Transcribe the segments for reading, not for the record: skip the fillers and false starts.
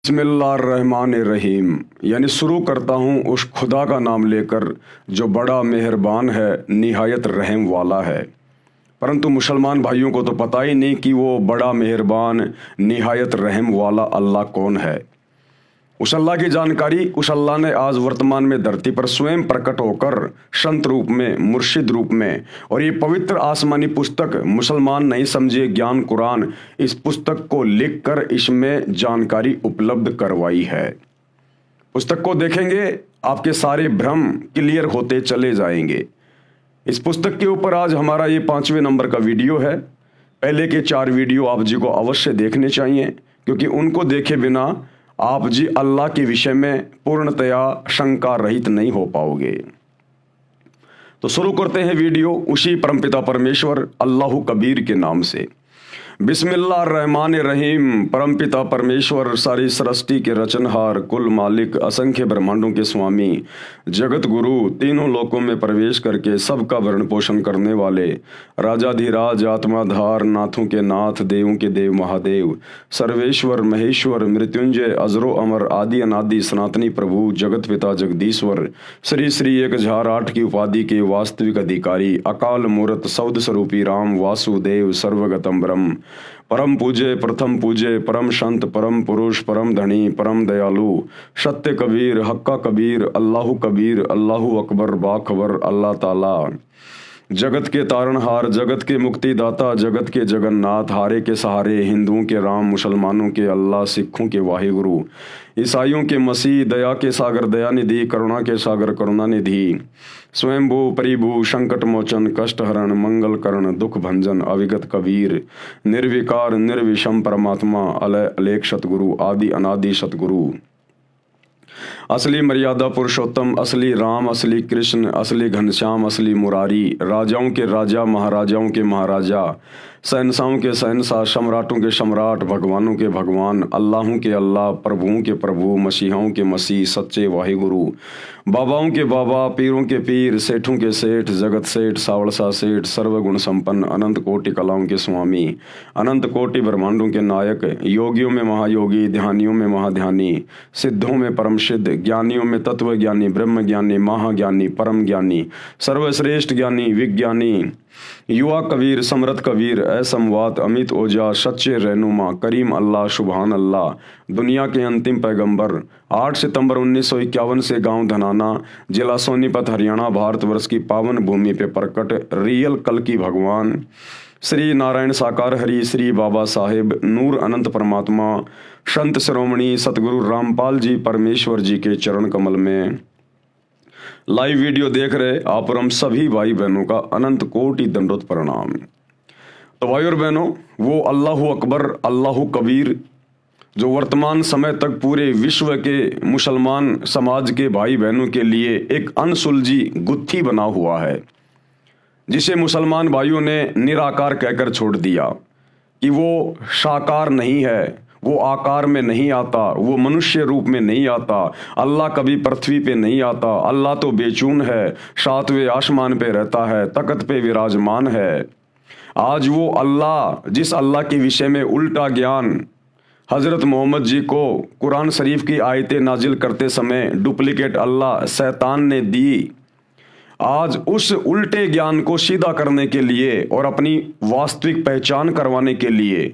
बिस्मिल्लाहिर्रहमानिर्रहीम यानी शुरू करता हूँ उस खुदा का नाम लेकर जो बड़ा मेहरबान है, निहायत रहम वाला है। परंतु मुसलमान भाइयों को तो पता ही नहीं कि वो बड़ा मेहरबान, निहायत रहम वाला अल्लाह कौन है। उस अल्लाह की जानकारी उस अल्लाह ने आज वर्तमान में धरती पर स्वयं प्रकट होकर संत रूप में, मुर्शिद रूप में, और ये पवित्र आसमानी पुस्तक मुसलमान नहीं समझे ज्ञान कुरान, इस पुस्तक को लिखकर इसमें जानकारी उपलब्ध करवाई है। पुस्तक को देखेंगे आपके सारे भ्रम क्लियर होते चले जाएंगे। इस पुस्तक के ऊपर आज हमारा ये 5वें नंबर का वीडियो है। पहले के 4 वीडियो आप जी को अवश्य देखने चाहिए, क्योंकि उनको देखे बिना आप जी अल्लाह के विषय में पूर्णतया शंका रहित नहीं हो पाओगे। तो शुरू करते हैं वीडियो उसी परमपिता परमेश्वर अल्लाह कबीर के नाम से। बिस्मिल्लाहिर्रहमानिर्रहीम। परमपिता परमेश्वर सारी सृष्टि के रचनहार, कुल मालिक, असंख्य ब्रह्मांडों के स्वामी, जगत गुरु, तीनों लोकों में प्रवेश करके सबका भरण पोषण करने वाले, राजाधिराज, आत्माधार, नाथों के नाथ, देवों के देव महादेव, सर्वेश्वर, महेश्वर, मृत्युंजय, अजरो अमर, आदि अनादि, सनातनी प्रभु, जगत पिता जगदीश्वर, श्री श्री 1008 की उपाधि के वास्तविक अधिकारी, अकाल मूर्त, सौद स्वरूपी राम, वासुदेव, सर्वगतम ब्रह्म, परम पूज्य, प्रथम पूज्य, परम संत, परम पुरुष, परम धनी, परम दयालु, सत्य कबीर, हक्का कबीर, अल्लाह कबीर, अल्लाहु अकबर, बाखबर, अल्लाह ताला, जगत के तारणहार, जगत के मुक्तिदाता, जगत के जगन्नाथ, हारे के सहारे, हिंदुओं के राम, मुसलमानों के अल्लाह, सिखों के वाहिगुरु, ईसाइयों के मसीह, दया के सागर दयानिधि, करुणा के सागर करुणानिधि, स्वयंभू परिभू, संकट मोचन, कष्ट हरण, मंगल करण, दुख भंजन, अविगत कबीर, निर्विकार निर्विषम परमात्मा, अलय अलेख सतगुरु, आदि अनादि सतगुरु, असली मर्यादा पुरुषोत्तम, असली राम, असली कृष्ण, असली घनश्याम, असली मुरारी, राजाओं के राजा, महाराजाओं के महाराजा, शहंशाहों के शहंशाह, सम्राटों के सम्राट, भगवानों के भगवान, अल्लाहों के अल्लाह, प्रभुओं के प्रभु, मसीहाओं के मसीह, सच्चे वाहिगुरु, बाबाओं के बाबा, पीरों के पीर, सेठों के सेठ, जगत सेठ, सावड़सा सेठ, सर्वगुण संपन्न, अनंत कोटि कलाओं के स्वामी, अनंत कोटि ब्रह्मांडों के नायक, योगियों में महायोगी, ध्यानियों में महाध्यानी, सिद्धों में परम सिद्ध, ज्ञानियों में तत्व ज्ञानी, ब्रह्म ज्ञानी, महाज्ञानी, परम ज्ञानी, सर्वश्रेष्ठ ज्ञानी, विज्ञानी, युवा कबीर, समरथ कबीर, असमवात, अमित ओजा, सच्चे रहनुमा, करीम अल्लाह, सुभान अल्लाह, दुनिया के अंतिम पैगंबर, 8 सितंबर 1951 से गांव धनाना, जिला सोनीपत, हरियाणा, भारतवर्ष की पावन भूमि पे प्रकट रियल कल की भगवान, श्री नारायण साकार हरि, श्री बाबा साहेब नूर अनंत परमात्मा, संत श्रोमणी सतगुरु रामपाल जी परमेश्वर जी के चरण कमल में लाइव वीडियो देख रहे आप और हम सभी भाई बहनों का अनंत कोटि दंडोत प्रणाम। तो भाई और बहनों, वो अल्लाह अकबर, अल्लाह कबीर जो वर्तमान समय तक पूरे विश्व के मुसलमान समाज के भाई बहनों के लिए एक अनसुलझी गुत्थी बना हुआ है, जिसे मुसलमान भाइयों ने निराकार कहकर छोड़ दिया कि वो साकार नहीं है, वो आकार में नहीं आता, वो मनुष्य रूप में नहीं आता, अल्लाह कभी पृथ्वी पे नहीं आता, अल्लाह तो बेचून है, 7वें आसमान पे रहता है, तख्त पे विराजमान है। आज वो अल्लाह, जिस अल्लाह के विषय में उल्टा ज्ञान हजरत मोहम्मद जी को कुरान शरीफ की आयतें नाजिल करते समय डुप्लीकेट अल्लाह शैतान ने दी, आज उस उल्टे ज्ञान को सीधा करने के लिए और अपनी वास्तविक पहचान करवाने के लिए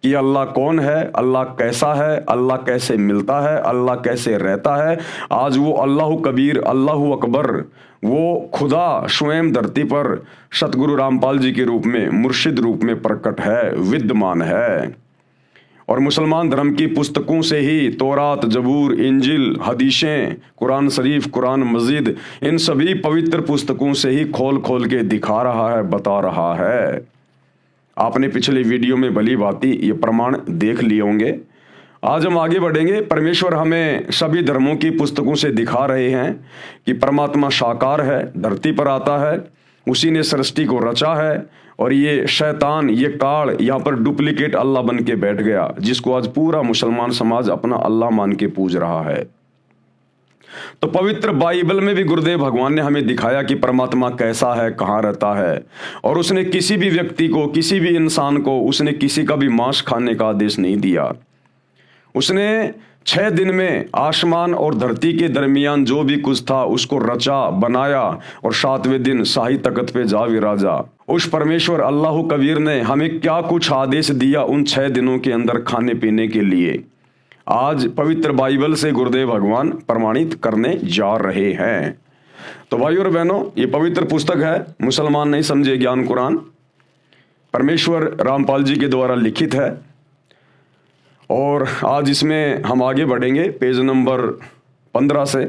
कि अल्लाह कौन है, अल्लाह कैसा है, अल्लाह कैसे मिलता है, अल्लाह कैसे रहता है, आज वो अल्लाह कबीर, अल्लाह अकबर, वो खुदा स्वयं धरती पर सतगुरु रामपाल जी के रूप में, मुर्शिद रूप में प्रकट है, विद्यमान है। और मुसलमान धर्म की पुस्तकों से ही तौरात, जबूर, इंजिल, हदीसें, कुरान शरीफ, कुरान मजीद, इन सभी पवित्र पुस्तकों से ही खोल खोल के दिखा रहा है, बता रहा है। आपने पिछले वीडियो में भली भांति ये प्रमाण देख लिए होंगे। आज हम आगे बढ़ेंगे। परमेश्वर हमें सभी धर्मों की पुस्तकों से दिखा रहे हैं कि परमात्मा साकार है, धरती पर आता है, उसी ने सृष्टि को रचा है, और ये शैतान, ये काल यहाँ पर डुप्लीकेट अल्लाह बन के बैठ गया, जिसको आज पूरा मुसलमान समाज अपना अल्लाह मान के पूज रहा है। तो पवित्र बाइबल में भी गुरुदेव भगवान ने हमें दिखाया कि परमात्मा कैसा है, कहाँ रहता है, और उसने किसी भी व्यक्ति को, किसी भी इंसान को उसने किसी का भी मांस खाने का आदेश नहीं दिया। उसने 6 दिन में आसमान और धरती के दरमियान जो भी कुछ था उसको रचा बनाया और 7वें दिन शाही तख्त पे जा विराजा। उस परमेश्वर अल्लाह कबीर ने हमें क्या कुछ आदेश दिया उन 6 दिनों के अंदर खाने पीने के लिए, आज पवित्र बाइबल से गुरुदेव भगवान प्रमाणित करने जा रहे हैं। तो भाइयों और बहनों, ये पवित्र पुस्तक है मुसलमान नहीं समझे ज्ञान कुरान, परमेश्वर रामपाल जी के द्वारा लिखित है। और आज इसमें हम आगे बढ़ेंगे पेज नंबर 15 से।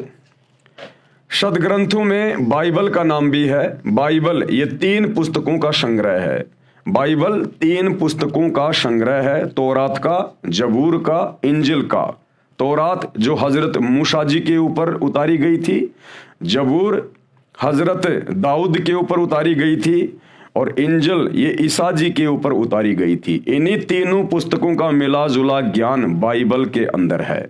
सदग्रंथों में बाइबल का नाम भी है। बाइबल ये 3 पुस्तकों का संग्रह है। बाइबल 3 पुस्तकों का संग्रह है, तौरात का, जबूर का, इंजिल का। तौरात जो हजरत मूसा जी के ऊपर उतारी गई थी, जबूर हजरत दाऊद के ऊपर उतारी गई थी, और इंजिल ये ईसा जी के ऊपर उतारी गई थी। इन्हीं तीनों पुस्तकों का मिला जुला ज्ञान बाइबल के अंदर है।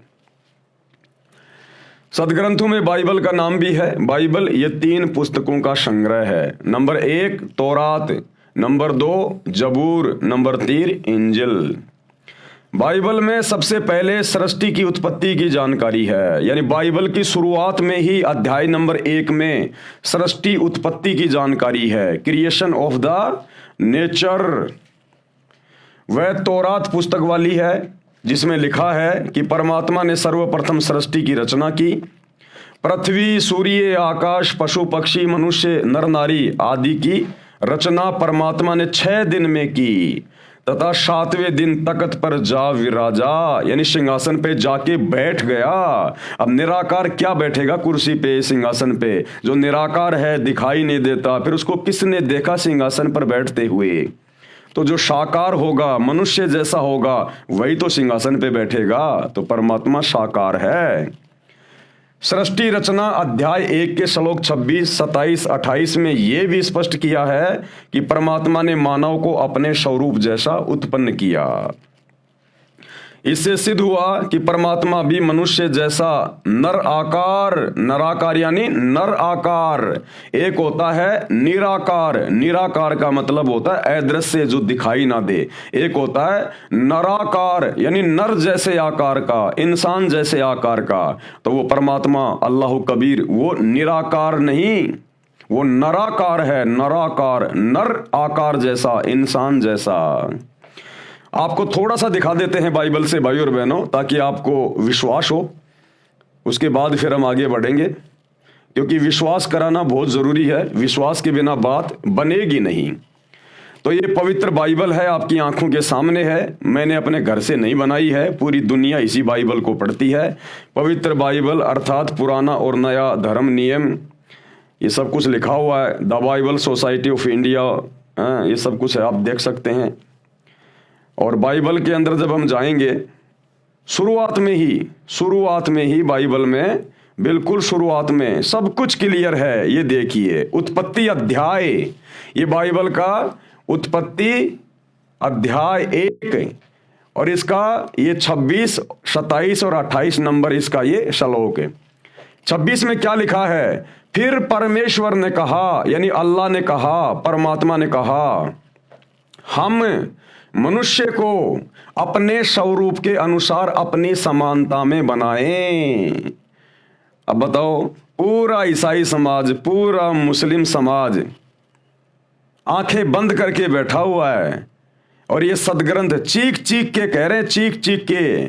सदग्रंथों में बाइबल का नाम भी है। बाइबल ये 3 पुस्तकों का संग्रह है। नंबर 1 तौरात, नंबर 2 जबूर, नंबर 3 इंजिल। बाइबल में सबसे पहले सृष्टि की उत्पत्ति की जानकारी है, यानी बाइबल की शुरुआत में ही अध्याय नंबर 1 में सृष्टि उत्पत्ति की जानकारी है, क्रिएशन ऑफ द नेचर। वह तौरात पुस्तक वाली है जिसमें लिखा है कि परमात्मा ने सर्वप्रथम सृष्टि की रचना की। पृथ्वी, सूर्य, आकाश, पशु पक्षी, मनुष्य, नर नारी आदि की रचना परमात्मा ने 6 दिन में की तथा 7वें दिन तख्त पर जा विराजा, यानी सिंहासन पे जाके बैठ गया। अब निराकार क्या बैठेगा कुर्सी पे, सिंहासन पे? जो निराकार है, दिखाई नहीं देता, फिर उसको किसने देखा सिंहासन पर बैठते हुए? तो जो साकार होगा, मनुष्य जैसा होगा, वही तो सिंहासन पे बैठेगा। तो परमात्मा साकार है। सृष्टि रचना अध्याय 1 के श्लोक 26, 27, 28 में यह भी स्पष्ट किया है कि परमात्मा ने मानव को अपने स्वरूप जैसा उत्पन्न किया। इससे सिद्ध हुआ कि परमात्मा भी मनुष्य जैसा नराकार यानी नर आकार। एक होता है निराकार, निराकार का मतलब होता है अदृश्य, जो दिखाई ना दे। एक होता है नराकार यानी नर जैसे आकार का, इंसान जैसे आकार का। तो वो परमात्मा अल्लाह कबीर वो निराकार नहीं, वो नराकार है, नराकार, नर आकार जैसा, इंसान जैसा। आपको थोड़ा सा दिखा देते हैं बाइबल से भाइयों और बहनों, ताकि आपको विश्वास हो। उसके बाद फिर हम आगे बढ़ेंगे, क्योंकि विश्वास कराना बहुत ज़रूरी है। विश्वास के बिना बात बनेगी नहीं। तो ये पवित्र बाइबल है, आपकी आंखों के सामने है। मैंने अपने घर से नहीं बनाई है, पूरी दुनिया इसी बाइबल को पढ़ती है। पवित्र बाइबल अर्थात पुराना और नया धर्म नियम, ये सब कुछ लिखा हुआ है। The Bible society of India, ये सब कुछ है, आप देख सकते हैं। और बाइबल के अंदर जब हम जाएंगे, शुरुआत में ही बाइबल में, बिल्कुल शुरुआत में सब कुछ क्लियर है। ये देखिए, उत्पत्ति अध्याय, ये बाइबल का उत्पत्ति अध्याय 1, और इसका ये 26, 27 और 28 नंबर इसका ये श्लोक है। 26 में क्या लिखा है? फिर परमेश्वर ने कहा, यानी अल्लाह ने कहा, परमात्मा ने कहा, हम मनुष्य को अपने स्वरूप के अनुसार अपनी समानता में बनाएं। अब बताओ, पूरा ईसाई समाज, पूरा मुस्लिम समाज आंखें बंद करके बैठा हुआ है, और ये सदग्रंथ चीख चीख के कह रहे हैं, चीख चीख के,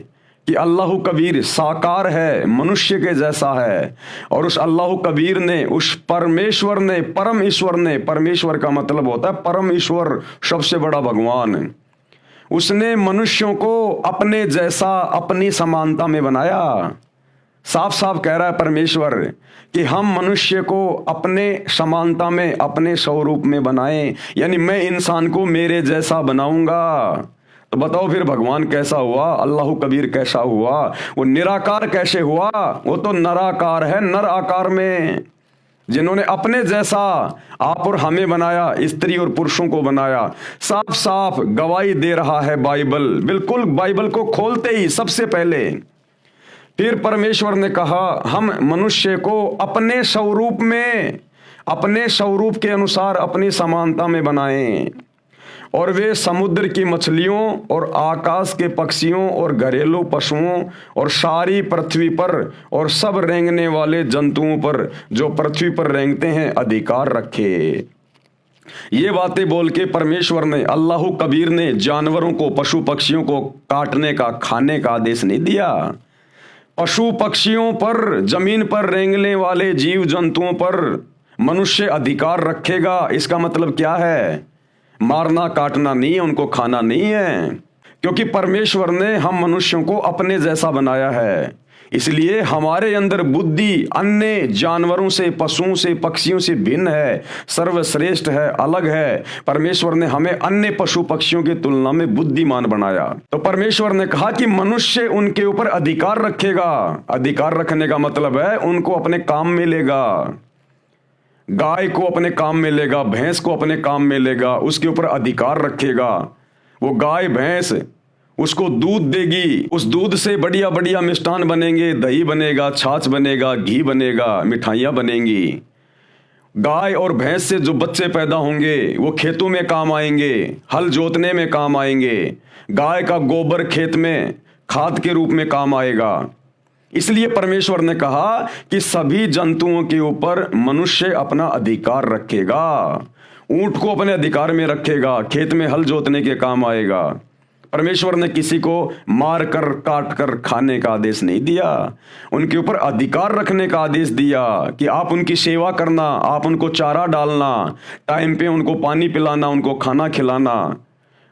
कि अल्लाह कबीर साकार है, मनुष्य के जैसा है। और उस अल्लाह कबीर ने, उस परमेश्वर ने, परम ईश्वर ने, परमेश्वर का मतलब होता है परम ईश्वर, सबसे बड़ा भगवान, उसने मनुष्यों को अपने जैसा, अपनी समानता में बनाया। साफ साफ कह रहा है परमेश्वर कि हम मनुष्य को अपने समानता में, अपने स्वरूप में बनाएं, यानी मैं इंसान को मेरे जैसा बनाऊंगा। तो बताओ फिर भगवान कैसा हुआ, अल्लाह कबीर कैसा हुआ, वो निराकार कैसे हुआ? वो तो नराकार है, नर आकार में, जिन्होंने अपने जैसा आप और हमें बनाया, स्त्री और पुरुषों को बनाया। साफ साफ गवाही दे रहा है बाइबल, बिल्कुल बाइबल को खोलते ही सबसे पहले। फिर परमेश्वर ने कहा, हम मनुष्य को अपने स्वरूप में, अपने स्वरूप के अनुसार अपनी समानता में बनाएं। और वे समुद्र की मछलियों और आकाश के पक्षियों और घरेलू पशुओं और सारी पृथ्वी पर और सब रेंगने वाले जंतुओं पर जो पृथ्वी पर रेंगते हैं अधिकार रखे। ये बातें बोल के परमेश्वर ने, अल्लाह कबीर ने जानवरों को, पशु पक्षियों को काटने का, खाने का आदेश नहीं दिया। पशु पक्षियों पर, जमीन पर रेंगने वाले जीव जंतुओं पर मनुष्य अधिकार रखेगा। इसका मतलब क्या है? मारना काटना नहीं है, उनको खाना नहीं है, क्योंकि परमेश्वर ने हम मनुष्यों को अपने जैसा बनाया है। इसलिए हमारे अंदर बुद्धि अन्य जानवरों से, पशुओं से, पक्षियों से भिन्न है, सर्वश्रेष्ठ है, अलग है। परमेश्वर ने हमें अन्य पशु पक्षियों की तुलना में बुद्धिमान बनाया। तो परमेश्वर ने कहा कि मनुष्य उनके ऊपर अधिकार रखेगा। अधिकार रखने का मतलब है उनको अपने काम में लेगा। गाय को अपने काम में लेगा, भैंस को अपने काम में लेगा, उसके ऊपर अधिकार रखेगा। वो गाय भैंस उसको दूध देगी, उस दूध से बढ़िया बढ़िया मिष्ठान बनेंगे, दही बनेगा, छाछ बनेगा, घी बनेगा, मिठाइयाँ बनेंगी। गाय और भैंस से जो बच्चे पैदा होंगे वो खेतों में काम आएंगे, हल जोतने में काम आएंगे। गाय का गोबर खेत में खाद के रूप में काम आएगा। इसलिए परमेश्वर ने कहा कि सभी जंतुओं के ऊपर मनुष्य अपना अधिकार रखेगा। ऊंट को अपने अधिकार में रखेगा, खेत में हल जोतने के काम आएगा। परमेश्वर ने किसी को मार कर, काट कर खाने का आदेश नहीं दिया, उनके ऊपर अधिकार रखने का आदेश दिया कि आप उनकी सेवा करना, आप उनको चारा डालना, टाइम पे उनको पानी पिलाना, उनको खाना खिलाना,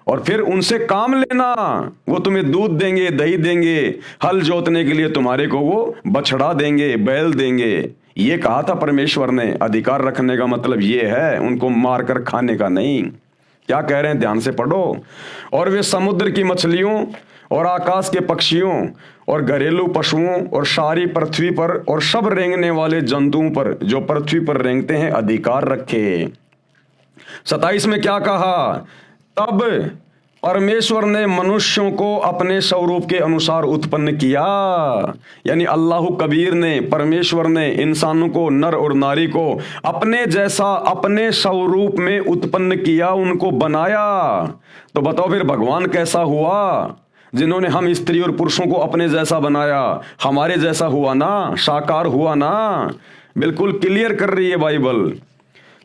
और फिर उनसे काम लेना। वो तुम्हें दूध देंगे, दही देंगे, हल जोतने के लिए तुम्हारे को वो बछड़ा देंगे, बैल देंगे। ये कहा था परमेश्वर ने। अधिकार रखने का मतलब ये है, उनको मारकर खाने का नहीं। क्या कह रहे हैं, ध्यान से पढ़ो। और वे समुद्र की मछलियों और आकाश के पक्षियों और घरेलू पशुओं और सारी पृथ्वी पर और सब रेंगने वाले जंतुओं पर जो पृथ्वी पर रेंगते हैं अधिकार रखे। 27 में क्या कहा? तब परमेश्वर ने मनुष्यों को अपने स्वरूप के अनुसार उत्पन्न किया। यानी अल्लाह कबीर ने, परमेश्वर ने इंसानों को, नर और नारी को अपने जैसा, अपने स्वरूप में उत्पन्न किया, उनको बनाया। तो बताओ फिर भगवान कैसा हुआ? जिन्होंने हम स्त्री और पुरुषों को अपने जैसा बनाया, हमारे जैसा हुआ ना, साकार हुआ ना। बिल्कुल क्लियर कर रही है बाइबल।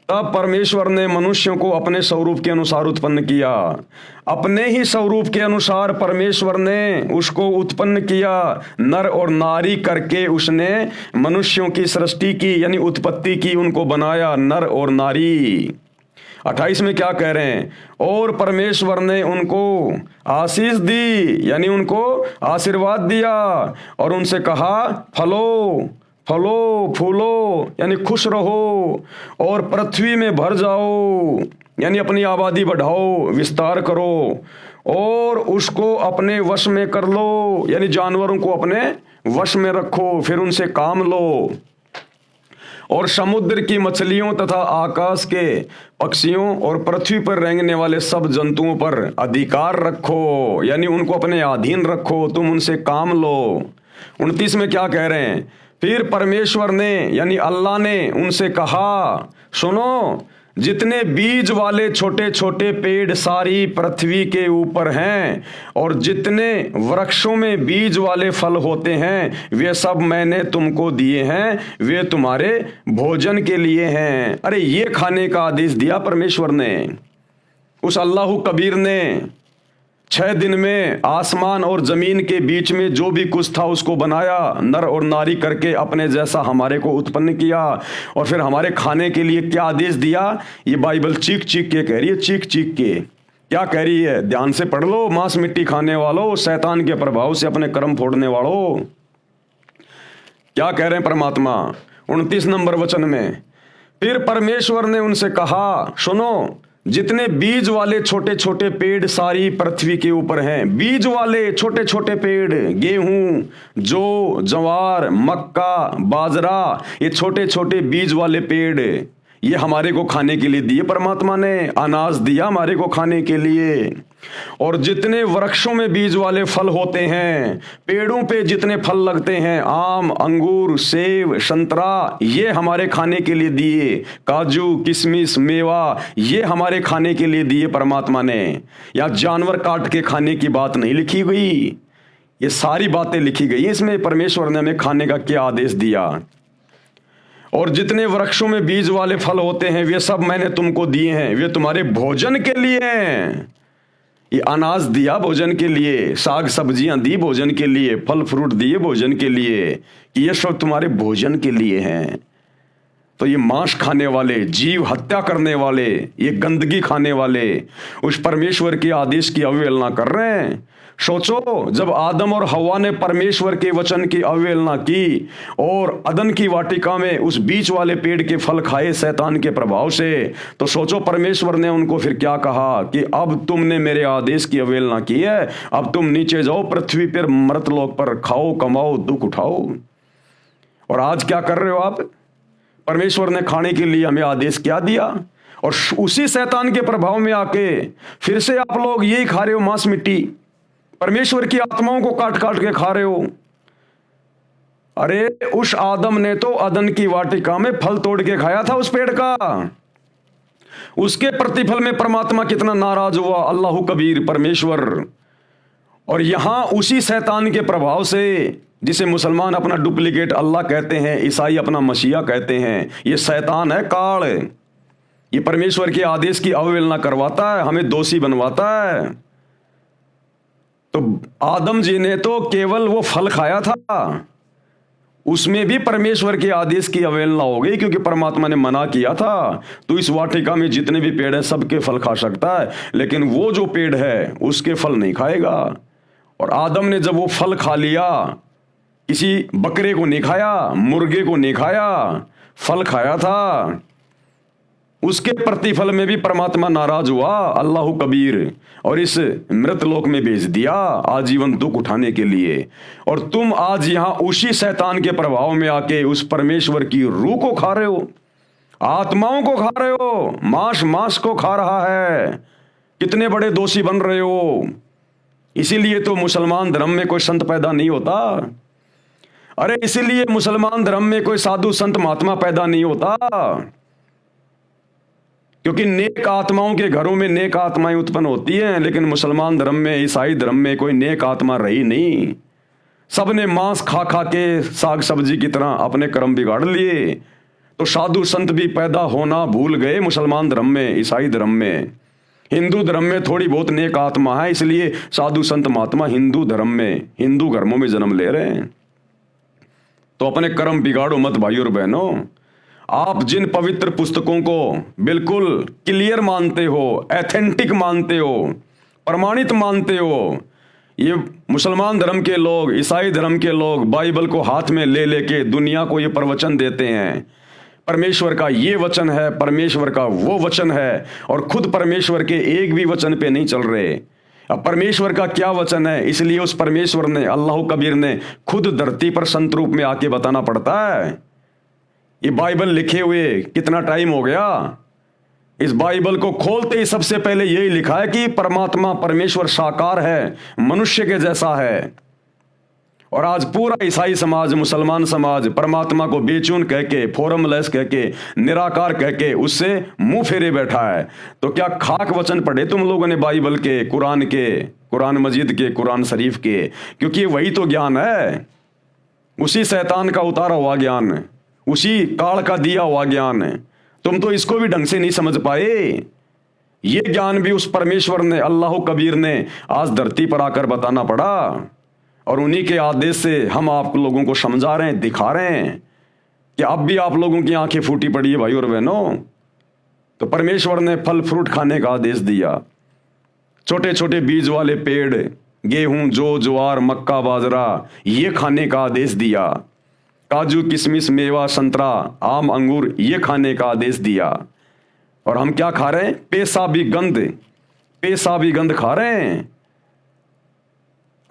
तब परमेश्वर ने मनुष्यों को अपने स्वरूप के अनुसार उत्पन्न किया। अपने ही स्वरूप के अनुसार परमेश्वर ने उसको उत्पन्न किया, नर और नारी करके उसने मनुष्यों की सृष्टि की, यानी उत्पत्ति की, उनको बनाया नर और नारी। 28 में क्या कह रहे हैं? और परमेश्वर ने उनको आशीष दी, यानी उनको आशीर्वाद दिया, और उनसे कहा फलो फलो फूलो, यानी खुश रहो और पृथ्वी में भर जाओ, यानी अपनी आबादी बढ़ाओ, विस्तार करो, और उसको अपने वश में कर लो, यानी जानवरों को अपने वश में रखो, फिर उनसे काम लो। और समुद्र की मछलियों तथा आकाश के पक्षियों और पृथ्वी पर रेंगने वाले सब जंतुओं पर अधिकार रखो, यानी उनको अपने अधीन रखो, तुम उनसे काम लो। 29 में क्या कह रहे हैं? फिर परमेश्वर ने, यानी अल्लाह ने उनसे कहा, सुनो, जितने बीज वाले छोटे छोटे पेड़ सारी पृथ्वी के ऊपर हैं और जितने वृक्षों में बीज वाले फल होते हैं, वे सब मैंने तुमको दिए हैं, वे तुम्हारे भोजन के लिए हैं। अरे ये खाने का आदेश दिया परमेश्वर ने। उस अल्लाह कबीर ने 6 दिन में आसमान और जमीन के बीच में जो भी कुछ था उसको बनाया, नर और नारी करके अपने जैसा हमारे को उत्पन्न किया, और फिर हमारे खाने के लिए क्या आदेश दिया? ये बाइबल चीख चीख के कह रही है, चीख चीख के। क्या कह रही है? ध्यान से पढ़ लो। मांस मिट्टी खाने वालों, शैतान के प्रभाव से अपने कर्म फोड़ने वालों, क्या कह रहे हैं परमात्मा 29 नंबर वचन में? फिर परमेश्वर ने उनसे कहा, सुनो, जितने बीज वाले छोटे छोटे पेड़ सारी पृथ्वी के ऊपर हैं, बीज वाले छोटे छोटे पेड़, गेहूं, जौ, जवार, मक्का, बाजरा, ये छोटे छोटे बीज वाले पेड़, ये हमारे को खाने के लिए दिए, परमात्मा ने अनाज दिया हमारे को खाने के लिए। और जितने वृक्षों में बीज वाले फल होते हैं, पेड़ों पे जितने फल लगते हैं, आम, अंगूर, सेब, संतरा, ये हमारे खाने के लिए दिए। काजू, किशमिश, मेवा, ये हमारे खाने के लिए दिए परमात्मा ने। या जानवर काट के खाने की बात नहीं लिखी गई, ये सारी बातें लिखी गई। इसमें परमेश्वर ने हमें खाने का क्या आदेश दिया। और जितने वृक्षों में बीज वाले फल होते हैं, वे सब मैंने तुमको दिए हैं, वे तुम्हारे भोजन के लिए हैं। ये अनाज दिया भोजन के लिए, साग सब्जियां दी भोजन के लिए, फल फ्रूट दिए भोजन के लिए, कि ये सब तुम्हारे भोजन के लिए हैं। तो ये मांस खाने वाले, जीव हत्या करने वाले, ये गंदगी खाने वाले उस परमेश्वर के आदेश की अवहेलना कर रहे हैं। सोचो, जब आदम और हवा ने परमेश्वर के वचन की अवहेलना की और अदन की वाटिका में उस बीच वाले पेड़ के फल खाए शैतान के प्रभाव से, तो सोचो परमेश्वर ने उनको फिर क्या कहा कि अब तुमने मेरे आदेश की अवहेलना की है, अब तुम नीचे जाओ पृथ्वी पर, मर्तलोक पर खाओ, कमाओ, दुख उठाओ। और आज क्या कर रहे हो आप? परमेश्वर ने खाने के लिए हमें आदेश क्या दिया, और उसी शैतान के प्रभाव में आके फिर से आप लोग यही खा रहे हो, मांस मिट्टी, परमेश्वर की आत्माओं को काट काट के खा रहे हो। अरे उस आदम ने तो अदन की वाटिका में फल तोड़ के खाया था उस पेड़ का, उसके प्रतिफल में परमात्मा कितना नाराज हुआ, अल्लाह कबीर परमेश्वर। और यहां उसी शैतान के प्रभाव से, जिसे मुसलमान अपना डुप्लीकेट अल्लाह कहते हैं, ईसाई अपना मसीहा कहते हैं, ये शैतान है, काल। ये परमेश्वर के आदेश की अवहेलना करवाता है, हमें दोषी बनवाता है। तो आदम जी ने तो केवल वो फल खाया था, उसमें भी परमेश्वर के आदेश की अवहेलना हो गई, क्योंकि परमात्मा ने मना किया था तो इस वाटिका में जितने भी पेड़ हैं सबके फल खा सकता है, लेकिन वो जो पेड़ है उसके फल नहीं खाएगा। और आदम ने जब वो फल खा लिया, किसी बकरे को नहीं खाया, मुर्गे को नहीं खाया, फल खाया था, उसके प्रतिफल में भी परमात्मा नाराज हुआ, अल्लाह कबीर, और इस मृत लोक में भेज दिया आजीवन दुख उठाने के लिए। और तुम आज यहां उसी शैतान के प्रभाव में आके उस परमेश्वर की रूह को खा रहे हो, आत्माओं को खा रहे हो, मांस को खा रहा है। कितने बड़े दोषी बन रहे हो। इसीलिए तो मुसलमान धर्म में कोई संत पैदा नहीं होता। अरे इसीलिए मुसलमान धर्म में कोई साधु संत महात्मा पैदा नहीं होता, क्योंकि नेक आत्माओं के घरों में नेक आत्माएं उत्पन्न होती हैं। लेकिन मुसलमान धर्म में, ईसाई धर्म में कोई नेक आत्मा रही नहीं। सबने मांस खा खा के साग सब्जी की तरह अपने कर्म बिगाड़ लिए। तो साधु संत भी पैदा होना भूल गए मुसलमान धर्म में, ईसाई धर्म में। हिंदू धर्म में थोड़ी बहुत नेक आत्मा है, इसलिए साधु संत महात्मा हिंदू धर्म में, हिंदू धर्मों में जन्म ले रहे हैं। तो अपने कर्म बिगाड़ो मत भाइयों और बहनों। आप जिन पवित्र पुस्तकों को बिल्कुल क्लियर मानते हो, एथेंटिक मानते हो, प्रमाणित मानते हो, ये मुसलमान धर्म के लोग, ईसाई धर्म के लोग बाइबल को हाथ में ले लेके दुनिया को ये प्रवचन देते हैं, परमेश्वर का ये वचन है, परमेश्वर का वो वचन है, और खुद परमेश्वर के एक भी वचन पे नहीं चल रहे। अब परमेश्वर का क्या वचन है, इसलिए उस परमेश्वर ने, अल्लाह कबीर ने खुद धरती पर संत रूप में आके बताना पड़ता है। ये बाइबल लिखे हुए कितना टाइम हो गया। इस बाइबल को खोलते ही सबसे पहले यही लिखा है कि परमात्मा, परमेश्वर साकार है, मनुष्य के जैसा है। और आज पूरा ईसाई समाज, मुसलमान समाज परमात्मा को बेचून कह के, फॉर्मलेस कह के, निराकार कह के उससे मुंह फेरे बैठा है। तो क्या खाक वचन पढ़े तुम लोगों ने बाइबल के, कुरान मजीद के, कुरान शरीफ के? क्योंकि वही तो ज्ञान है, उसी शैतान का उतारा हुआ ज्ञान, उसी काल का दिया हुआ ज्ञान है। तुम तो इसको भी ढंग से नहीं समझ पाए। ये ज्ञान भी उस परमेश्वर ने, अल्लाह कबीर ने आज धरती पर आकर बताना पड़ा। और उन्हीं के आदेश से हम आप लोगों को समझा रहे हैं, दिखा रहे हैं कि अब भी आप लोगों की आंखें फूटी पड़ी है भाई और बहनों। तो परमेश्वर ने फल फ्रूट खाने का आदेश दिया। छोटे छोटे बीज वाले पेड़, गेहूं, जौ, ज्वार, मक्का, बाजरा, ये खाने का आदेश दिया। काजू, किशमिश, मेवा, संतरा, आम, अंगूर, ये खाने का आदेश दिया। और हम क्या खा रहे हैं? पेशाबी गंध खा रहे हैं।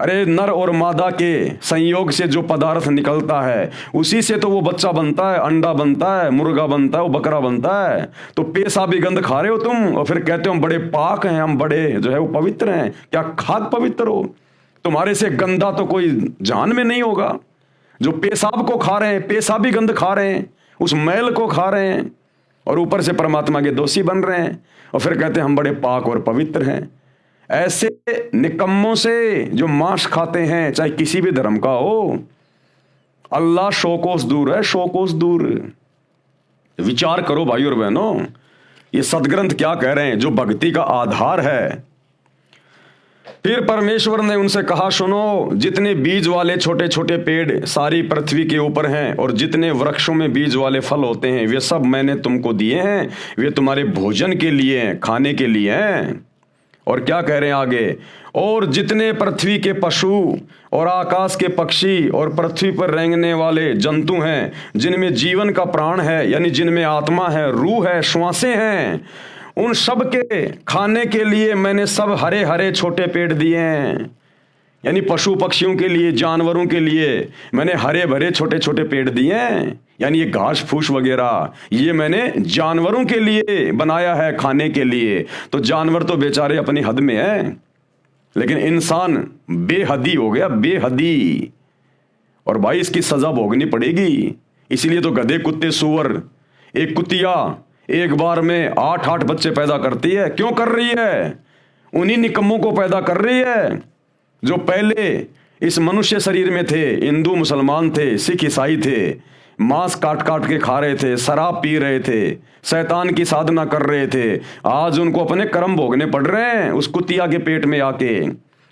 अरे नर और मादा के संयोग से जो पदार्थ निकलता है उसी से तो वो बच्चा बनता है, अंडा बनता है, मुर्गा बनता है, वो बकरा बनता है। तो पेशाबी गंध खा रहे हो तुम और फिर कहते हो हम बड़े पाक हैं, हम बड़े जो है वो पवित्र हैं। क्या खाक पवित्र हो? तुम्हारे से गंदा तो कोई जान में नहीं होगा। जो पेशाब को खा रहे हैं, पेशाबी गंध खा रहे हैं, उस मैल को खा रहे हैं और ऊपर से परमात्मा के दोषी बन रहे हैं और फिर कहते हैं हम बड़े पाक और पवित्र हैं। ऐसे निकम्मों से जो मांस खाते हैं, चाहे किसी भी धर्म का हो, अल्लाह सौ कोस दूर है, सौ कोस दूर। विचार करो भाई और बहनों, ये सदग्रंथ क्या कह रहे हैं, जो भक्ति का आधार है। फिर परमेश्वर ने उनसे कहा, सुनो, जितने बीज वाले छोटे छोटे पेड़ सारी पृथ्वी के ऊपर हैं और जितने वृक्षों में बीज वाले फल होते हैं वे सब मैंने तुमको दिए हैं, वे तुम्हारे भोजन के लिए हैं, खाने के लिए हैं। और क्या कह रहे हैं आगे, और जितने पृथ्वी के पशु और आकाश के पक्षी और पृथ्वी पर रेंगने वाले जंतु हैं, जिनमें जीवन का प्राण है, यानी जिनमें आत्मा है, रूह है, श्वासें हैं, उन सब के खाने के लिए मैंने सब हरे हरे छोटे पेड़ दिए हैं। यानी पशु पक्षियों के लिए, जानवरों के लिए मैंने हरे भरे छोटे छोटे पेड़ दिए हैं। यानी ये घास फूस वगैरह ये मैंने जानवरों के लिए बनाया है, खाने के लिए। तो जानवर तो बेचारे अपनी हद में है, लेकिन इंसान बेहदी हो गया, बेहदी। और भाई इसकी सजा भोगनी पड़ेगी। इसलिए तो गधे, कुत्ते, सुअर, एक कुतिया एक बार में 8-8 बच्चे पैदा करती है। क्यों कर रही है? उन्हीं निकम्मों को पैदा कर रही है जो पहले इस मनुष्य शरीर में थे, हिंदू मुसलमान थे, सिख ईसाई थे, मांस काट काट के खा रहे थे, शराब पी रहे थे, शैतान की साधना कर रहे थे। आज उनको अपने कर्म भोगने पड़ रहे हैं उस कुतिया के पेट में आके।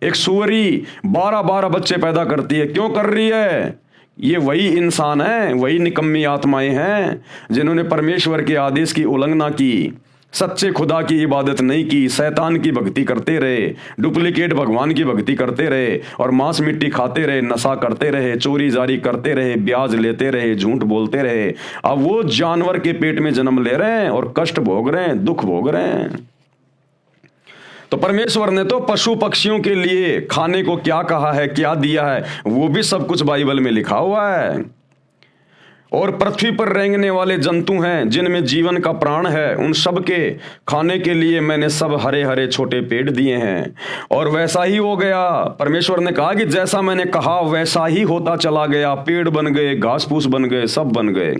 एक सुअरी 12-12 बच्चे पैदा करती है। क्यों कर रही है? ये वही इंसान है, वही निकम्मी आत्माएं हैं जिन्होंने परमेश्वर के आदेश की उल्लंघना की, सच्चे खुदा की इबादत नहीं की, शैतान की भक्ति करते रहे, डुप्लीकेट भगवान की भक्ति करते रहे और मांस मिट्टी खाते रहे, नशा करते रहे, चोरी जारी करते रहे, ब्याज लेते रहे, झूठ बोलते रहे। अब वो जानवर के पेट में जन्म ले रहे हैं और कष्ट भोग रहे हैं, दुख भोग रहे हैं। तो परमेश्वर ने तो पशु पक्षियों के लिए खाने को क्या कहा है, क्या दिया है, वो भी सब कुछ बाइबल में लिखा हुआ है। और पृथ्वी पर रेंगने वाले जंतु हैं जिनमें जीवन का प्राण है, उन सब के खाने के लिए मैंने सब हरे हरे छोटे पेड़ दिए हैं। और वैसा ही हो गया। परमेश्वर ने कहा कि जैसा मैंने कहा वैसा ही होता चला गया। पेड़ बन गए, घास फूस बन गए, सब बन गए।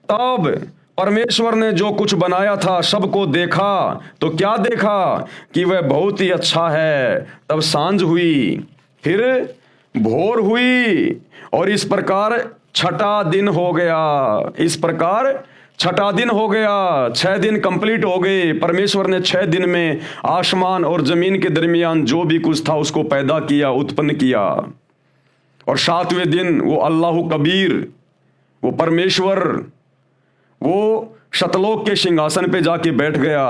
तब परमेश्वर ने जो कुछ बनाया था सबको देखा तो क्या देखा कि वह बहुत ही अच्छा है। तब सांझ हुई, फिर भोर हुई और इस प्रकार छठा दिन हो गया। इस प्रकार छठा दिन हो गया। 6 दिन कंप्लीट हो गए। परमेश्वर ने 6 दिन में आसमान और जमीन के दरमियान जो भी कुछ था उसको पैदा किया, उत्पन्न किया। और 7वें दिन वो अल्लाह कबीर, वो परमेश्वर, वो शतलोक के सिंहासन पे जाके बैठ गया।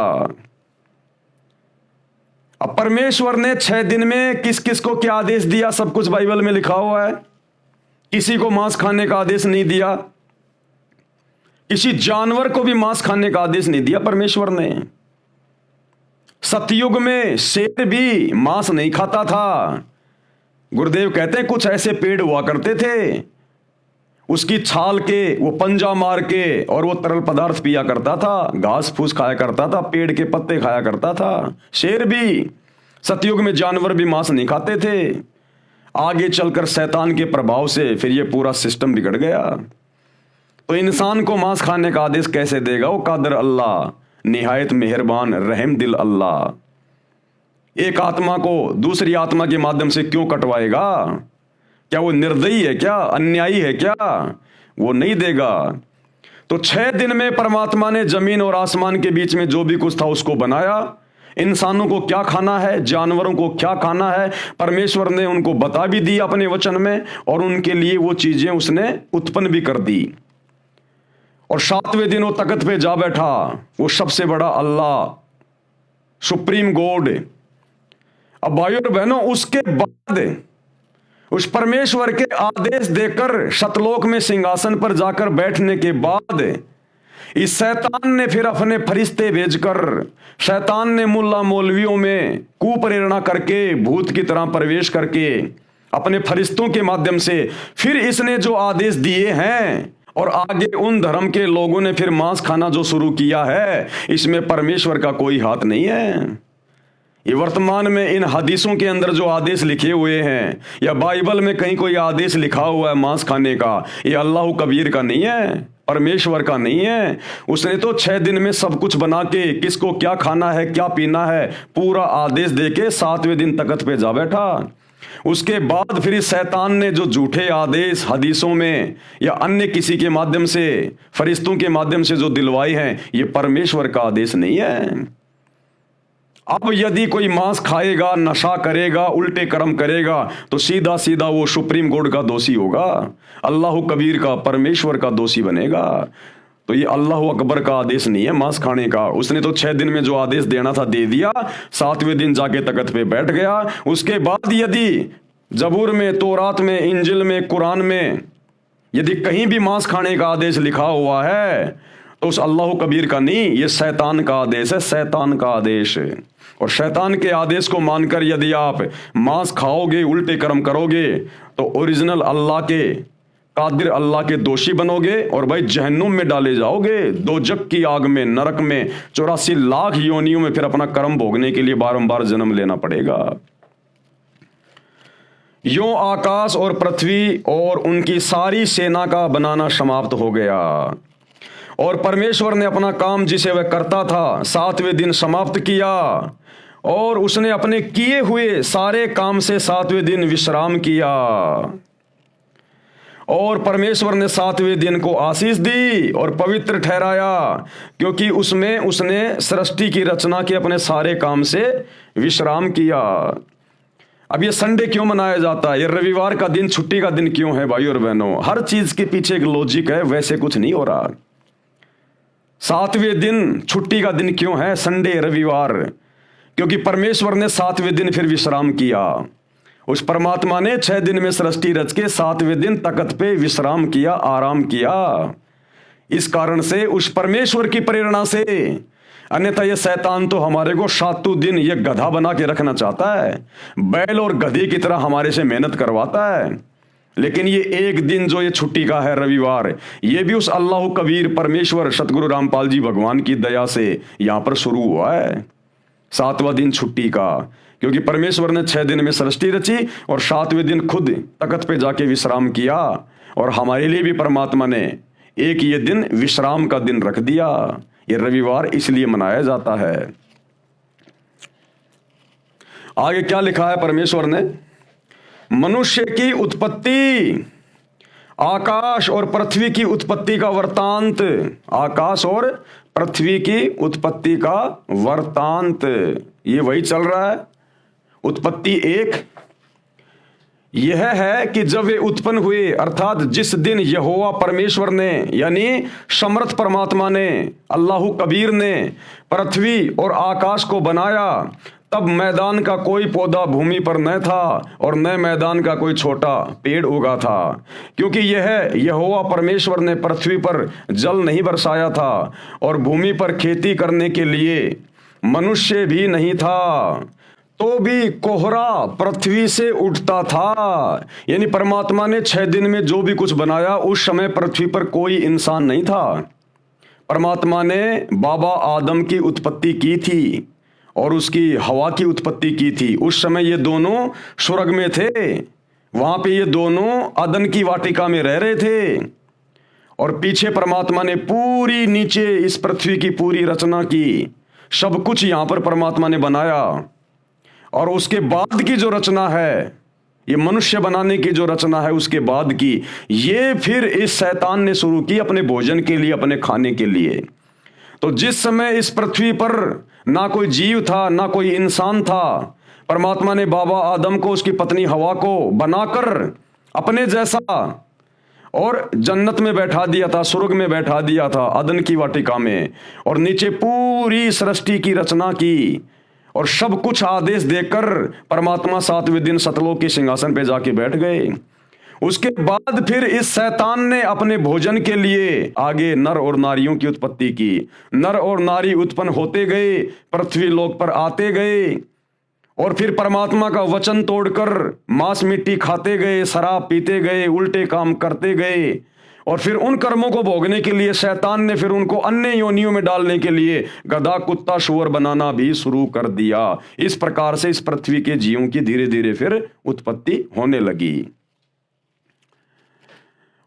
अब परमेश्वर ने 6 दिन में किस किस को क्या आदेश दिया, सब कुछ बाइबल में लिखा हुआ है। किसी को मांस खाने का आदेश नहीं दिया, किसी जानवर को भी मांस खाने का आदेश नहीं दिया परमेश्वर ने। सतयुग में शेर भी मांस नहीं खाता था। गुरुदेव कहते हैं कुछ ऐसे पेड़ हुआ करते थे, उसकी छाल के वो पंजा मार के और वो तरल पदार्थ पिया करता था, घास फूस खाया करता था, पेड़ के पत्ते खाया करता था। शेर भी, सतयुग में जानवर भी मांस नहीं खाते थे। आगे चलकर शैतान के प्रभाव से फिर ये पूरा सिस्टम बिगड़ गया। तो इंसान को मांस खाने का आदेश कैसे देगा? वो कादर अल्लाह, निहायत मेहरबान, रहम दिल अल्लाह। एक आत्मा को दूसरी आत्मा के माध्यम से क्यों कटवाएगा? क्या वो निर्दयी है क्या, अन्यायी है क्या? वो नहीं देगा। तो 6 दिन में परमात्मा ने जमीन और आसमान के बीच में जो भी कुछ था उसको बनाया। इंसानों को क्या खाना है, जानवरों को क्या खाना है, परमेश्वर ने उनको बता भी दिया अपने वचन में, और उनके लिए वो चीजें उसने उत्पन्न भी कर दी। और 7वें दिन वो तख्त पे जा बैठा, वो सबसे बड़ा अल्लाह, सुप्रीम गॉड। अब भाइयों और बहनों, उसके बाद उस परमेश्वर के आदेश देकर शतलोक में सिंहासन पर जाकर बैठने के बाद इस शैतान ने फिर अपने फरिश्ते भेजकर, शैतान ने मुल्ला मौलवियों में कुप्रेरणा करके, भूत की तरह प्रवेश करके, अपने फरिश्तों के माध्यम से फिर इसने जो आदेश दिए हैं, और आगे उन धर्म के लोगों ने फिर मांस खाना जो शुरू किया है, इसमें परमेश्वर का कोई हाथ नहीं है। ये वर्तमान में इन हदीसों के अंदर जो आदेश लिखे हुए हैं, या बाइबल में कहीं कोई आदेश लिखा हुआ है मांस खाने का, ये अल्लाह कबीर का नहीं है, परमेश्वर का नहीं है। उसने तो 6 दिन में सब कुछ बना के, किसको क्या खाना है, क्या पीना है, पूरा आदेश देके 7वें दिन तख्त पे जा बैठा। उसके बाद फिर इस शैतान ने जो झूठे आदेश हदीसों में या अन्य किसी के माध्यम से, फरिश्तों के माध्यम से जो दिलवाए हैं, ये परमेश्वर का आदेश नहीं है। अब यदि कोई मांस खाएगा, नशा करेगा, उल्टे कर्म करेगा, तो सीधा सीधा वो सुप्रीम कोर्ट का दोषी होगा, अल्लाह कबीर का, परमेश्वर का दोषी बनेगा। तो ये अल्लाह अकबर का आदेश नहीं है मांस खाने का। उसने तो 6 दिन में जो आदेश देना था दे दिया, 7वें दिन जाके तख्त पे बैठ गया। उसके बाद यदि जबूर में, तौरात में, इंजिल में, कुरान में यदि कहीं भी मांस खाने का आदेश लिखा हुआ है, तो उस अल्लाह कबीर का नहीं, ये शैतान का आदेश है, शैतान का आदेश। और शैतान के आदेश को मानकर यदि आप मांस खाओगे, उल्टे कर्म करोगे, तो ओरिजिनल अल्लाह के, कादिर अल्लाह के दोषी बनोगे, और भाई जहन्नुम में डाले जाओगे, दोजक की आग में, नरक में 84 लाख योनियों में फिर अपना कर्म भोगने के लिए बारंबार जन्म लेना पड़ेगा। यूं आकाश और पृथ्वी और उनकी सारी सेना का बनाना समाप्त हो गया, और परमेश्वर ने अपना काम जिसे वह करता था 7वें दिन समाप्त किया, और उसने अपने किए हुए सारे काम से 7वें दिन विश्राम किया। और परमेश्वर ने 7वें दिन को आशीष दी और पवित्र ठहराया, क्योंकि उसमें उसने सृष्टि की रचना के अपने सारे काम से विश्राम किया। अब ये संडे क्यों मनाया जाता है, ये रविवार का दिन, छुट्टी का दिन क्यों है भाई और बहनों? हर चीज के पीछे एक लॉजिक है, वैसे कुछ नहीं हो रहा। 7वें दिन छुट्टी का दिन क्यों है, संडे, रविवार? क्योंकि परमेश्वर ने 7वें दिन फिर विश्राम किया। उस परमात्मा ने 6 दिन में सृष्टि रच के 7वें दिन तख्त पे विश्राम किया, आराम किया। इस कारण से, उस परमेश्वर की प्रेरणा से, अन्यथा ये शैतान तो हमारे को 7 दिन ये गधा बना के रखना चाहता है, बैल और गधे की तरह हमारे से मेहनत करवाता है। लेकिन ये एक दिन जो ये छुट्टी का है, रविवार, ये भी उस अल्लाह कबीर परमेश्वर सतगुरु रामपाल जी भगवान की दया से यहां पर शुरू हुआ है, 7वां दिन छुट्टी का। क्योंकि परमेश्वर ने 6 दिन में सृष्टि रची और 7वें दिन खुद तख्त पे जाके विश्राम किया, और हमारे लिए भी परमात्मा ने एक ये दिन विश्राम का दिन रख दिया। ये रविवार इसलिए मनाया जाता है। आगे क्या लिखा है परमेश्वर ने? मनुष्य की उत्पत्ति, आकाश और पृथ्वी की उत्पत्ति का वृतांत, आकाश और पृथ्वी की उत्पत्ति का वृतांत, ये वही चल रहा है। उत्पत्ति 1 यह है कि जब वे उत्पन्न हुए, अर्थात जिस दिन यहोवा परमेश्वर ने, यानी समर्थ परमात्मा ने, अल्लाह कबीर ने पृथ्वी और आकाश को बनाया, तब मैदान का कोई पौधा भूमि पर न था और न मैदान का कोई छोटा पेड़ उगा था, क्योंकि यह यहोवा परमेश्वर ने पृथ्वी पर जल नहीं बरसाया था और भूमि पर खेती करने के लिए मनुष्य भी नहीं था, तो भी कोहरा पृथ्वी से उठता था। यानी परमात्मा ने 6 दिन में जो भी कुछ बनाया, उस समय पृथ्वी पर कोई इंसान नहीं था। परमात्मा ने बाबा आदम की उत्पत्ति की थी और उसकी हवा की उत्पत्ति की थी। उस समय ये दोनों स्वर्ग में थे, वहां पे ये दोनों अदन की वाटिका में रह रहे थे, और पीछे परमात्मा ने पूरी नीचे इस पृथ्वी की पूरी रचना की, सब कुछ यहां पर परमात्मा ने बनाया। और उसके बाद की जो रचना है, ये मनुष्य बनाने की जो रचना है, उसके बाद की, ये फिर इस शैतान ने शुरू की अपने भोजन के लिए, अपने खाने के लिए। तो जिस समय इस पृथ्वी पर ना कोई जीव था, ना कोई इंसान था, परमात्मा ने बाबा आदम को, उसकी पत्नी हवा को बनाकर अपने जैसा और जन्नत में बैठा दिया था, स्वर्ग में बैठा दिया था, अदन की वाटिका में, और नीचे पूरी सृष्टि की रचना की, और सब कुछ आदेश देकर परमात्मा 7वें दिन सतलोक के सिंहासन पे जाके बैठ गए। उसके बाद फिर इस शैतान ने अपने भोजन के लिए आगे नर और नारियों की उत्पत्ति की। नर और नारी उत्पन्न होते गए, पृथ्वी लोक पर आते गए, और फिर परमात्मा का वचन तोड़कर मांस मिट्टी खाते गए, शराब पीते गए, उल्टे काम करते गए, और फिर उन कर्मों को भोगने के लिए शैतान ने फिर उनको अन्य योनियों में डालने के लिए गधा, कुत्ता, शुअर बनाना भी शुरू कर दिया। इस प्रकार से इस पृथ्वी के जीवों की धीरे धीरे फिर उत्पत्ति होने लगी।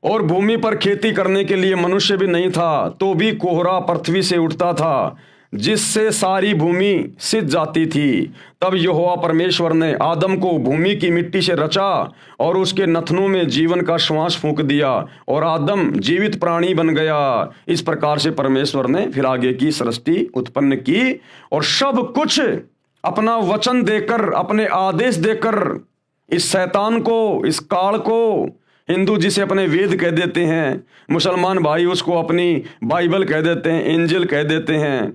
और भूमि पर खेती करने के लिए मनुष्य भी नहीं था, तो भी कोहरा पृथ्वी से उठता था, जिससे सारी भूमि सिज जाती थी। तब यहोवा परमेश्वर ने आदम को भूमि की मिट्टी से रचा और उसके नथनों में जीवन का श्वास फूंक दिया, और आदम जीवित प्राणी बन गया। इस प्रकार से परमेश्वर ने फिर आगे की सृष्टि उत्पन्न की, और सब कुछ अपना वचन देकर, अपने आदेश देकर इस शैतान को, इस काल को, हिंदू जिसे अपने वेद कह देते हैं, मुसलमान भाई उसको अपनी बाइबल कह देते हैं, इंजिल कह देते हैं,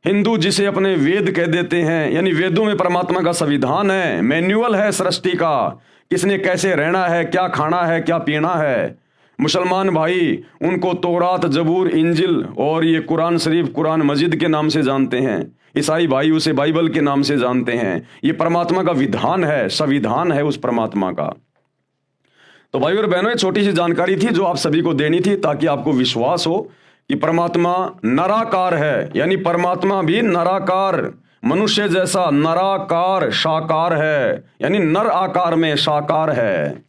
हिंदू जिसे अपने वेद कह देते हैं, यानी वेदों में परमात्मा का संविधान है, मैन्युअल है सृष्टि का, किसने कैसे रहना है, क्या खाना है, क्या पीना है। मुसलमान भाई उनको तौरात, जबूर, इंजिल और ये कुरान शरीफ, कुरान मजिद के नाम से जानते हैं। ईसाई भाई उसे बाइबल के नाम से जानते हैं। ये परमात्मा का विधान है, संविधान है उस परमात्मा का। तो भाई और बहनों, ये छोटी सी जानकारी थी जो आप सभी को देनी थी, ताकि आपको विश्वास हो कि परमात्मा नराकार है, यानी परमात्मा भी नराकार, मनुष्य जैसा नराकार साकार है, यानी नर आकार में साकार है।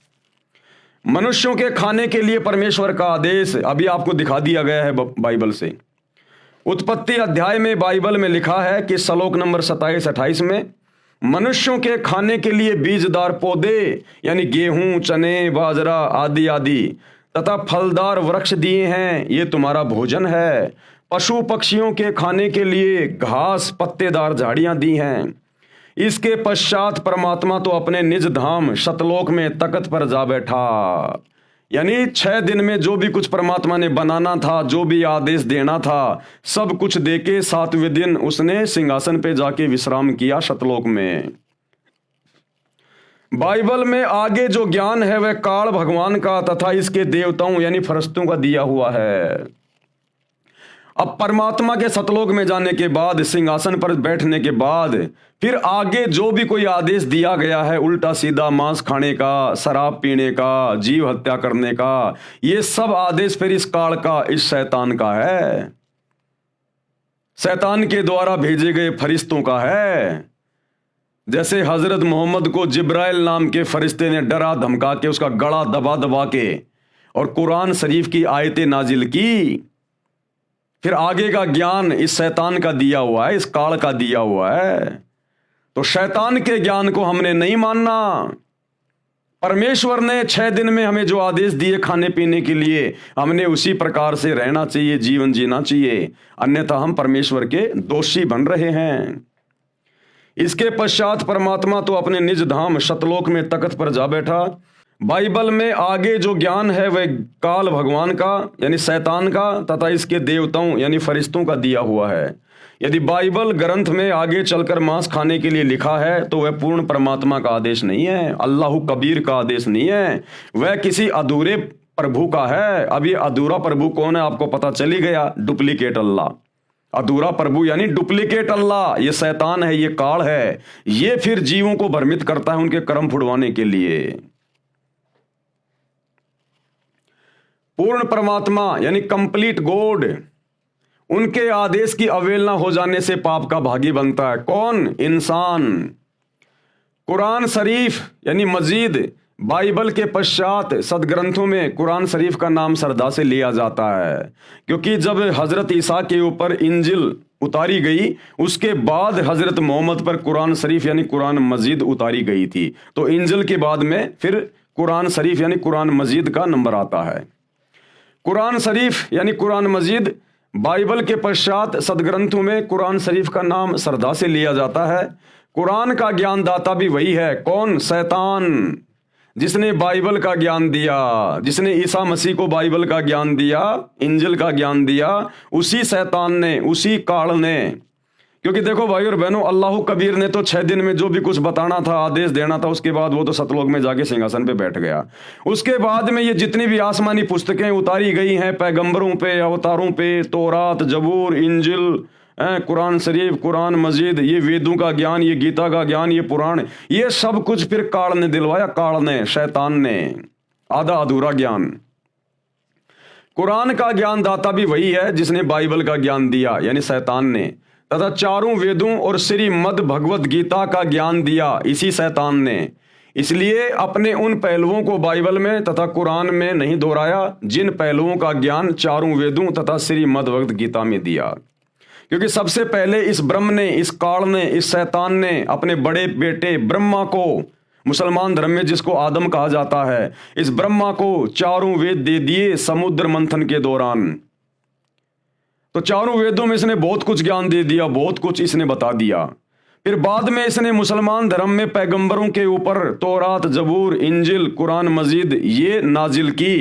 मनुष्यों के खाने के लिए परमेश्वर का आदेश अभी आपको दिखा दिया गया है बाइबल से। उत्पत्ति अध्याय में बाइबल में लिखा है कि श्लोक नंबर 27-28 में, मनुष्यों के खाने के लिए बीजदार पौधे यानी गेहूं, चने, बाजरा आदि आदि तथा फलदार वृक्ष दिए हैं, ये तुम्हारा भोजन है। पशु पक्षियों के खाने के लिए घास, पत्तेदार झाड़ियां दी हैं। इसके पश्चात परमात्मा तो अपने निज धाम शतलोक में तख्त पर जा बैठा। यानी 6 दिन में जो भी कुछ परमात्मा ने बनाना था, जो भी आदेश देना था, सब कुछ देके 7वें दिन उसने सिंहासन पे जाके विश्राम किया शतलोक में। बाइबल में आगे जो ज्ञान है वह काल भगवान का तथा इसके देवताओं यानी फरिश्तों का दिया हुआ है। अब परमात्मा के सतलोक में जाने के बाद, सिंहासन पर बैठने के बाद, फिर आगे जो भी कोई आदेश दिया गया है, उल्टा सीधा मांस खाने का, शराब पीने का, जीव हत्या करने का, ये सब आदेश फिर इस काल का, इस शैतान का है, शैतान के द्वारा भेजे गए फरिश्तों का है। जैसे हजरत मोहम्मद को जिब्राइल नाम के फरिश्ते ने डरा धमका के उसका गला दबा दबा के और कुरान शरीफ की आयतें नाजिल की। फिर आगे का ज्ञान इस शैतान का दिया हुआ है, इस काल का दिया हुआ है। तो शैतान के ज्ञान को हमने नहीं मानना। परमेश्वर ने 6 दिन में हमें जो आदेश दिए खाने पीने के लिए, हमने उसी प्रकार से रहना चाहिए, जीवन जीना चाहिए, अन्यथा हम परमेश्वर के दोषी बन रहे हैं। इसके पश्चात परमात्मा तो अपने निज धाम शतलोक में तख्त पर जा बैठा। बाइबल में आगे जो ज्ञान है वह काल भगवान का यानी शैतान का तथा इसके देवताओं यानी फरिश्तों का दिया हुआ है। यदि बाइबल ग्रंथ में आगे चलकर मांस खाने के लिए लिखा है तो वह पूर्ण परमात्मा का आदेश नहीं है, अल्लाह कबीर का आदेश नहीं है, वह किसी अधूरे प्रभु का है। अब ये अधूरा प्रभु कौन है आपको पता चली गया, डुप्लीकेट अल्लाह। अधूरा प्रभु यानी डुप्लीकेट अल्लाह, ये शैतान है, ये काल है। ये फिर जीवों को भ्रमित करता है उनके कर्म फुड़वाने के लिए। पूर्ण परमात्मा यानी कंप्लीट गॉड, उनके आदेश की अवहेलना हो जाने से पाप का भागी बनता है। कौन? इंसान। कुरान शरीफ यानी मजीद, बाइबल के पश्चात सदग्रंथों में कुरान शरीफ का नाम श्रद्धा से लिया जाता है, क्योंकि जब हजरत ईसा के ऊपर इंजिल उतारी गई उसके बाद हजरत मोहम्मद पर कुरान शरीफ यानी कुरान मजीद उतारी गई थी। तो इंजिल के बाद में फिर कुरान शरीफ यानी कुरान मजीद का नंबर आता है। कुरान शरीफ यानी कुरान मजीद, बाइबल के पश्चात सदग्रंथों में कुरान शरीफ का नाम श्रद्धा से लिया जाता है। कुरान का ज्ञानदाता भी वही है। कौन? शैतान, जिसने बाइबल का ज्ञान दिया, जिसने ईसा मसीह को बाइबल का ज्ञान दिया, इंजिल का ज्ञान दिया, उसी शैतान ने, उसी काल ने, क्योंकि देखो भाई और बहनों, अल्लाह कबीर ने तो 6 दिन में जो भी कुछ बताना था, आदेश देना था, उसके बाद वो तो सतलोक में जाके सिंहासन पे बैठ गया। उसके बाद में ये जितनी भी आसमानी पुस्तकें उतारी गई हैं पैगंबरों पे, अवतारों पे, तौरात, जबूर, इंजिल, कुरान शरीफ, कुरान मजीद, ये वेदों का ज्ञान, ये गीता का ज्ञान, ये पुराण, ये सब कुछ फिर काल ने दिलवाया, काल ने, शैतान ने, आधा अधूरा ज्ञान। कुरान का ज्ञान दाता भी वही है जिसने बाइबल का ज्ञान दिया, यानी शैतान ने, तथा चारों वेदों और श्रीमद् भगवत गीता का ज्ञान दिया इसी शैतान ने। इसलिए अपने उन पहलुओं को बाइबल में तथा कुरान में नहीं दोहराया जिन पहलुओं का ज्ञान चारों वेदों तथा श्रीमद् भगवत गीता में दिया। क्योंकि सबसे पहले इस ब्रह्म ने, इस काल ने, इस शैतान ने अपने बड़े बेटे ब्रह्मा को, मुसलमान धर्म में जिसको आदम कहा जाता है, इस ब्रह्मा को चारों वेद दे दिए समुद्र मंथन के दौरान। तो चारों वेदों में इसने बहुत कुछ ज्ञान दे दिया, बहुत कुछ इसने बता दिया। फिर बाद में इसने मुसलमान धर्म में पैगंबरों के ऊपर तौरात, जबूर, इंजिल, कुरान मजीद ये नाजिल की।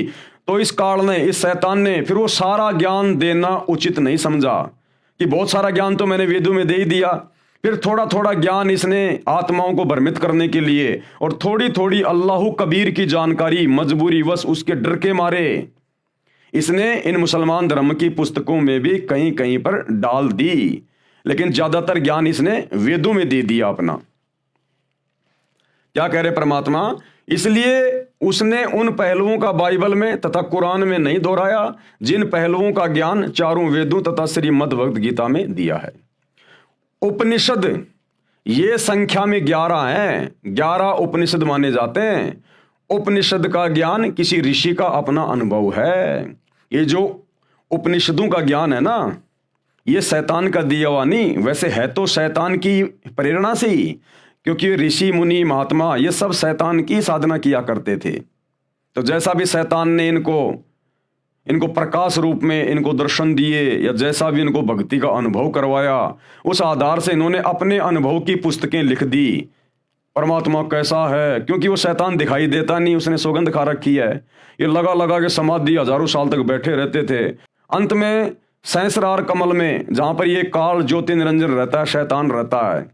तो इस काल ने, इस शैतान ने फिर वो सारा ज्ञान देना उचित नहीं समझा कि बहुत सारा ज्ञान तो मैंने वेदों में दे ही दिया। फिर थोड़ा थोड़ा ज्ञान इसने आत्माओं को भ्रमित करने के लिए और थोड़ी थोड़ी अल्लाह कबीर की जानकारी मजबूरी वश उसके डर के मारे इसने इन मुसलमान धर्म की पुस्तकों में भी कहीं कहीं पर डाल दी, लेकिन ज्यादातर ज्ञान इसने वेदों में दे दिया अपना। क्या कह रहे परमात्मा? इसलिए उसने उन पहलुओं का बाइबल में तथा कुरान में नहीं दोहराया जिन पहलुओं का ज्ञान चारों वेदों तथा श्रीमद् भगवत गीता में दिया है। उपनिषद ये संख्या में 11 हैं, 11 उपनिषद माने जाते हैं। उपनिषद का ज्ञान किसी ऋषि का अपना अनुभव है। ये जो उपनिषदों का ज्ञान है ना, ये शैतान का दिया हुआ नहीं, वैसे है तो शैतान की प्रेरणा से ही, क्योंकि ऋषि मुनि महात्मा ये सब शैतान की साधना किया करते थे। तो जैसा भी शैतान ने इनको प्रकाश रूप में इनको दर्शन दिए या जैसा भी इनको भक्ति का अनुभव करवाया, उस आधार से इन्होंने अपने अनुभव की पुस्तकें लिख दी। परमात्मा कैसा है, क्योंकि वो शैतान दिखाई देता नहीं, उसने सौगंध खा रखी है। ये लगा लगा के समाधि हजारों साल तक बैठे रहते थे। अंत में सहस्रार कमल में, जहां पर ये काल ज्योति निरंजन रहता है, शैतान रहता है,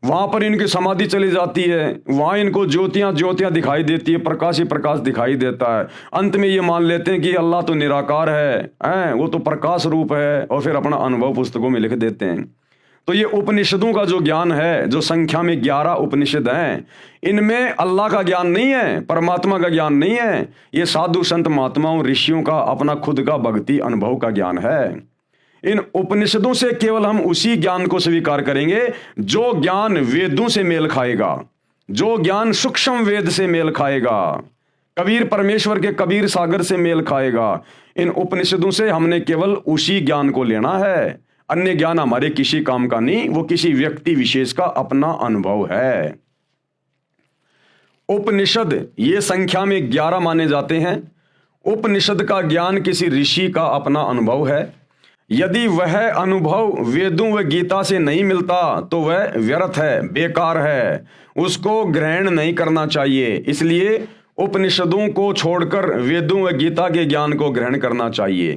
वहां पर इनकी समाधि चली जाती है। वहां इनको ज्योतियां दिखाई देती है, प्रकाश ही प्रकाश दिखाई देता है। अंत में ये मान लेते हैं कि अल्लाह तो निराकार है, वो तो प्रकाश रूप है, और फिर अपना अनुभव पुस्तकों में लिख देते हैं। तो ये उपनिषदों का जो ज्ञान है, जो संख्या में 11 उपनिषद हैं, इनमें अल्लाह का ज्ञान नहीं है, परमात्मा का ज्ञान नहीं है। ये साधु संत महात्माओं ऋषियों का अपना खुद का भक्ति अनुभव का ज्ञान है। इन उपनिषदों से केवल हम उसी ज्ञान को स्वीकार करेंगे जो ज्ञान वेदों से मेल खाएगा, जो ज्ञान सूक्ष्म वेद से मेल खाएगा, कबीर परमेश्वर के कबीर सागर से मेल खाएगा। इन उपनिषदों से हमने केवल उसी ज्ञान को लेना है। अन्य ज्ञान हमारे किसी काम का नहीं, वो किसी व्यक्ति विशेष का अपना अनुभव है। उपनिषद ये संख्या में 11 माने जाते हैं। उपनिषद का ज्ञान किसी ऋषि का अपना अनुभव है। यदि वह अनुभव वेदों व गीता से नहीं मिलता तो वह व्यर्थ है, बेकार है, उसको ग्रहण नहीं करना चाहिए। इसलिए उपनिषदों को छोड़कर वेदों व गीता के ज्ञान को ग्रहण करना चाहिए,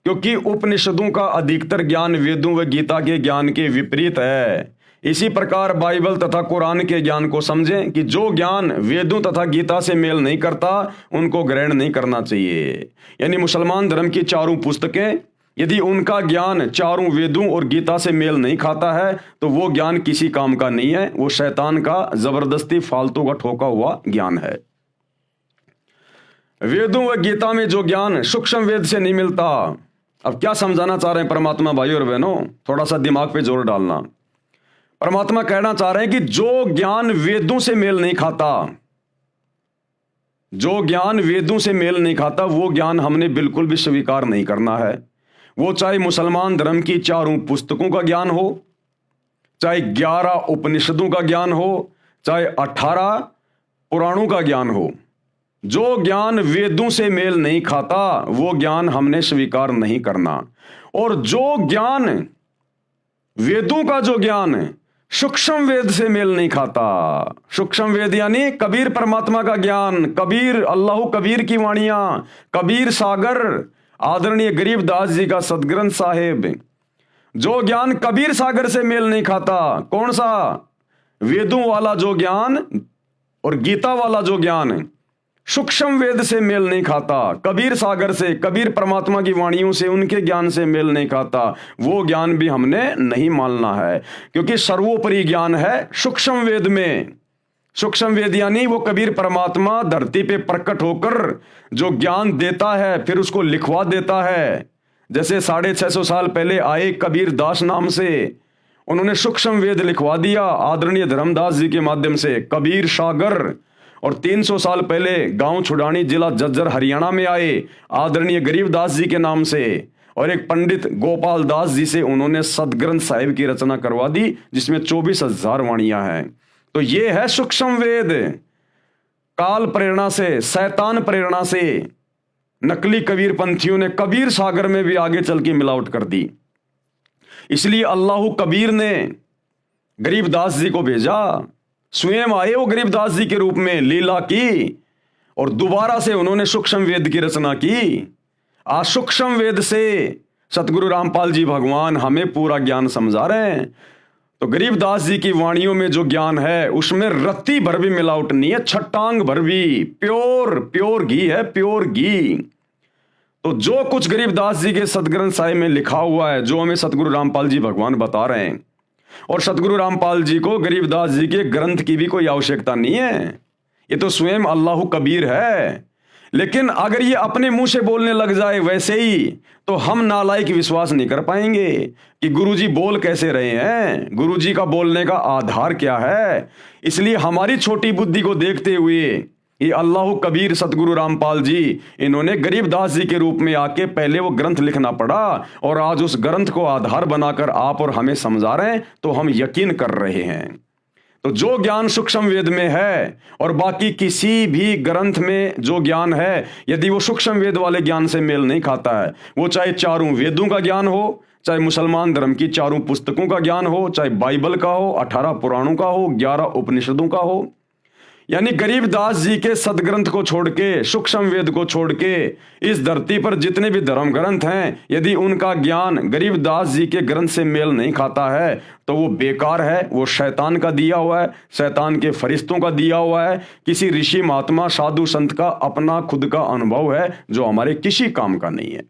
क्योंकि उपनिषदों का अधिकतर ज्ञान वेदों व गीता के ज्ञान के विपरीत है। इसी प्रकार बाइबल तथा कुरान के ज्ञान को समझें कि जो ज्ञान वेदों तथा गीता से मेल नहीं करता उनको ग्रहण नहीं करना चाहिए। यानी मुसलमान धर्म की चारों पुस्तकें, यदि उनका ज्ञान चारों वेदों और गीता से मेल नहीं खाता है तो वो ज्ञान किसी काम का नहीं है, वो शैतान का जबरदस्ती फालतू का ठोका हुआ ज्ञान है। वेदों व गीता में जो ज्ञान सूक्ष्म वेद से नहीं मिलता, अब क्या समझाना चाह रहे हैं परमात्मा भाई और बहनों, थोड़ा सा दिमाग पे जोर डालना। परमात्मा कहना चाह रहे हैं कि जो ज्ञान वेदों से मेल नहीं खाता, जो ज्ञान वेदों से मेल नहीं खाता, वो ज्ञान हमने बिल्कुल भी स्वीकार नहीं करना है। वो चाहे मुसलमान धर्म की चारों पुस्तकों का ज्ञान हो, चाहे 11 उपनिषदों का ज्ञान हो, चाहे 18 पुराणों का ज्ञान हो। जो ज्ञान वेदों से मेल नहीं खाता वो ज्ञान हमने स्वीकार नहीं करना। और जो ज्ञान वेदों का जो ज्ञान सूक्ष्म वेद से मेल नहीं खाता, सूक्ष्म वेद यानी कबीर परमात्मा का ज्ञान, कबीर अल्लाह कबीर की वाणियां, कबीर सागर, आदरणीय गरीबदास जी का सदग्रंथ साहिब, जो ज्ञान कबीर सागर से मेल नहीं खाता, कौन सा? वेदों वाला जो ज्ञान और गीता वाला जो ज्ञान सूक्ष्म वेद से मेल नहीं खाता, कबीर सागर से, कबीर परमात्मा की वाणियों से, उनके ज्ञान से मेल नहीं खाता, वो ज्ञान भी हमने नहीं मानना है। क्योंकि सर्वोपरि ज्ञान है सूक्ष्म वेद में। सूक्ष्म वेद यानी वो कबीर परमात्मा धरती पे प्रकट होकर जो ज्ञान देता है फिर उसको लिखवा देता है। जैसे 650 साल पहले आए कबीर दास नाम से, उन्होंने सूक्ष्म वेद लिखवा दिया आदरणीय धर्मदास जी के माध्यम से, कबीर सागर। और 300 साल पहले गांव छुड़ानी जिला झज्जर हरियाणा में आए आदरणीय गरीबदास जी के नाम से, और एक पंडित गोपाल दास जी से उन्होंने सदग्रंथ साहिब की रचना करवा दी जिसमें 24,000 वाणियां हैं। तो ये है सूक्ष्म वेद। काल प्रेरणा से, शैतान प्रेरणा से नकली कबीर पंथियों ने कबीर सागर में भी आगे चल के मिलावट कर दी। इसलिए अल्लाह कबीर ने गरीबदास जी को भेजा, स्वयं आए वो गरीबदास जी के रूप में, लीला की, और दोबारा से उन्होंने सूक्ष्म वेद की रचना की। आज सूक्ष्म वेद से सतगुरु रामपाल जी भगवान हमें पूरा ज्ञान समझा रहे हैं। तो गरीबदास जी की वाणियों में जो ज्ञान है उसमें रत्ती भर भी मिलावट नहीं है, छटांग भर भी प्योर घी है, प्योर घी। तो जो कुछ गरीबदास जी के सदग्रंथ साहिब में लिखा हुआ है, जो हमें सतगुरु रामपाल जी भगवान बता रहे हैं, और सतगुरु रामपाल जी को गरीबदास जी के ग्रंथ की भी कोई आवश्यकता नहीं है, ये तो स्वयं अल्लाह कबीर है। लेकिन अगर ये अपने मुंह से बोलने लग जाए वैसे ही, तो हम नालायक विश्वास नहीं कर पाएंगे कि गुरुजी बोल कैसे रहे हैं, गुरुजी का बोलने का आधार क्या है। इसलिए हमारी छोटी बुद्धि को देखते हुए ये अल्लाह कबीर सतगुरु रामपाल जी, इन्होंने गरीबदास जी के रूप में आके पहले वो ग्रंथ लिखना पड़ा, और आज उस ग्रंथ को आधार बनाकर आप और हमें समझा रहे हैं, तो हम यकीन कर रहे हैं। तो जो ज्ञान सूक्ष्म वेद में है और बाकी किसी भी ग्रंथ में जो ज्ञान है, यदि वो सूक्ष्म वेद वाले ज्ञान से मेल नहीं खाता है, वो चाहे चारों वेदों का ज्ञान हो, चाहे मुसलमान धर्म की चारों पुस्तकों का ज्ञान हो, चाहे बाइबल का हो, 18 पुराणों का हो, 11 उपनिषदों का हो, यानी गरीबदास जी के सदग्रंथ को छोड़ के, सूक्ष्म वेद को छोड़ के इस धरती पर जितने भी धर्म ग्रंथ हैं, यदि उनका ज्ञान गरीबदास जी के ग्रंथ से मेल नहीं खाता है तो वो बेकार है, वो शैतान का दिया हुआ है, शैतान के फरिश्तों का दिया हुआ है, किसी ऋषि महात्मा साधु संत का अपना खुद का अनुभव है जो हमारे किसी काम का नहीं है।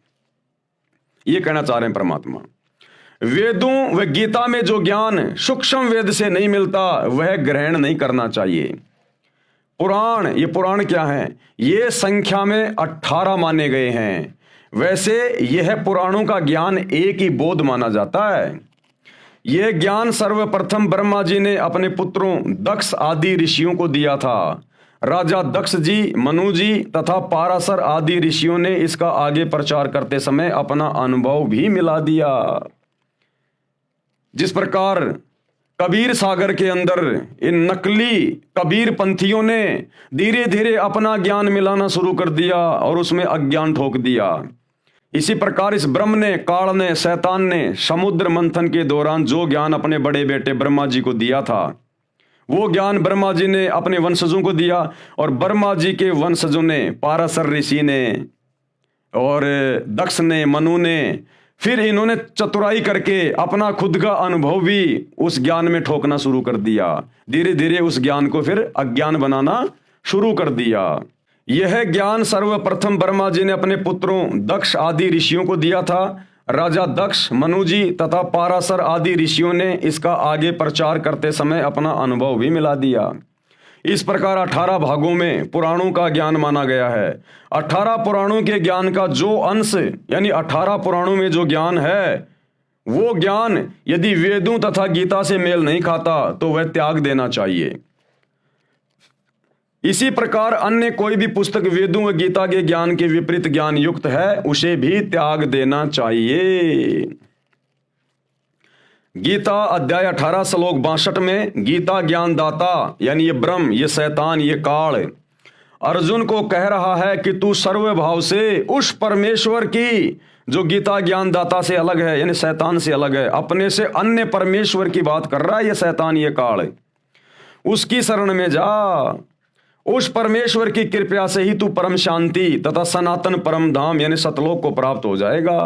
ये कहना चाह रहे हैं परमात्मा। वेदों व गीता में जो ज्ञान सूक्ष्म वेद से नहीं मिलता वह ग्रहण नहीं करना चाहिए। पुराण, ये पुराण क्या है? ये संख्या में 18 माने गए हैं। वैसे यह पुराणों का ज्ञान एक ही बोध माना जाता है। यह ज्ञान सर्वप्रथम ब्रह्मा जी ने अपने पुत्रों दक्ष आदि ऋषियों को दिया था। राजा दक्ष जी, मनु जी तथा पाराशर आदि ऋषियों ने इसका आगे प्रचार करते समय अपना अनुभव भी मिला दिया। जिस प्रकार कबीर सागर के अंदर इन नकली कबीर पंथियों ने धीरे धीरे अपना ज्ञान मिलाना शुरू कर दिया और उसमें अज्ञान ठोक दिया, इसी प्रकार इस ब्रह्म ने, काल ने, शैतान ने समुद्र मंथन के दौरान जो ज्ञान अपने बड़े बेटे ब्रह्मा जी को दिया था, वो ज्ञान ब्रह्मा जी ने अपने वंशजों को दिया, और ब्रह्मा जी के वंशजों ने, पाराशर ऋषि ने और दक्ष ने, मनु ने, फिर इन्होंने चतुराई करके अपना खुद का अनुभव भी उस ज्ञान में ठोकना शुरू कर दिया। धीरे धीरे उस ज्ञान को फिर अज्ञान बनाना शुरू कर दिया। यह ज्ञान सर्वप्रथम ब्रह्मा जी ने अपने पुत्रों दक्ष आदि ऋषियों को दिया था। राजा दक्ष, मनु जी तथा पाराशर आदि ऋषियों ने इसका आगे प्रचार करते समय अपना अनुभव भी मिला दिया। इस प्रकार 18 भागों में पुराणों का ज्ञान माना गया है। 18 पुराणों के ज्ञान का जो अंश, यानी 18 पुराणों में जो ज्ञान है, वो ज्ञान यदि वेदों तथा गीता से मेल नहीं खाता तो वह त्याग देना चाहिए। इसी प्रकार अन्य कोई भी पुस्तक वेदों व गीता के ज्ञान के विपरीत ज्ञान युक्त है, उसे भी त्याग देना चाहिए। गीता अध्याय 18 श्लोक 62 में गीता ज्ञान दाता, यानी ये ब्रह्म, ये शैतान, ये काल अर्जुन को कह रहा है कि तू सर्वभाव से उस परमेश्वर की, जो गीता ज्ञान दाता से अलग है, यानी शैतान से अलग है, अपने से अन्य परमेश्वर की बात कर रहा है ये शैतान, ये काल, उसकी शरण में जा। उस परमेश्वर की कृपा से ही तू परम शांति तथा सनातन परम धाम यानी सतलोक को प्राप्त हो जाएगा।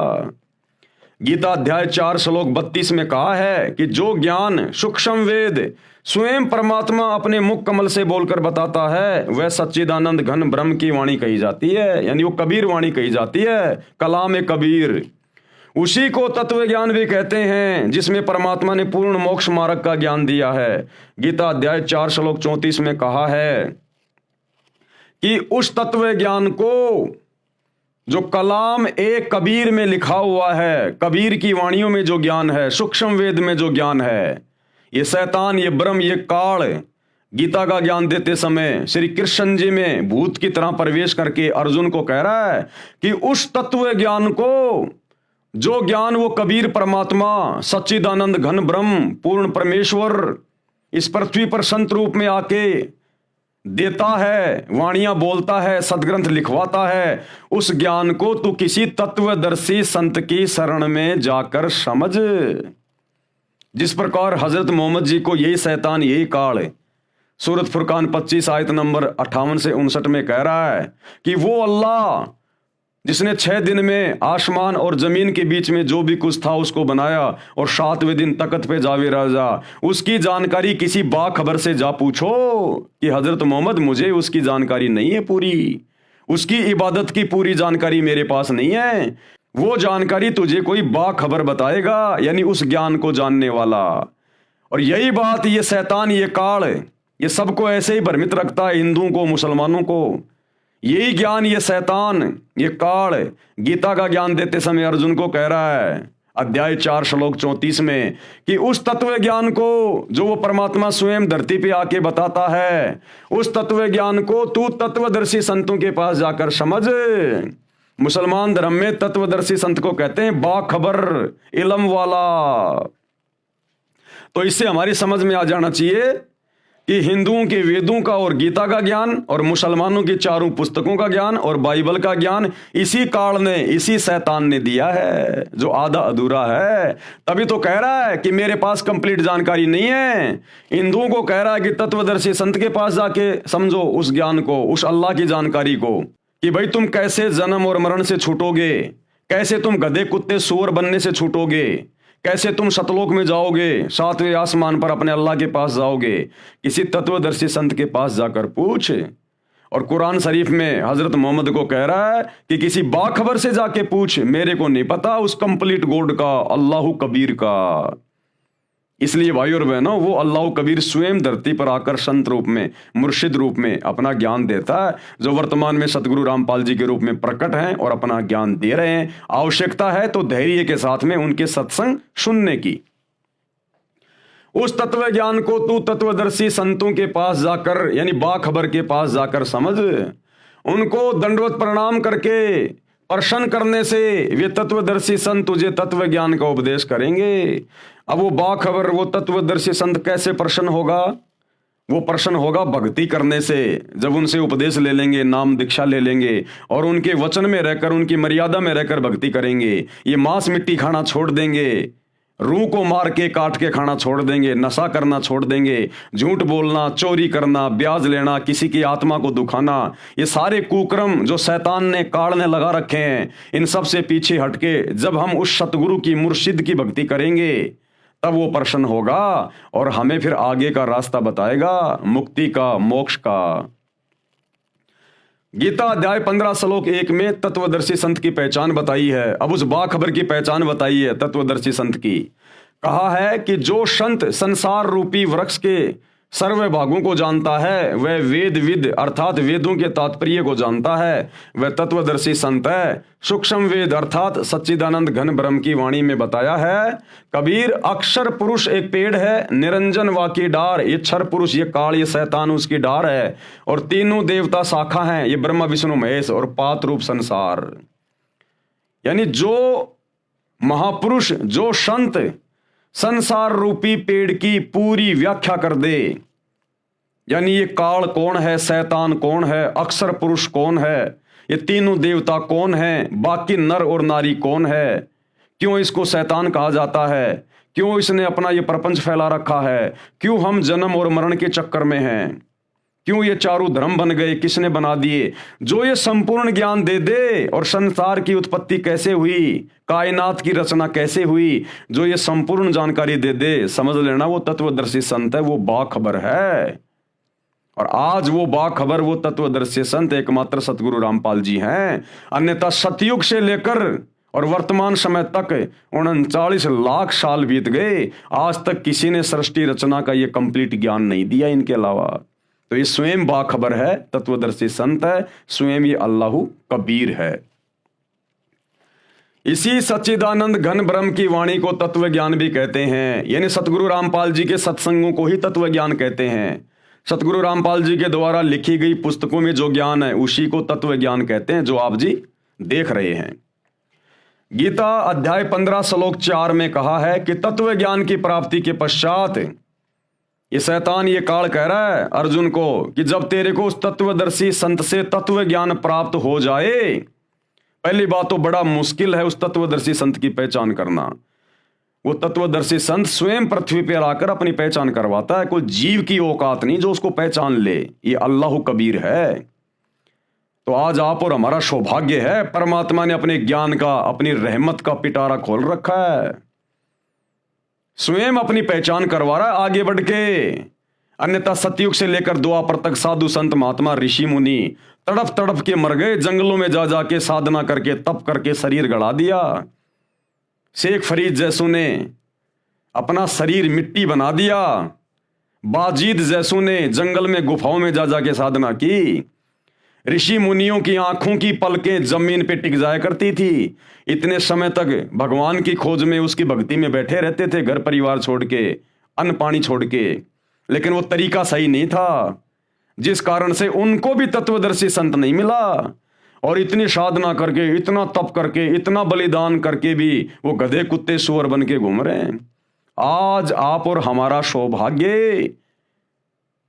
गीता अध्याय 4 श्लोक 32 में कहा है कि जो ज्ञान सूक्ष्म वेद स्वयं परमात्मा अपने मुख कमल से बोलकर बताता है वह सच्चिदानंद घन ब्रह्म की वाणी कही जाती है, यानी वो कबीर वाणी कही जाती है, कलाम कबीर। उसी को तत्व ज्ञान भी कहते हैं जिसमें परमात्मा ने पूर्ण मोक्ष मार्ग का ज्ञान दिया है। गीता अध्याय 4 श्लोक 34 में कहा है कि उस तत्व ज्ञान को जो कलाम कबीर में लिखा हुआ है, कबीर की वाणियों में जो ज्ञान है, सूक्ष्म वेद में जो ज्ञान है, ये शैतान, ये ब्रह्म, ये काल गीता का ज्ञान देते समय श्री कृष्ण जी में भूत की तरह प्रवेश करके अर्जुन को कह रहा है कि उस तत्व ज्ञान को, जो ज्ञान वो कबीर परमात्मा सच्चिदानंद घन ब्रह्म पूर्ण परमेश्वर इस पृथ्वी पर संत रूप में आके देता है, वाणियां बोलता है, सदग्रंथ लिखवाता है, उस ज्ञान को तू किसी तत्वदर्शी संत की शरण में जाकर समझ। जिस प्रकार हजरत मोहम्मद जी को यही शैतान, यही काल है, सूरत फुरकान 25 आयत नंबर 58 से 59 में कह रहा है कि वो अल्लाह जिसने 6 दिन में आसमान और जमीन के बीच में जो भी कुछ था उसको बनाया और 7वें दिन तख्त पे जावे राजा, उसकी जानकारी किसी बाखबर से जा पूछो कि हजरत मोहम्मद मुझे उसकी जानकारी नहीं है पूरी, उसकी इबादत की पूरी जानकारी मेरे पास नहीं है, वो जानकारी तुझे कोई बाखबर बताएगा, यानी उस ज्ञान को जानने वाला। और यही बात ये शैतान, ये काल, ये सबको ऐसे ही भ्रमित रखता है, हिंदुओं को, मुसलमानों को। यही ज्ञान ये शैतान, ये काल गीता का ज्ञान देते समय अर्जुन को कह रहा है अध्याय 4 श्लोक 34 में कि उस तत्व ज्ञान को जो वो परमात्मा स्वयं धरती पे आके बताता है, उस तत्व ज्ञान को तू तत्वदर्शी संतों के पास जाकर समझ। मुसलमान धर्म में तत्वदर्शी संत को कहते हैं बाखबर, इल्म वाला। तो इससे हमारी समझ में आ जाना चाहिए कि हिंदुओं के वेदों का और गीता का ज्ञान और मुसलमानों की चारों पुस्तकों का ज्ञान और बाइबल का ज्ञान इसी काल ने, इसी शैतान ने दिया है, जो आधा अधूरा है। तभी तो कह रहा है कि मेरे पास कंप्लीट जानकारी नहीं है। हिंदुओं को कह रहा है कि तत्वदर्शी संत के पास जाके समझो उस ज्ञान को, उस अल्लाह की जानकारी को, कि भाई तुम कैसे जन्म और मरण से छूटोगे, कैसे तुम गधे कुत्ते सूअर बनने से छूटोगे, कैसे तुम सतलोक में जाओगे, 7वें आसमान पर अपने अल्लाह के पास जाओगे। किसी तत्वदर्शी संत के पास जाकर पूछ। और कुरान शरीफ में हजरत मोहम्मद को कह रहा है कि किसी बाखबर से जाके पूछ, मेरे को नहीं पता उस कंप्लीट गॉड का, अल्लाह कबीर का। इसलिए भाई और बहनों, वो अल्लाह कबीर स्वयं धरती पर आकर संत रूप में, मुर्शिद रूप में अपना ज्ञान देता है, जो वर्तमान में सतगुरु रामपाल जी के रूप में प्रकट हैं और अपना ज्ञान दे रहे हैं। आवश्यकता है तो धैर्य के साथ में उनके सत्संग सुनने की। उस तत्व ज्ञान को तू तत्वदर्शी संतों के पास जाकर, यानी बाखबर के पास जाकर समझ। उनको दंडवत प्रणाम करके प्रश्न करने से वे तत्वदर्शी संत तुझे तत्व ज्ञान का उपदेश करेंगे। अब वो बाखबर, वो तत्वदर्शी संत कैसे प्रश्न होगा? वो प्रश्न होगा भक्ति करने से। जब उनसे उपदेश ले लेंगे, नाम दीक्षा ले लेंगे और उनके वचन में रहकर, उनकी मर्यादा में रहकर भक्ति करेंगे। ये मांस मिट्टी खाना छोड़ देंगे, रूह को मार के काट के खाना छोड़ देंगे, नशा करना छोड़ देंगे, झूठ बोलना, चोरी करना, ब्याज लेना, किसी की आत्मा को दुखाना, ये सारे कुकर्म जो शैतान ने, काल ने लगा रखे हैं, इन सब से पीछे हटके जब हम उस सतगुरु की, मुर्शिद की भक्ति करेंगे, तब वो प्रसन्न होगा और हमें फिर आगे का रास्ता बताएगा, मुक्ति का, मोक्ष का। गीता अध्याय 15 श्लोक 1 में तत्वदर्शी संत की पहचान बताई है। अब उस बाखबर की पहचान बताई है तत्वदर्शी संत की। कहा है कि जो संत संसार रूपी वृक्ष के सर्व भागों को जानता है, वह वेद विद अर्थात वेदों के तात्पर्य को जानता है, वह तत्वदर्शी संत है। सूक्ष्म वेद अर्थात सच्चिदानंद घन ब्रह्म की वाणी में बताया है। कबीर अक्षर पुरुष एक पेड़ है, निरंजन वाकी डार, ये क्षर पुरुष, ये काल, ये शैतान उसकी डार है, और तीनों देवता शाखा हैं, ये ब्रह्मा विष्णु महेश, और पात रूप संसार। यानी जो महापुरुष, जो संत संसार रूपी पेड़ की पूरी व्याख्या कर दे, यानी ये काल कौन है, शैतान कौन है, अक्षर पुरुष कौन है, ये तीनों देवता कौन है, बाकी नर और नारी कौन है, क्यों इसको शैतान कहा जाता है, क्यों इसने अपना ये प्रपंच फैला रखा है, क्यों हम जन्म और मरण के चक्कर में हैं, क्यों ये चारों धर्म बन गए, किसने बना दिए? जो ये संपूर्ण ज्ञान दे दे और संसार की उत्पत्ति कैसे हुई, कायनात की रचना कैसे हुई, जो ये संपूर्ण जानकारी दे दे, समझ लेना वो तत्वदर्शी संत है, वो बाखबर है। और आज वो बाखबर, वो तत्वदर्शी संत एकमात्र सतगुरु रामपाल जी हैं। अन्यथा सतयुग से लेकर और वर्तमान समय तक 39 लाख साल बीत गए, आज तक किसी ने सृष्टि रचना का ये कंप्लीट ज्ञान नहीं दिया इनके अलावा। तो ये स्वयं बाखबर है, तत्वदर्शी संत है, स्वयं ये अल्लाह कबीर है। इसी सच्चिदानंद घन ब्रह्म की वाणी को तत्व ज्ञान भी कहते हैं, यानी सतगुरु रामपाल जी के सत्संगों को ही तत्व ज्ञान कहते हैं। सतगुरु रामपाल जी के द्वारा लिखी गई पुस्तकों में जो ज्ञान है उसी को तत्व ज्ञान कहते हैं, जो आप जी देख रहे हैं। गीता अध्याय 15 श्लोक 4 में कहा है कि तत्व ज्ञान की प्राप्ति के पश्चात ये शैतान ये काल कह रहा है अर्जुन को कि जब तेरे को उस तत्वदर्शी संत से तत्व ज्ञान प्राप्त हो जाए, पहली बात तो बड़ा मुश्किल है उस तत्वदर्शी संत की पहचान करना। वो तत्वदर्शी संत स्वयं पृथ्वी पर आकर अपनी पहचान करवाता है, कोई जीव की औकात नहीं जो उसको पहचान ले। ये अल्लाह कबीर है। तो आज आप और हमारा सौभाग्य है, परमात्मा ने अपने ज्ञान का, अपनी रहमत का पिटारा खोल रखा है, स्वयं अपनी पहचान करवा रहा है आगे बढ़ के। अन्यथा सतयुग से लेकर द्वापर तक साधु संत महात्मा ऋषि मुनि तड़प तड़प के मर गए, जंगलों में जा जाके साधना करके तप करके शरीर गड़ा दिया। शेख फरीद जैसों ने अपना शरीर मिट्टी बना दिया, बाजीद जैसों ने जंगल में गुफाओं में जा जाके साधना की। ऋषि मुनियों की आंखों की पलकें जमीन पे टिक जाया करती थी, इतने समय तक भगवान की खोज में, उसकी भक्ति में बैठे रहते थे, घर परिवार छोड़ के, अन्न पानी छोड़ के। लेकिन वो तरीका सही नहीं था, जिस कारण से उनको भी तत्वदर्शी संत नहीं मिला। और इतनी साधना करके, इतना तप करके, इतना बलिदान करके भी वो गधे कुत्ते सुअर बन के घूम रहे हैं। आज आप और हमारा सौभाग्य,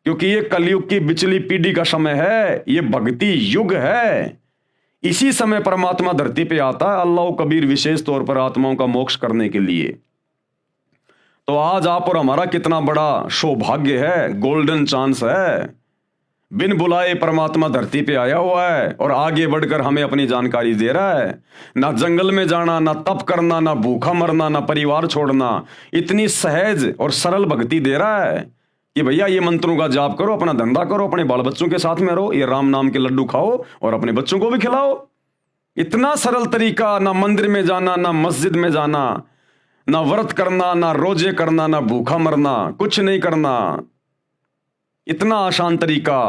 क्योंकि ये कलयुग की बिचली पीढ़ी का समय है, ये भक्ति युग है। इसी समय परमात्मा धरती पे आता है, अल्लाह कबीर विशेष तौर पर आत्माओं का मोक्ष करने के लिए। तो आज आप और हमारा कितना बड़ा सौभाग्य है, गोल्डन चांस है। बिन बुलाए परमात्मा धरती पे आया हुआ है और आगे बढ़कर हमें अपनी जानकारी दे रहा है। ना जंगल में जाना, ना तप करना, ना भूखा मरना, ना परिवार छोड़ना, इतनी सहज और सरल भक्ति दे रहा है कि भैया ये मंत्रों का जाप करो, अपना धंधा करो, अपने बाल बच्चों के साथ में रहो, ये राम नाम के लड्डू खाओ और अपने बच्चों को भी खिलाओ। इतना सरल तरीका, ना मंदिर में जाना, ना मस्जिद में जाना, ना व्रत करना, ना रोजे करना, ना भूखा मरना, कुछ नहीं करना, इतना आसान तरीका।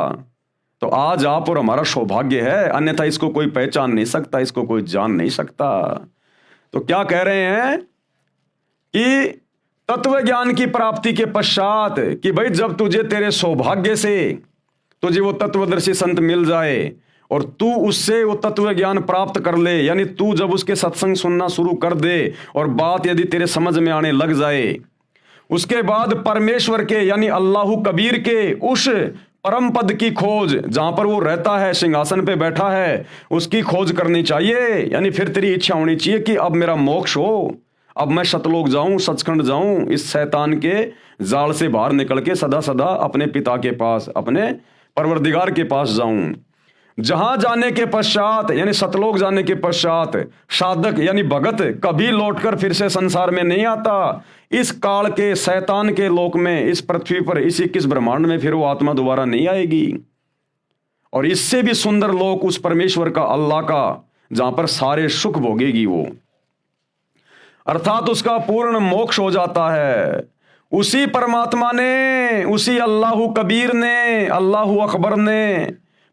तो आज आप और हमारा सौभाग्य है, अन्यथा इसको कोई पहचान नहीं सकता, इसको कोई जान नहीं सकता। तो क्या कह रहे हैं कि तत्व ज्ञान की प्राप्ति के पश्चात कि भाई जब तुझे तेरे सौभाग्य से तुझे वो तत्वदर्शी संत मिल जाए और तू उससे वो तत्व ज्ञान प्राप्त कर ले, यानी तू जब उसके सत्संग सुनना शुरू कर दे और बात यदि तेरे समझ में आने लग जाए, उसके बाद परमेश्वर के यानी अल्लाह कबीर के उस परम पद की खोज, जहां पर वो रहता है, सिंहासन पे बैठा है, उसकी खोज करनी चाहिए। यानी फिर तेरी इच्छा होनी चाहिए कि अब मेरा मोक्ष हो, अब मैं सतलोक जाऊं, सचखंड जाऊं, इस शैतान के जाल से बाहर निकल के सदा सदा अपने पिता के पास, अपने परवरदिगार के पास जाऊं। जहां जाने के पश्चात यानी सतलोक जाने के पश्चात साधक यानी भगत कभी लौटकर फिर से संसार में नहीं आता। इस काल के शैतान के लोक में, इस पृथ्वी पर, इस 21 ब्रह्मांड में फिर वो आत्मा दोबारा नहीं आएगी। और इससे भी सुंदर लोक उस परमेश्वर का, अल्लाह का, जहां पर सारे सुख भोगेगी वो, अर्थात उसका पूर्ण मोक्ष हो जाता है। उसी परमात्मा ने, उसी अल्लाह कबीर ने, अल्लाह अकबर ने,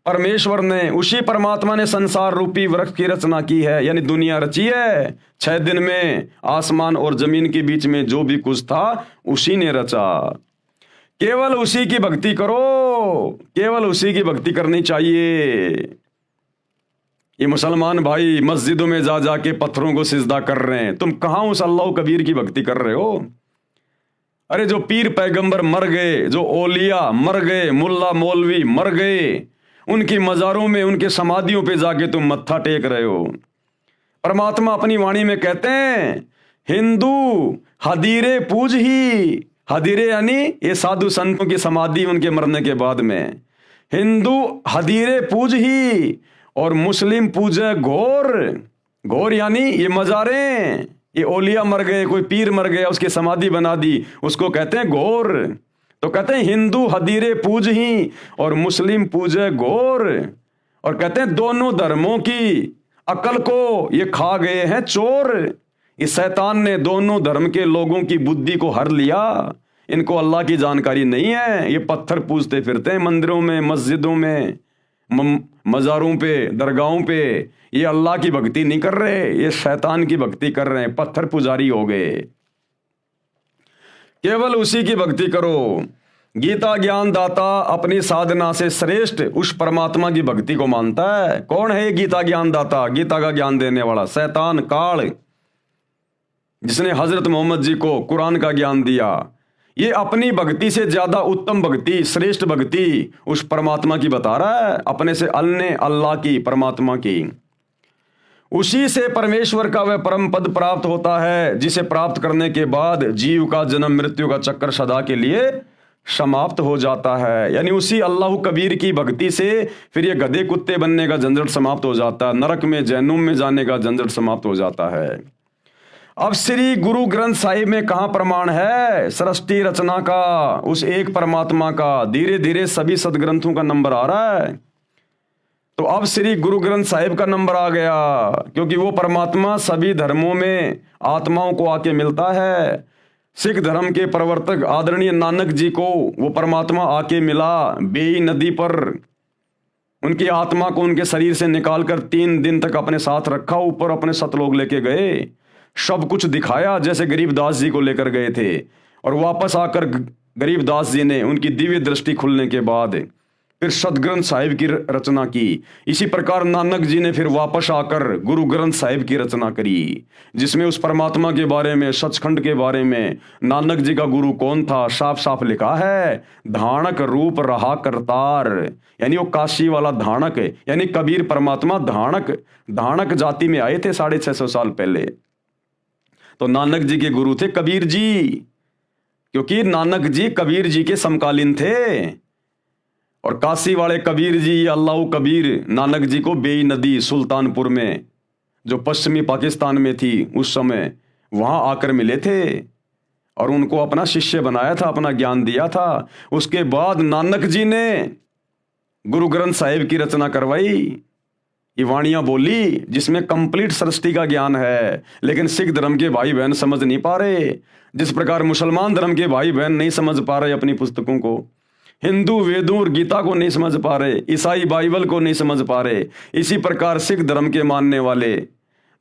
परमेश्वर ने, उसी परमात्मा ने संसार रूपी वृक्ष की रचना की है, यानी दुनिया रची है। 6 दिन में आसमान और जमीन के बीच में जो भी कुछ था उसी ने रचा। केवल उसी की भक्ति करो, केवल उसी की भक्ति करनी चाहिए। ये मुसलमान भाई मस्जिदों में जा जाके पत्थरों को सिजदा कर रहे हैं, तुम कहां उस अल्लाह कबीर की भक्ति कर रहे हो? अरे जो पीर पैगंबर मर गए, जो ओलिया मर गए, मुल्ला मौलवी मर गए, उनकी मज़ारों में, उनके समाधियों पे जाके तुम मत्था टेक रहे हो। परमात्मा अपनी वाणी में कहते हैं, हिंदू हदीरे पूज ही, हदीरे यानी ये साधु संतों की समाधि उनके मरने के बाद में, हिंदू हदीरे पूज ही और मुस्लिम पूजे घोर। घोर यानी ये मजारें, ये ओलिया मर गए, कोई पीर मर गया, उसकी समाधि बना दी, उसको कहते हैं घोर। तो कहते हैं हिंदू हदीरे पूज ही और मुस्लिम पूजे घोर। और कहते हैं दोनों धर्मों की अकल को ये खा गए हैं चोर। इस शैतान ने दोनों धर्म के लोगों की बुद्धि को हर लिया। इनको अल्लाह की जानकारी नहीं है, ये पत्थर पूजते फिरते हैं मंदिरों में, मस्जिदों में, मज़ारों पे, दरगाहों पे। ये अल्लाह की भक्ति नहीं कर रहे, ये शैतान की भक्ति कर रहे हैं, पत्थर पुजारी हो गए। केवल उसी की भक्ति करो। गीता ज्ञान दाता अपनी साधना से श्रेष्ठ उस परमात्मा की भक्ति को मानता है। कौन है ये गीता ज्ञान दाता? गीता का ज्ञान देने वाला शैतान काल, जिसने हजरत मोहम्मद जी को कुरान का ज्ञान दिया। ये अपनी भक्ति से ज्यादा उत्तम भक्ति, श्रेष्ठ भक्ति उस परमात्मा की बता रहा है, अपने से अन्य अल्लाह की, परमात्मा की। उसी से परमेश्वर का वह परम पद प्राप्त होता है, जिसे प्राप्त करने के बाद जीव का जन्म मृत्यु का चक्कर सदा के लिए समाप्त हो जाता है। यानी उसी अल्लाह कबीर की भक्ति से फिर ये गधे कुत्ते बनने का झंझट समाप्त हो जाता है, नरक में जहन्नुम में जाने का झंझट समाप्त हो जाता है। अब श्री गुरु ग्रंथ साहिब में कहां प्रमाण है सृष्टि रचना का, उस एक परमात्मा का? धीरे धीरे सभी सदग्रंथों का नंबर आ रहा है। तो अब श्री गुरु ग्रंथ साहिब का नंबर आ गया, क्योंकि वो परमात्मा सभी धर्मों में आत्माओं को आके मिलता है। सिख धर्म के प्रवर्तक आदरणीय नानक जी को वो परमात्मा आके मिला बेई नदी पर। उनकी आत्मा को उनके शरीर से निकालकर 3 दिन तक अपने साथ रखा, ऊपर अपने सतलोक लेके गए, सब कुछ दिखाया जैसे गरीबदास जी को लेकर गए थे। और वापस आकर गरीबदास जी ने उनकी दिव्य दृष्टि खुलने के बाद फिर सदग्रंथ साहिब की रचना की। इसी प्रकार नानक जी ने फिर वापस आकर गुरु ग्रंथ साहिब की रचना करी, जिसमें उस परमात्मा के बारे में, सचखंड के बारे में, नानक जी का गुरु कौन था, साफ साफ लिखा है। धाणक रूप रहा करतार, यानी वो काशी वाला धाणक, यानी कबीर परमात्मा धाणक जाति में आए थे 650 साल पहले। तो नानक जी के गुरु थे कबीर जी, क्योंकि नानक जी कबीर जी के समकालीन थे। और काशी वाले कबीर जी, अल्लाह कबीर, नानक जी को बेई नदी सुल्तानपुर में, जो पश्चिमी पाकिस्तान में थी उस समय, वहां आकर मिले थे और उनको अपना शिष्य बनाया था, अपना ज्ञान दिया था। उसके बाद नानक जी ने गुरु ग्रंथ साहिब की रचना करवाई, ये वाणियां बोली, जिसमें कंप्लीट सृष्टि का ज्ञान है। लेकिन सिख धर्म के भाई बहन समझ नहीं पा रहे, जिस प्रकार मुसलमान धर्म के भाई बहन नहीं समझ पा रहे अपनी पुस्तकों को, हिंदू वेदों और गीता को नहीं समझ पा रहे, ईसाई बाइबल को नहीं समझ पा रहे, इसी प्रकार सिख धर्म के मानने वाले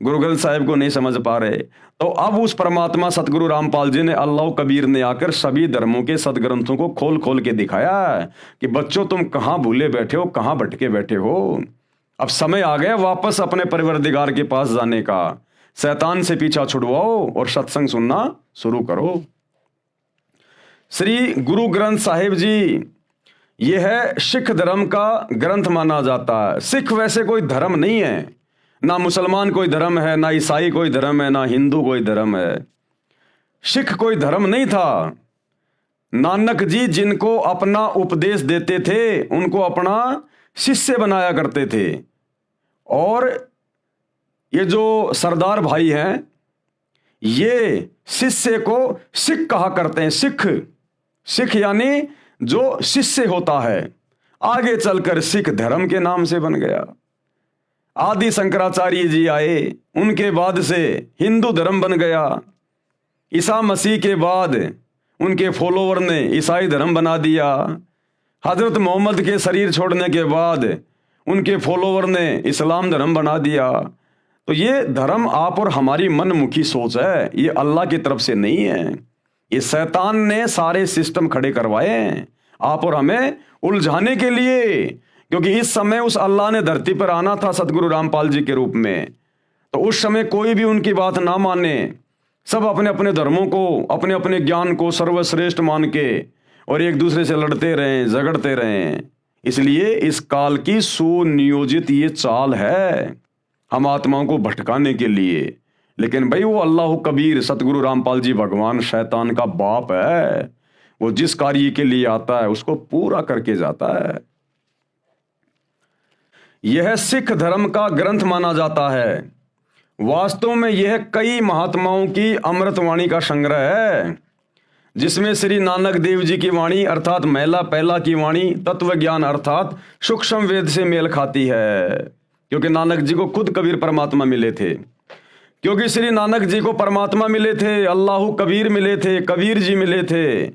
गुरु ग्रंथ साहिब को नहीं समझ पा रहे। तो अब उस परमात्मा सतगुरु रामपाल जी ने, अल्लाह कबीर ने आकर सभी धर्मों के सदग्रंथों को खोल खोल के दिखाया कि बच्चों तुम कहाँ भूले बैठे हो, कहाँ भटके बैठे हो। अब समय आ गया वापस अपने परवरदिगार के पास जाने का। शैतान से पीछा छुड़वाओ और सत्संग सुनना शुरू करो। श्री गुरु ग्रंथ साहिब जी यह है सिख धर्म का ग्रंथ माना जाता है। सिख वैसे कोई धर्म नहीं है, ना मुसलमान कोई धर्म है, ना ईसाई कोई धर्म है, ना हिंदू कोई धर्म है। सिख कोई धर्म नहीं था। नानक जी जिनको अपना उपदेश देते थे उनको अपना शिष्य बनाया करते थे। और ये जो सरदार भाई हैं, ये शिष्य को सिख कहा करते हैं। सिख यानी जो शिष्य होता है, आगे चलकर सिख धर्म के नाम से बन गया। आदि शंकराचार्य जी आए, उनके बाद से हिंदू धर्म बन गया। ईसा मसीह के बाद उनके फॉलोवर ने ईसाई धर्म बना दिया। हजरत मोहम्मद के शरीर छोड़ने के बाद उनके फॉलोवर ने इस्लाम धर्म बना दिया। तो ये धर्म आप और हमारी मनमुखी सोच है, ये अल्लाह की तरफ से नहीं है। ये शैतान ने सारे सिस्टम खड़े करवाए हैं आप और हमें उलझाने के लिए, क्योंकि इस समय उस अल्लाह ने धरती पर आना था सतगुरु रामपाल जी के रूप में। तो उस समय कोई भी उनकी बात ना माने, सब अपने अपने धर्मों को, अपने अपने ज्ञान को सर्वश्रेष्ठ मान के और एक दूसरे से लड़ते रहें, झगड़ते रहें। इसलिए इस काल की सुनियोजित ये चाल है हम आत्माओं को भटकाने के लिए। लेकिन भाई वो अल्लाह कबीर सतगुरु रामपाल जी भगवान शैतान का बाप है। वो जिस कार्य के लिए आता है उसको पूरा करके जाता है। यह सिख धर्म का ग्रंथ माना जाता है। वास्तव में यह कई महात्माओं की अमृतवाणी का संग्रह है, जिसमें श्री नानक देव जी की वाणी अर्थात महिला पहला की वाणी तत्व ज्ञान अर्थात सूक्ष्म वेद से मेल खाती है, क्योंकि नानक जी को खुद कबीर परमात्मा मिले थे। क्योंकि श्री नानक जी को परमात्मा मिले थे, अल्लाह कबीर मिले थे, कबीर जी मिले थे।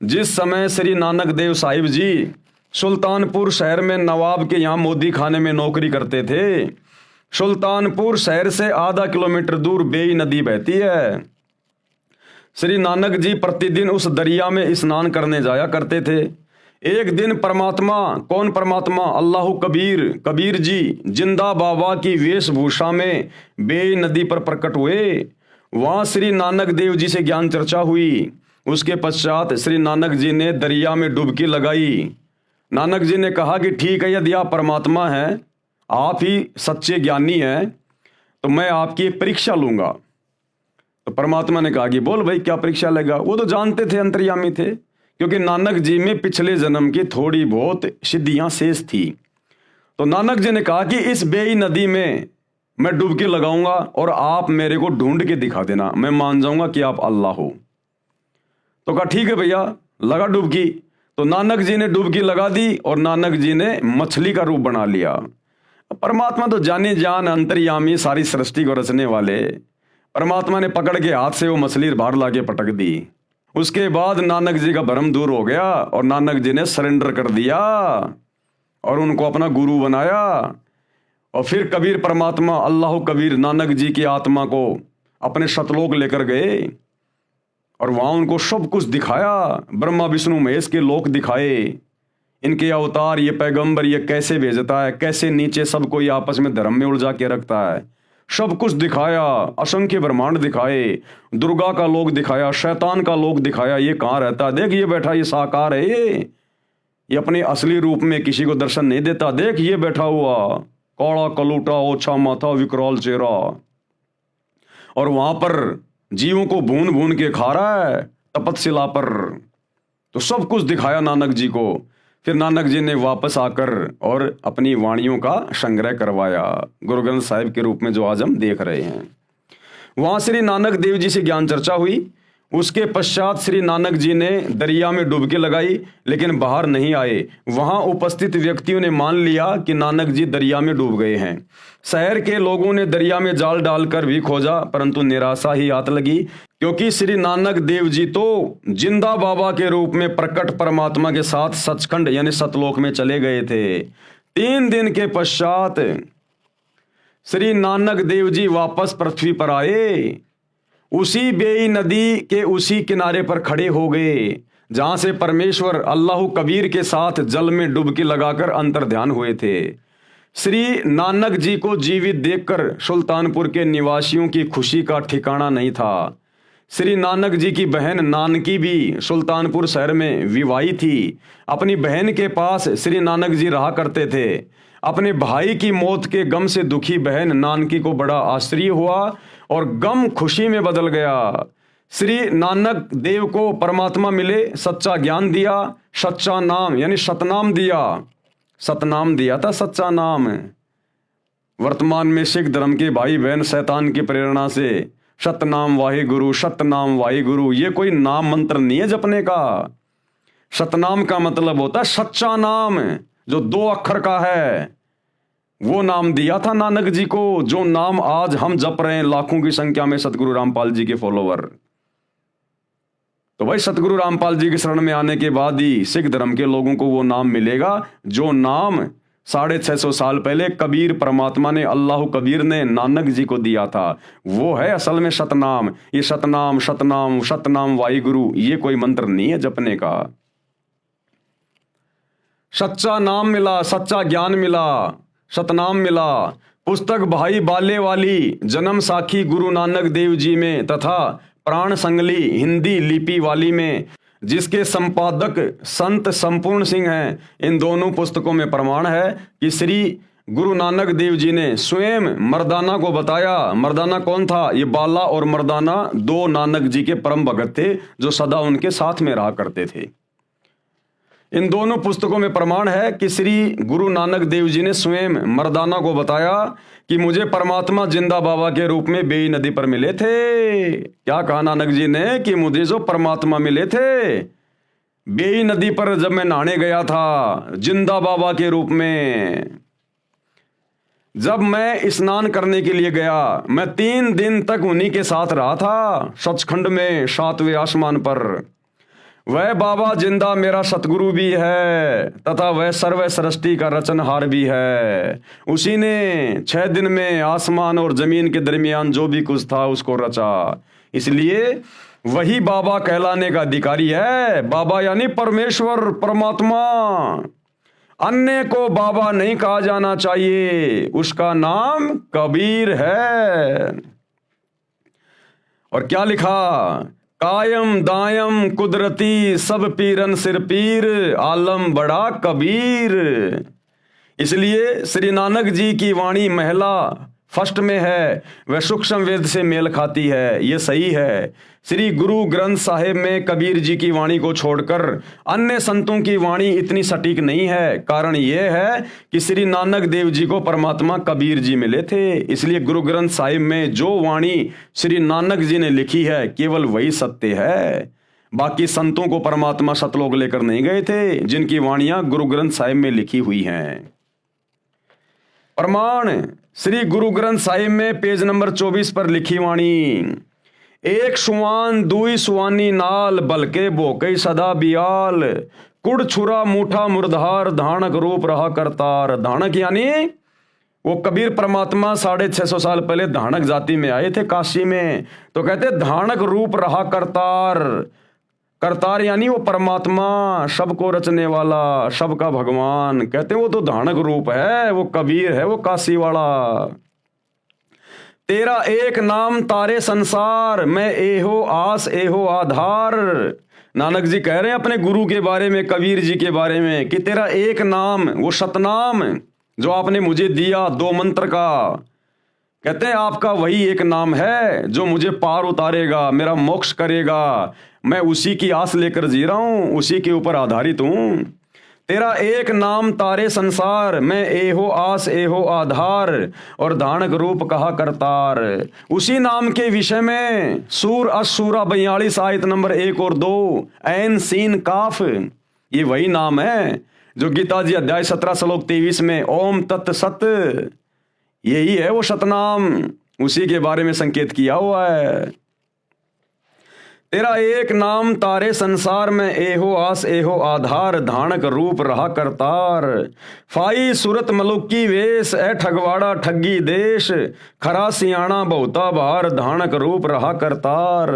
जिस समय श्री नानक देव साहिब जी सुल्तानपुर शहर में नवाब के यहाँ मोदी खाने में नौकरी करते थे, सुल्तानपुर शहर से आधा किलोमीटर दूर बेई नदी बहती है। श्री नानक जी प्रतिदिन उस दरिया में स्नान करने जाया करते थे। एक दिन परमात्मा, कौन परमात्मा? अल्लाह कबीर, कबीर जी जिंदा बाबा की वेशभूषा में बेई नदी पर प्रकट हुए। वहाँ श्री नानक देव जी से ज्ञान चर्चा हुई। उसके पश्चात श्री नानक जी ने दरिया में डुबकी लगाई। नानक जी ने कहा कि ठीक है, यदि आप परमात्मा हैं, आप ही सच्चे ज्ञानी हैं, तो मैं आपकी एक परीक्षा लूंगा। तो परमात्मा ने कहा कि बोल भाई, क्या परीक्षा लेगा? वो तो जानते थे, अंतर्यामी थे, क्योंकि नानक जी में पिछले जन्म की थोड़ी बहुत सिद्धियां शेष थी। तो नानक जी ने कहा कि इस बेई नदी में मैं डुबकी लगाऊंगा और आप मेरे को ढूंढ के दिखा देना, मैं मान जाऊंगा कि आप अल्लाह हो। तो कहा ठीक है भैया, लगा डुबकी। तो नानक जी ने डुबकी लगा दी और नानक जी ने मछली का रूप बना लिया। परमात्मा तो जाने जान अंतर्यामी, सारी सृष्टि को रचने वाले परमात्मा ने पकड़ के हाथ से वो मछली बाहर लाके पटक दी। उसके बाद नानक जी का भ्रम दूर हो गया और नानक जी ने सरेंडर कर दिया और उनको अपना गुरु बनाया। और फिर कबीर परमात्मा अल्लाह कबीर नानक जी की आत्मा को अपने सतलोक लेकर गए और वहां उनको सब कुछ दिखाया। ब्रह्मा विष्णु महेश के लोक दिखाए, इनके अवतार, ये पैगंबर ये कैसे भेजता है, कैसे नीचे सबको ये आपस में धर्म में उलझा के रखता है, सब कुछ दिखाया। असंख्य ब्रह्मांड दिखाए, दुर्गा का लोक दिखाया, शैतान का लोक दिखाया, ये कहाँ रहता है, देख ये बैठा, ये साकार है, ये अपने असली रूप में किसी को दर्शन नहीं देता, देख ये बैठा हुआ, कौड़ा कलूटा ओछा माथा विकराल चेहरा, और वहां पर जीवों को भून भून के खा रहा है तपतशिला पर। तो सब कुछ दिखाया नानक जी को। फिर नानक जी ने वापस आकर और अपनी वाणियों का संग्रह करवाया गुरु ग्रंथ साहिब के रूप में, जो आज हम देख रहे हैं। वहां श्री नानक देव जी से ज्ञान चर्चा हुई। उसके पश्चात श्री नानक जी ने दरिया में डुबकी लगाई, लेकिन बाहर नहीं आए। वहां उपस्थित व्यक्तियों ने मान लिया कि नानक जी दरिया में डूब गए हैं। शहर के लोगों ने दरिया में जाल डालकर भी खोजा, परंतु निराशा ही हाथ लगी, क्योंकि श्री नानक देव जी तो जिंदा बाबा के रूप में प्रकट परमात्मा के साथ सचखंड यानी सतलोक में चले गए थे। 3 दिन के पश्चात श्री नानक देव जी वापस पृथ्वी पर आए। उसी बेई नदी के उसी किनारे पर खड़े हो गए जहां से परमेश्वर अल्लाह कबीर के साथ जल में डुबकी लगाकर अंतर ध्यान हुए थे। श्री नानक जी को जीवित देखकर सुल्तानपुर के निवासियों की खुशी का ठिकाना नहीं था। श्री नानक जी की बहन नानकी भी सुल्तानपुर शहर में विवाही थी। अपनी बहन के पास श्री नानक जी रहा करते थे। अपने भाई की मौत के गम से दुखी बहन नानकी को बड़ा आश्चर्य हुआ और गम खुशी में बदल गया। श्री नानक देव को परमात्मा मिले, सच्चा ज्ञान दिया, सच्चा नाम यानी सतनाम दिया। सतनाम दिया था, सच्चा नाम। वर्तमान में सिख धर्म के भाई बहन शैतान की प्रेरणा से सतनाम वाहिगुरु, सतनाम वाहिगुरु, ये कोई नाम मंत्र नहीं है जपने का। सतनाम का मतलब होता है सच्चा नाम, जो 2 अक्षर का है। वो नाम दिया था नानक जी को, जो नाम आज हम जप रहे हैं लाखों की संख्या में सतगुरु रामपाल जी के फॉलोवर। तो भाई सतगुरु रामपाल जी की शरण में आने के बाद ही सिख धर्म के लोगों को वो नाम मिलेगा, जो नाम 650 साल पहले कबीर परमात्मा ने, अल्लाह कबीर ने नानक जी को दिया था। वो है असल में सतनाम। ये सतनाम सतनाम सतनाम वाहिगुरु, ये कोई मंत्र नहीं है जपने का। सच्चा नाम मिला, सच्चा ज्ञान मिला, सतनाम मिला। पुस्तक भाई बाले वाली जन्म साखी गुरु नानक देव जी में तथा प्राण संगली हिंदी लिपि वाली में, जिसके संपादक संत संपूर्ण सिंह हैं, इन दोनों पुस्तकों में प्रमाण है कि श्री गुरु नानक देव जी ने स्वयं मर्दाना को बताया। मर्दाना कौन था? ये बाला और मर्दाना 2 नानक जी के परम भगत थे, जो सदा उनके साथ में रहा करते थे। इन दोनों पुस्तकों में प्रमाण है कि श्री गुरु नानक देव जी ने स्वयं मर्दाना को बताया कि मुझे परमात्मा जिंदा बाबा के रूप में बेई नदी पर मिले थे। क्या कहा नानक जी ने कि मुझे जो परमात्मा मिले थे बेई नदी पर जब मैं नहाने गया था जिंदा बाबा के रूप में। जब मैं स्नान करने के लिए गया मैं 3 दिन तक उन्हीं के साथ रहा था सचखंड में 7वें आसमान पर। वह बाबा जिंदा मेरा सतगुरु भी है तथा वह सर्व सृष्टि का रचनहार भी है। उसी ने 6 दिन में आसमान और जमीन के दरमियान जो भी कुछ था उसको रचा, इसलिए वही बाबा कहलाने का अधिकारी है। बाबा यानी परमेश्वर परमात्मा। अन्य को बाबा नहीं कहा जाना चाहिए, उसका नाम कबीर है। और क्या लिखा, कायम दायम कुदरती सब पीरन सिर पीर आलम बड़ा कबीर। इसलिए श्री नानक जी की वाणी महिला फर्स्ट में है, वह सूक्ष्म वेद से मेल खाती है, ये सही है। श्री गुरु ग्रंथ साहिब में कबीर जी की वाणी को छोड़कर अन्य संतों की वाणी इतनी सटीक नहीं है। कारण यह है कि श्री नानक देव जी को परमात्मा कबीर जी मिले थे, इसलिए गुरु ग्रंथ साहिब में जो वाणी श्री नानक जी ने लिखी है केवल वही सत्य है। बाकी संतों को परमात्मा सतलोक लेकर नहीं गए थे जिनकी वाणियां गुरु ग्रंथ साहिब में लिखी हुई हैं। प्रमाण श्री गुरु ग्रंथ साहिब में पेज नंबर 24 पर लिखी वाणी, एक सुवान दुई सुवानी नाल बलके भोकई सदा बियाल कुड़ छुरा मूठा मुर्धार धानक रूप रहा करतार। धानक यानी वो कबीर परमात्मा 650 साल पहले धानक जाति में आए थे काशी में, तो कहते धानक रूप रहा करतार। करतार यानी वो परमात्मा, सबको रचने वाला, सबका भगवान। कहते वो तो धानक रूप है, वो कबीर है, वो काशी वाला। तेरा एक नाम तारे संसार मैं एहो आस एहो आधार। नानक जी कह रहे हैं अपने गुरु के बारे में, कबीर जी के बारे में, कि तेरा एक नाम, वो सतनाम जो आपने मुझे दिया 2 मंत्र का, कहते हैं आपका वही एक नाम है जो मुझे पार उतारेगा, मेरा मोक्ष करेगा। मैं उसी की आस लेकर जी रहा हूं, उसी के ऊपर आधारित हूं। तेरा एक नाम तारे संसार मैं एहो आस एहो आधार और धानक रूप कहा करतार। उसी नाम के विषय में सूर असूरा 42 आयत नंबर 1 और 2 ऐन सीन काफ, ये वही नाम है जो गीता जी अध्याय 17 श्लोक 23 में ओम तत् सत, यही है वो सतनाम, उसी के बारे में संकेत किया हुआ है। तेरा एक नाम तारे संसार में एहो आस एहो आधार धानक रूप रहा करतार। फाई सूरत मलुकी वेश ए ठगवाड़ा ठगी देश खरा सियाणा बहुता बार धानक रूप रहा करतार।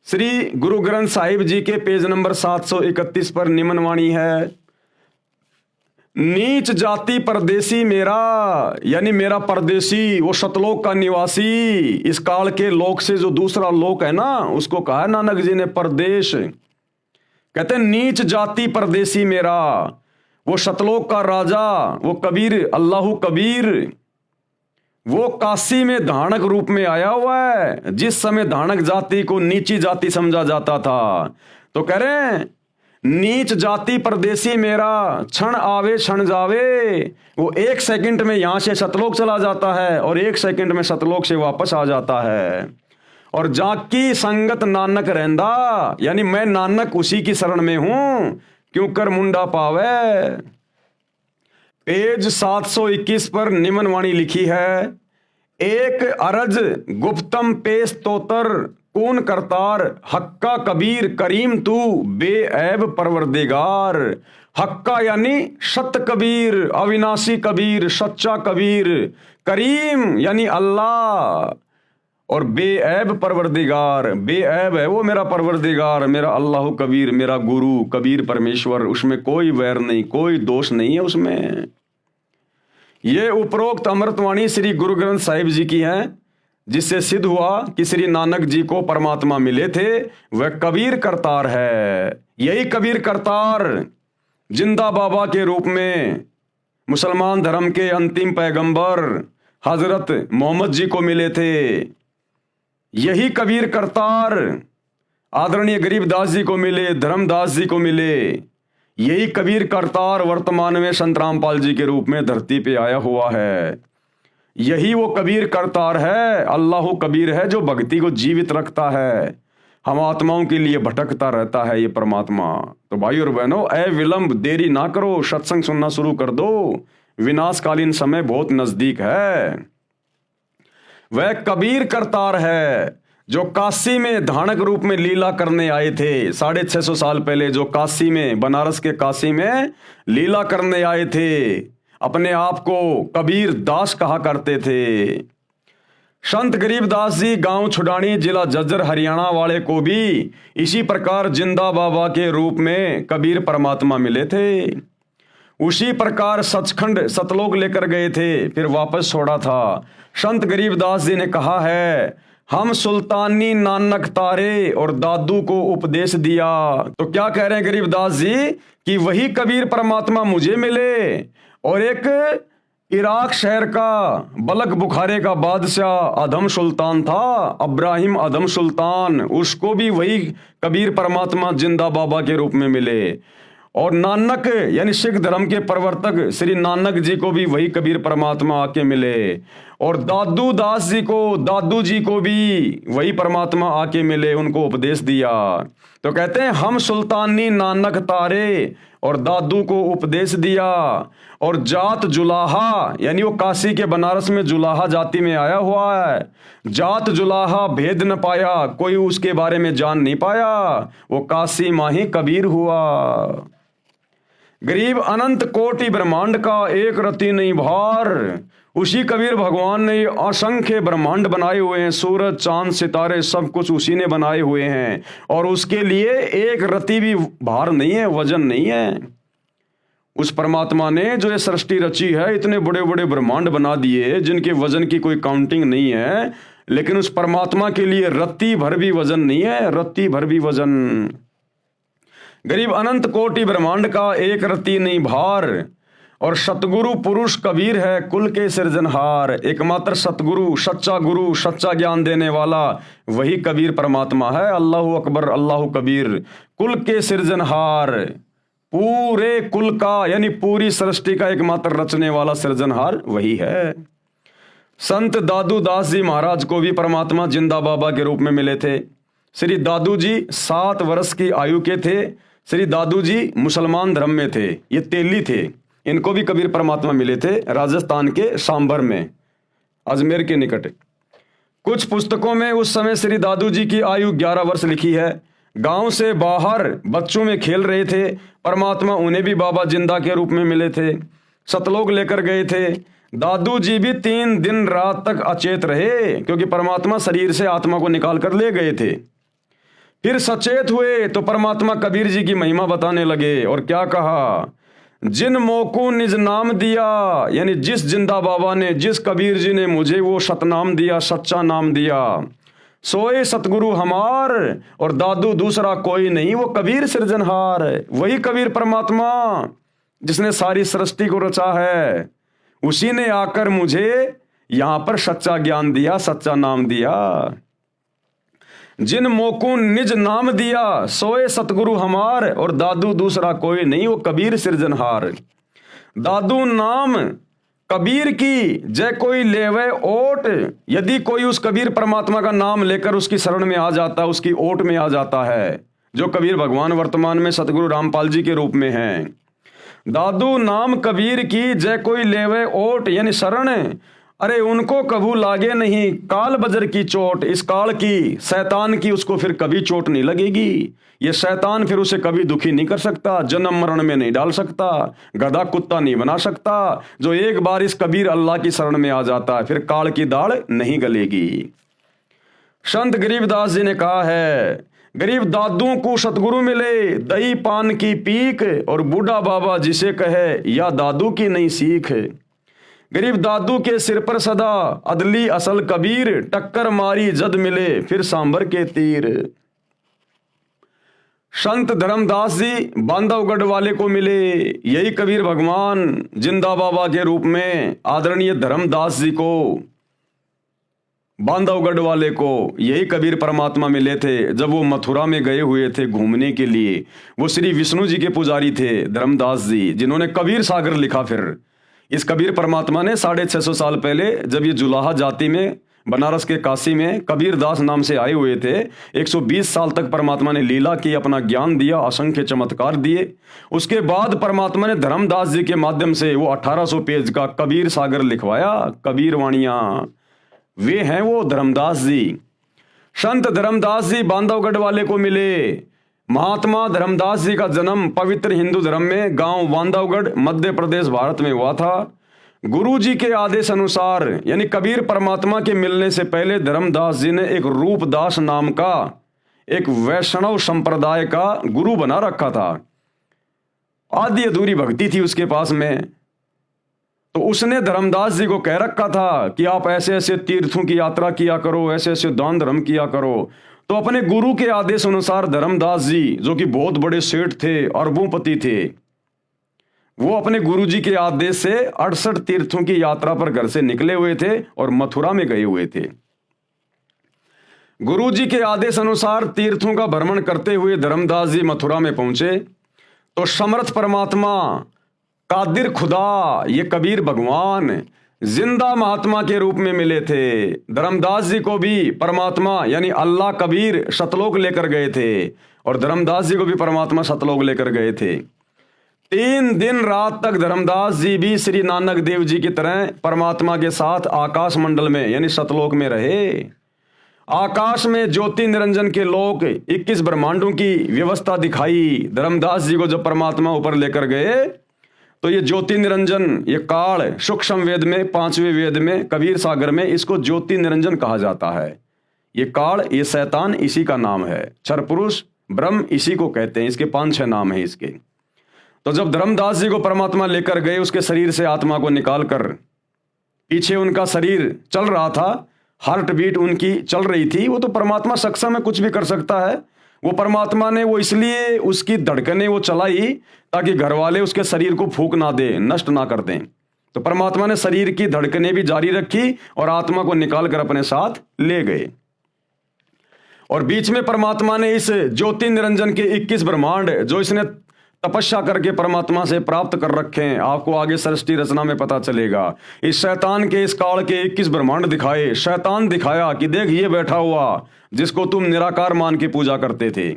श्री गुरु ग्रंथ साहिब जी के पेज नंबर 731 पर निम्न वाणी है, नीच जाति परदेसी मेरा, यानी मेरा परदेसी वो सतलोक का निवासी, इस काल के लोक से जो दूसरा लोक है ना उसको कहा नानक जी ने परदेश। कहते हैं नीच जाति परदेसी मेरा, वो सतलोक का राजा, वो कबीर अल्लाहु कबीर, वो काशी में धानक रूप में आया हुआ है। जिस समय धानक जाति को नीची जाति समझा जाता था, तो कह रहे हैं नीच जाति परदेसी मेरा, क्षण आवे क्षण जावे। वो 1 सेकंड में यहां से सतलोक चला जाता है और 1 सेकंड में सतलोक से वापस आ जाता है। और जाकी संगत नानक रहंदा, यानी मैं नानक उसी की शरण में हूं, क्यों कर मुंडा पावे। पेज 721 पर निम्न वाणी लिखी है, एक अरज गुप्तम पेश तोतर कौन करतार हक्का कबीर करीम तू बेऐब परवरदिगार। हक्का यानी सत्य कबीर, अविनाशी कबीर, सच्चा कबीर, करीम यानी अल्लाह, और बेऐब परवरदिगार, बेऐब है वो मेरा परवरदिगार, मेरा अल्लाह कबीर, मेरा गुरु कबीर परमेश्वर, उसमें कोई वैर नहीं, कोई दोष नहीं है उसमें। ये उपरोक्त अमृतवाणी श्री गुरु ग्रंथ साहिब जी की है, जिससे सिद्ध हुआ कि श्री नानक जी को परमात्मा मिले थे, वह कबीर करतार है। यही कबीर करतार जिंदा बाबा के रूप में मुसलमान धर्म के अंतिम पैगंबर हजरत मोहम्मद जी को मिले थे। यही कबीर करतार आदरणीय गरीबदास जी को मिले, धर्मदास जी को मिले, यही कबीर करतार वर्तमान में संत रामपाल जी के रूप में धरती पे आया हुआ है। यही वो कबीर करतार है, अल्लाह कबीर है, जो भक्ति को जीवित रखता है, हम आत्माओं के लिए भटकता रहता है ये परमात्मा। तो भाई और बहनों, विलंब देरी ना करो, सत्संग सुनना शुरू कर दो, विनाशकालीन समय बहुत नजदीक है। वह कबीर करतार है जो काशी में धानक रूप में लीला करने आए थे 650 साल पहले, जो काशी में, बनारस के काशी में लीला करने आए थे, अपने आप को कबीर दास कहा करते थे। संत गरीबदास जी गांव छुडानी, जिला झज्जर, हरियाणा वाले को भी इसी प्रकार जिंदा बाबा के रूप में कबीर परमात्मा मिले थे। उसी प्रकार सचखंड सतलोक लेकर गए थे, फिर वापस छोड़ा था। संत गरीबदास जी ने कहा है, हम सुल्तानी नानक तारे और दादू को उपदेश दिया। तो क्या कह रहे हैं गरीबदास जी कि वही कबीर परमात्मा मुझे मिले, और एक इराक शहर का बलक बुखारे का बादशाह अदम सुल्तान था, अब्राहिम अदम सुल्तान, उसको भी वही कबीर परमात्मा जिंदा बाबा के रूप में मिले। और नानक यानी सिख धर्म के प्रवर्तक श्री नानक जी को भी वही कबीर परमात्मा आके मिले। और दादू दास जी को, दादू जी को भी वही परमात्मा आके मिले, उनको उपदेश दिया। तो कहते हैं, हम सुल्तानी नानक तारे और दादू को उपदेश दिया। और जात जुलाहा, यानी वो काशी के बनारस में जुलाहा जाति में आया हुआ है। जात जुलाहा भेद न पाया, कोई उसके बारे में जान नहीं पाया, वो काशी माही कबीर हुआ। गरीब अनंत कोटि ब्रह्मांड का एक रति नहीं भार, उसी कबीर भगवान ने असंख्य ब्रह्मांड बनाए हुए हैं, सूरज चांद सितारे सब कुछ उसी ने बनाए हुए हैं, और उसके लिए एक रति भी भार नहीं है, वजन नहीं है। उस परमात्मा ने जो ये सृष्टि रची है, इतने बड़े बड़े ब्रह्मांड बना दिए जिनके वजन की कोई काउंटिंग नहीं है, लेकिन उस परमात्मा के लिए रत्ती भर भी वजन नहीं है, रत्ती भर भी वजन। गरीब अनंत कोटि ब्रह्मांड का एक रत्ती नहीं भार, और सतगुरु पुरुष कबीर है कुल के सृजनहार। एकमात्र सतगुरु, सच्चा गुरु, सच्चा ज्ञान देने वाला वही कबीर परमात्मा है। अल्लाहु अकबर, अल्लाहु कबीर। कुल के सृजनहार, पूरे कुल का यानी पूरी सृष्टि का एकमात्र रचने वाला सृजनहार वही है। संत दादू दास जी महाराज को भी परमात्मा जिंदा बाबा के रूप में मिले थे। श्री दादू जी 7 वर्ष की आयु के थे। श्री दादू जी मुसलमान धर्म में थे, ये तेली थे। इनको भी कबीर परमात्मा मिले थे राजस्थान के सांबर में, अजमेर के निकट। कुछ पुस्तकों में उस समय श्री दादू जी की आयु 11 वर्ष लिखी है। गांव से बाहर बच्चों में खेल रहे थे, परमात्मा उन्हें भी बाबा जिंदा के रूप में मिले थे, सतलोक लेकर गए थे। दादू जी भी 3 दिन रात तक अचेत रहे, क्योंकि परमात्मा शरीर से आत्मा को निकाल कर ले गए थे। फिर सचेत हुए तो परमात्मा कबीर जी की महिमा बताने लगे, और क्या कहा, जिन मोको निज नाम दिया, यानी जिस जिंदा बाबा ने, जिस कबीर जी ने मुझे वो सतनाम दिया, सच्चा नाम दिया, सोए सतगुरु हमार, और दादू दूसरा कोई नहीं, वो कबीर सृजनहार। वही कबीर परमात्मा जिसने सारी सृष्टि को रचा है, उसी ने आकर मुझे यहां पर सच्चा ज्ञान दिया, सच्चा नाम दिया। जिन मोको निज नाम दिया, सोए सतगुरु हमार, और दादू दूसरा कोई नहीं, वो कबीर सृजनहार। दादू नाम कबीर की जय कोई लेवे ओट, यदि कोई उस कबीर परमात्मा का नाम लेकर उसकी शरण में आ जाता, उसकी ओट में आ जाता है, जो कबीर भगवान वर्तमान में सतगुरु रामपाल जी के रूप में हैं। दादू नाम कबीर की जय कोई लेवे ओट, यानी शरण, अरे उनको कभू लागे नहीं काल बजर की चोट। इस काल की, शैतान की, उसको फिर कभी चोट नहीं लगेगी। ये शैतान फिर उसे कभी दुखी नहीं कर सकता, जन्म मरण में नहीं डाल सकता, गधा कुत्ता नहीं बना सकता। जो एक बार इस कबीर अल्लाह की शरण में आ जाता है, फिर काल की दाढ़ नहीं गलेगी। संत गरीबदास जी ने कहा है, गरीब दादू को सतगुरु मिले दही पान की पीक, और बूढ़ा बाबा जिसे कहे या दादू की नहीं सीख। गरीब दादू के सिर पर सदा अदली असल कबीर, टक्कर मारी जद मिले फिर सांबर के तीर। संत धर्मदास जी बांधवगढ़ वाले को मिले, यही कबीर भगवान जिंदा बाबा के रूप में आदरणीय धर्मदास जी को बांधवगढ़ वाले को यही कबीर परमात्मा मिले थे जब वो मथुरा में गए हुए थे घूमने के लिए। वो श्री विष्णु जी के पुजारी थे धर्मदास जी, जिन्होंने कबीर सागर लिखा। फिर इस कबीर परमात्मा ने 650 साल पहले जब ये जुलाहा जाति में बनारस के काशी में कबीर दास नाम से आए हुए थे, 120 साल तक परमात्मा ने लीला की, अपना ज्ञान दिया, असंख्य चमत्कार दिए। उसके बाद परमात्मा ने धर्मदास जी के माध्यम से वो 1800 पेज का कबीर सागर लिखवाया, कबीर वाणियां। वे हैं वो धर्मदास जी। संत धर्मदास जी बांधवगढ़ वाले को मिले। महात्मा धर्मदास जी का जन्म पवित्र हिंदू धर्म में गांव बांधवगढ़ मध्य प्रदेश भारत में हुआ था। गुरु जी के आदेश अनुसार यानी कबीर परमात्मा के मिलने से पहले धर्मदास जी ने एक रूपदास नाम का एक वैष्णव संप्रदाय का गुरु बना रखा था। आधी अधूरी भक्ति थी उसके पास में, तो उसने धर्मदास जी को कह रखा था कि आप ऐसे ऐसे तीर्थों की यात्रा किया करो, ऐसे ऐसे दान धर्म किया करो। तो अपने गुरु के आदेश अनुसार धर्मदास जी, जो कि बहुत बड़े सेठ थे, अरबोंपति थे, वो अपने गुरु जी के आदेश से 68 तीर्थों की यात्रा पर घर से निकले हुए थे और मथुरा में गए हुए थे। गुरु जी के आदेश अनुसार तीर्थों का भ्रमण करते हुए धर्मदास जी मथुरा में पहुंचे तो समर्थ परमात्मा, कादिर खुदा, ये कबीर भगवान जिंदा महात्मा के रूप में मिले थे। धर्मदास जी को भी परमात्मा यानी अल्लाह कबीर सतलोक लेकर गए थे और धर्मदास जी को भी परमात्मा सतलोक लेकर गए थे। 3 दिन रात तक धर्मदास जी भी श्री नानक देव जी की तरह परमात्मा के साथ आकाश मंडल में यानी सतलोक में रहे। आकाश में ज्योति निरंजन के लोक 21 ब्रह्मांडों की व्यवस्था दिखाई। धर्मदास जी को जब परमात्मा ऊपर लेकर गए तो ये ज्योति निरंजन, ये काल सूक्ष्म वेद में 5वें वेद में कबीर सागर में इसको ज्योति निरंजन कहा जाता है। ये काल, ये शैतान इसी का नाम है। क्षर पुरुष ब्रह्म इसी को कहते हैं। इसके 5-6 नाम हैं इसके। तो जब धर्मदास जी को परमात्मा लेकर गए, उसके शरीर से आत्मा को निकालकर, पीछे उनका शरीर चल रहा था, हार्ट बीट उनकी चल रही थी। वो तो परमात्मा सक्षम है, कुछ भी कर सकता है। वो परमात्मा ने वो इसलिए उसकी धड़कनें वो चलाई ताकि घर वाले उसके शरीर को फूंक ना दे, नष्ट ना कर दें। तो परमात्मा ने शरीर की धड़कनें भी जारी रखी और आत्मा को निकाल कर अपने साथ ले गए। और बीच में परमात्मा ने इस ज्योति निरंजन के 21 ब्रह्मांड जो इसने तपस्या करके परमात्मा से प्राप्त कर रखे हैं, आपको आगे सृष्टि रचना में पता चलेगा। इस शैतान के इस काल के 21 ब्रह्मांड दिखाए। शैतान दिखाया कि देख ये बैठा हुआ जिसको तुम निराकार मान के पूजा करते थे।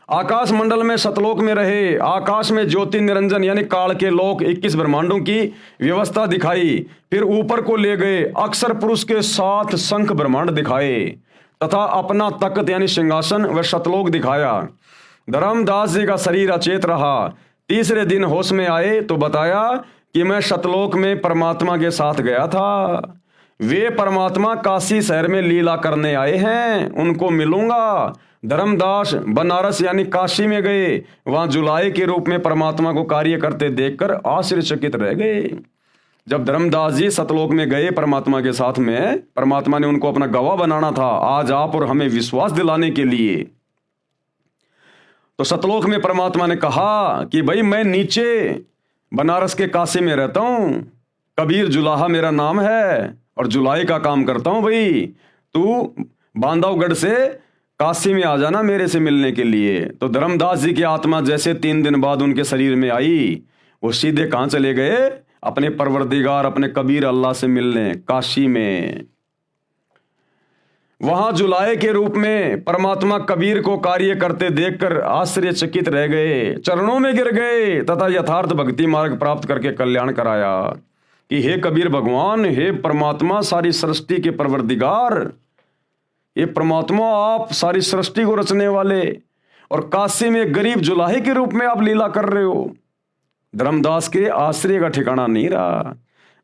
आकाश मंडल में सतलोक में रहे। आकाश में ज्योति निरंजन यानी काल के लोक 21 ब्रह्मांडों की व्यवस्था दिखाई। फिर ऊपर को ले गए, अक्षर पुरुष के 7 शंख ब्रह्मांड दिखाए तथा अपना तख्त यानी सिंहासन व सतलोक दिखाया। धर्मदास जी का शरीर अचेत रहा। तीसरे दिन होश में आए तो बताया कि मैं सतलोक में परमात्मा के साथ गया था। वे परमात्मा काशी शहर में लीला करने आए हैं, उनको मिलूंगा। धर्मदास बनारस यानी काशी में गए। वहां जुलाई के रूप में परमात्मा को कार्य करते देखकर आश्चर्यचकित रह गए। जब धर्मदास जी सतलोक में गए परमात्मा के साथ में, परमात्मा ने उनको अपना गवाह बनाना था आज आप और हमें विश्वास दिलाने के लिए। तो सतलोक में परमात्मा ने कहा कि भाई मैं नीचे बनारस के काशी में रहता हूं, कबीर जुलाहा मेरा नाम है और जुलाई का काम करता हूं। भाई तू बांधवगढ़ से काशी में आ जाना मेरे से मिलने के लिए। तो धर्मदास जी की आत्मा जैसे 3 दिन बाद उनके शरीर में आई, वो सीधे कहां चले गए? अपने परवरदिगार, अपने कबीर अल्लाह से मिलने काशी में। वहां जुलाहे के रूप में परमात्मा कबीर को कार्य करते देखकर आश्चर्यचकित रह गए, चरणों में गिर गए तथा यथार्थ भक्ति मार्ग प्राप्त करके कल्याण कराया कि हे कबीर भगवान, हे परमात्मा, सारी सृष्टि के परवरदिगार, ये परमात्मा आप सारी सृष्टि को रचने वाले और काशी में गरीब जुलाहे के रूप में आप लीला कर रहे हो। धर्मदास के आश्चर्य का ठिकाना नहीं रहा।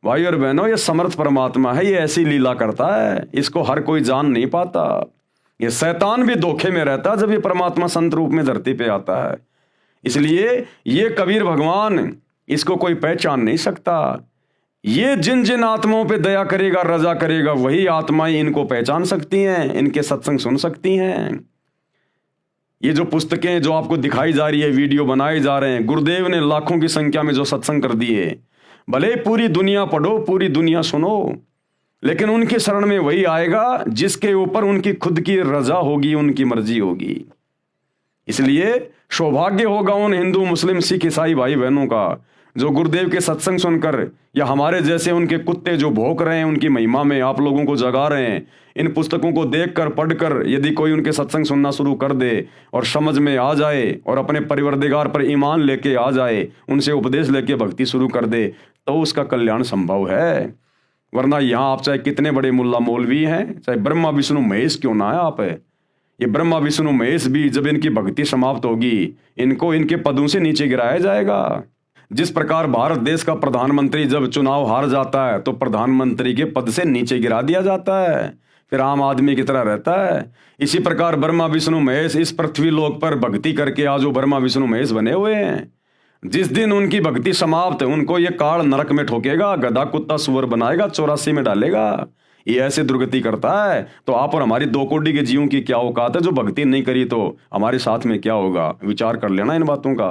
भाई और बहनों, ये समर्थ परमात्मा है, ये ऐसी लीला करता है, इसको हर कोई जान नहीं पाता। ये शैतान भी धोखे में रहता है जब ये परमात्मा संत रूप में धरती पे आता है। इसलिए ये कबीर भगवान, इसको कोई पहचान नहीं सकता। ये जिन जिन आत्माओं पे दया करेगा, रजा करेगा, वही आत्माएं इनको पहचान सकती हैं, इनके सत्संग सुन सकती हैं। ये जो पुस्तकें जो आपको दिखाई जा रही है, वीडियो बनाए जा रहे हैं, गुरुदेव ने लाखों की संख्या में जो सत्संग कर दिए, भले पूरी दुनिया पढ़ो, पूरी दुनिया सुनो, लेकिन उनकी शरण में वही आएगा जिसके ऊपर उनकी खुद की रजा होगी, उनकी मर्जी होगी। इसलिए सौभाग्य होगा उन हिंदू, मुस्लिम, सिख, ईसाई भाई बहनों का जो गुरुदेव के सत्संग सुनकर या हमारे जैसे उनके कुत्ते जो भौंक रहे हैं उनकी महिमा में आप लोगों को जगा रहे हैं, इन पुस्तकों को देखकर पढ़कर यदि कोई उनके सत्संग सुनना शुरू कर दे और समझ में आ जाए और अपने परिवरदिगार पर ईमान लेके आ जाए, उनसे उपदेश लेके भक्ति शुरू कर दे, तो उसका कल्याण संभव है। वरना यहाँ आप चाहे कितने बड़े मुल्ला मौलवी हैं, चाहे ब्रह्मा विष्णु महेश क्यों ना है आप, ये ब्रह्मा विष्णु महेश भी जब इनकी भक्ति समाप्त होगी इनको इनके पदों से नीचे गिराया जाएगा। जिस प्रकार भारत देश का प्रधानमंत्री जब चुनाव हार जाता है तो प्रधानमंत्री के पद से नीचे गिरा दिया जाता है, फिर आम आदमी की तरह रहता है। इसी प्रकार ब्रह्मा विष्णु महेश इस पृथ्वी लोक पर भक्ति करके आज वो ब्रह्मा विष्णु महेश बने हुए हैं। जिस दिन उनकी भक्ति समाप्त उनको ये काल नरक में ठोकेगा, गधा कुत्ता सुअर बनाएगा, 84 में डालेगा। ये ऐसे दुर्गति करता है तो आप और हमारी 2 कोटि के जीवों की क्या औकात है जो भक्ति नहीं करी तो हमारे साथ में क्या होगा, विचार कर लेना इन बातों का।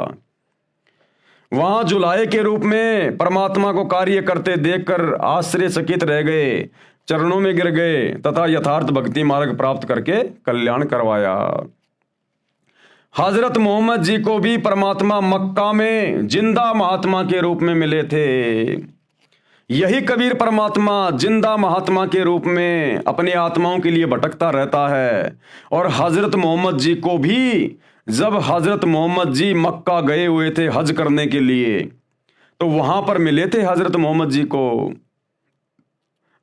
वहां जुलाहे के रूप में परमात्मा को कार्य करते देखकर आश्चर्यचकित रह गए, चरणों में गिर गए तथा यथार्थ भक्ति मार्ग प्राप्त करके कल्याण करवाया। हजरत मोहम्मद जी को भी परमात्मा मक्का में जिंदा महात्मा के रूप में मिले थे। यही कबीर परमात्मा जिंदा महात्मा के रूप में अपनी आत्माओं के लिए भटकता रहता है। और हजरत मोहम्मद जी को भी जब हजरत मोहम्मद जी मक्का गए हुए थे हज करने के लिए तो वहां पर मिले थे हजरत मोहम्मद जी को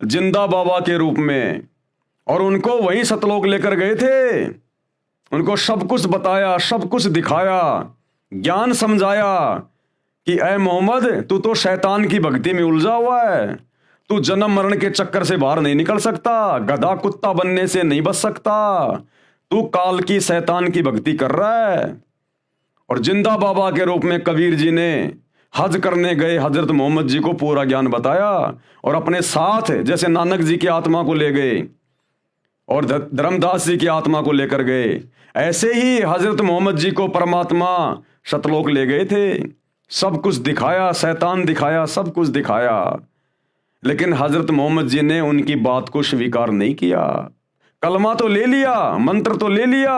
जिंदा बाबा के रूप में, और उनको वहीं सतलोक लेकर गए थे। उनको सब कुछ बताया, सब कुछ दिखाया, ज्ञान समझाया कि ऐ मोहम्मद तू तो शैतान की भक्ति में उलझा हुआ है, तू जन्म मरण के चक्कर से बाहर नहीं निकल सकता, गधा कुत्ता बनने से नहीं बच सकता, तू काल की शैतान की भक्ति कर रहा है। और जिंदा बाबा के रूप में कबीर जी ने हज करने गए हजरत मोहम्मद जी को पूरा ज्ञान बताया और अपने साथ जैसे नानक जी की आत्मा को ले गए और धर्मदास जी की आत्मा को लेकर गए, ऐसे ही हजरत मोहम्मद जी को परमात्मा सतलोक ले गए थे। सब कुछ दिखाया, शैतान दिखाया, सब कुछ दिखाया, लेकिन हजरत मोहम्मद जी ने उनकी बात को स्वीकार नहीं किया। कलमा तो ले लिया, मंत्र तो ले लिया,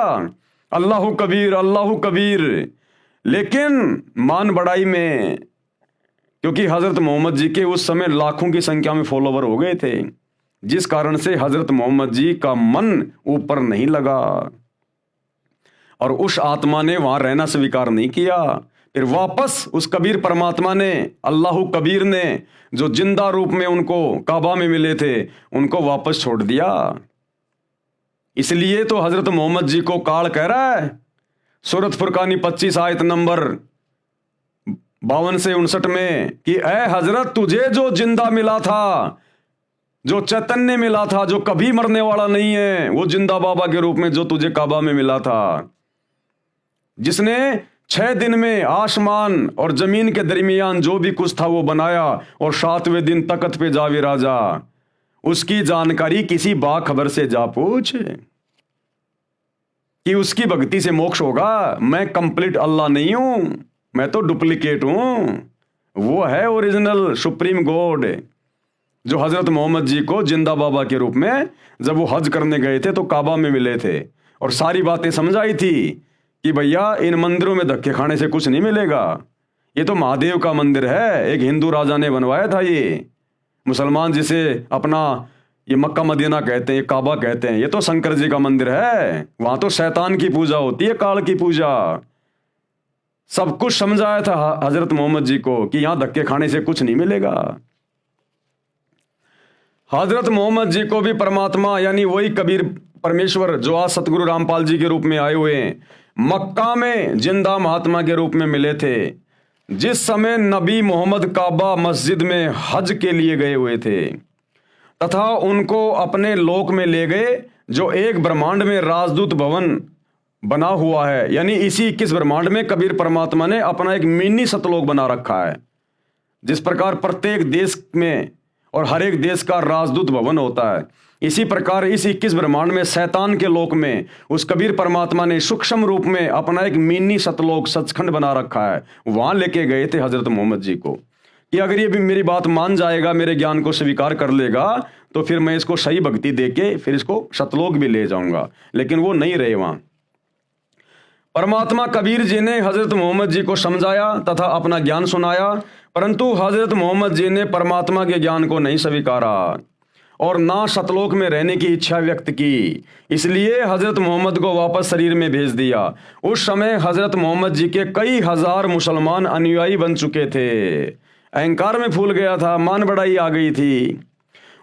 अल्लाहु कबीर अल्लाहु कबीर, लेकिन मान बढ़ाई में, क्योंकि हजरत मोहम्मद जी के उस समय लाखों की संख्या में फॉलोवर हो गए थे, जिस कारण से हजरत मोहम्मद जी का मन ऊपर नहीं लगा और उस आत्मा ने वहां रहना स्वीकार नहीं किया। फिर वापस उस कबीर परमात्मा ने, अल्लाहु कबीर ने, जो जिंदा रूप में उनको काबा में मिले थे, उनको वापस छोड़ दिया। इसलिए तो हजरत मोहम्मद जी को काल कह रहा है सूरत फुरकानी 25 आयत नंबर 52 से 59 में कि ऐ हजरत तुझे जो जिंदा मिला था, जो चैतन्य मिला था, जो कभी मरने वाला नहीं है, वो जिंदा बाबा के रूप में जो तुझे काबा में मिला था, जिसने 6 दिन में आसमान और जमीन के दरमियान जो भी कुछ था वो बनाया और 7वें दिन तख्त पे जा विराजा, उसकी जानकारी किसी बाखबर से जा पूछ कि उसकी भक्ति से मोक्ष होगा। मैं कंप्लीट अल्लाह नहीं हूं, मैं तो डुप्लीकेट हूं। वो है ओरिजिनल सुप्रीम गॉड जो हजरत मोहम्मद जी को जिंदा बाबा के रूप में जब वो हज करने गए थे तो काबा में मिले थे और सारी बातें समझाई थी कि भैया इन मंदिरों में धक्के खाने से कुछ नहीं मिलेगा, ये तो महादेव का मंदिर है, एक हिंदू राजा ने बनवाया था, ये मुसलमान जिसे अपना ये मक्का मदीना कहते हैं, ये काबा कहते हैं, ये तो शंकर जी का मंदिर है, वहां तो शैतान की पूजा होती है, काल की पूजा। सब कुछ समझाया था हजरत मोहम्मद जी को कि यहां धक्के खाने से कुछ नहीं मिलेगा। हजरत मोहम्मद जी को भी परमात्मा यानी वही कबीर परमेश्वर जो आज सतगुरु रामपाल जी के रूप में आए हुए हैं, मक्का में जिंदा महात्मा के रूप में मिले थे। जिस समय नबी मोहम्मद काबा मस्जिद में हज के लिए गए हुए थे तथा उनको अपने लोक में ले गए जो एक ब्रह्मांड में राजदूत भवन बना हुआ है, यानी इसी 21 ब्रह्मांड में कबीर परमात्मा ने अपना एक मिनी सतलोक बना रखा है। जिस प्रकार प्रत्येक देश में और हर एक देश का राजदूत भवन होता है, इसी प्रकार इस 21 ब्रह्मांड में शैतान के लोक में उस कबीर परमात्मा ने सूक्ष्म रूप में अपना एक मिनी सतलोक सचखंड बना रखा है। वहां लेके गए थे हजरत मोहम्मद जी को कि अगर ये भी मेरी बात मान जाएगा, मेरे ज्ञान को स्वीकार कर लेगा, तो फिर मैं इसको सही भक्ति देके फिर इसको सतलोक भी ले जाऊंगा, लेकिन वो नहीं रहे वहां। परमात्मा कबीर जी ने हजरत मोहम्मद जी को समझाया तथा अपना ज्ञान सुनाया, परंतु हजरत मोहम्मद जी ने परमात्मा के ज्ञान को नहीं स्वीकारा और ना सतलोक में रहने की इच्छा व्यक्त की। इसलिए हजरत मोहम्मद को वापस शरीर में भेज दिया। उस समय हजरत मोहम्मद जी के कई हजार मुसलमान अनुयायी बन चुके थे। अहंकार में फूल गया था, मान बढ़ाई आ गई थी।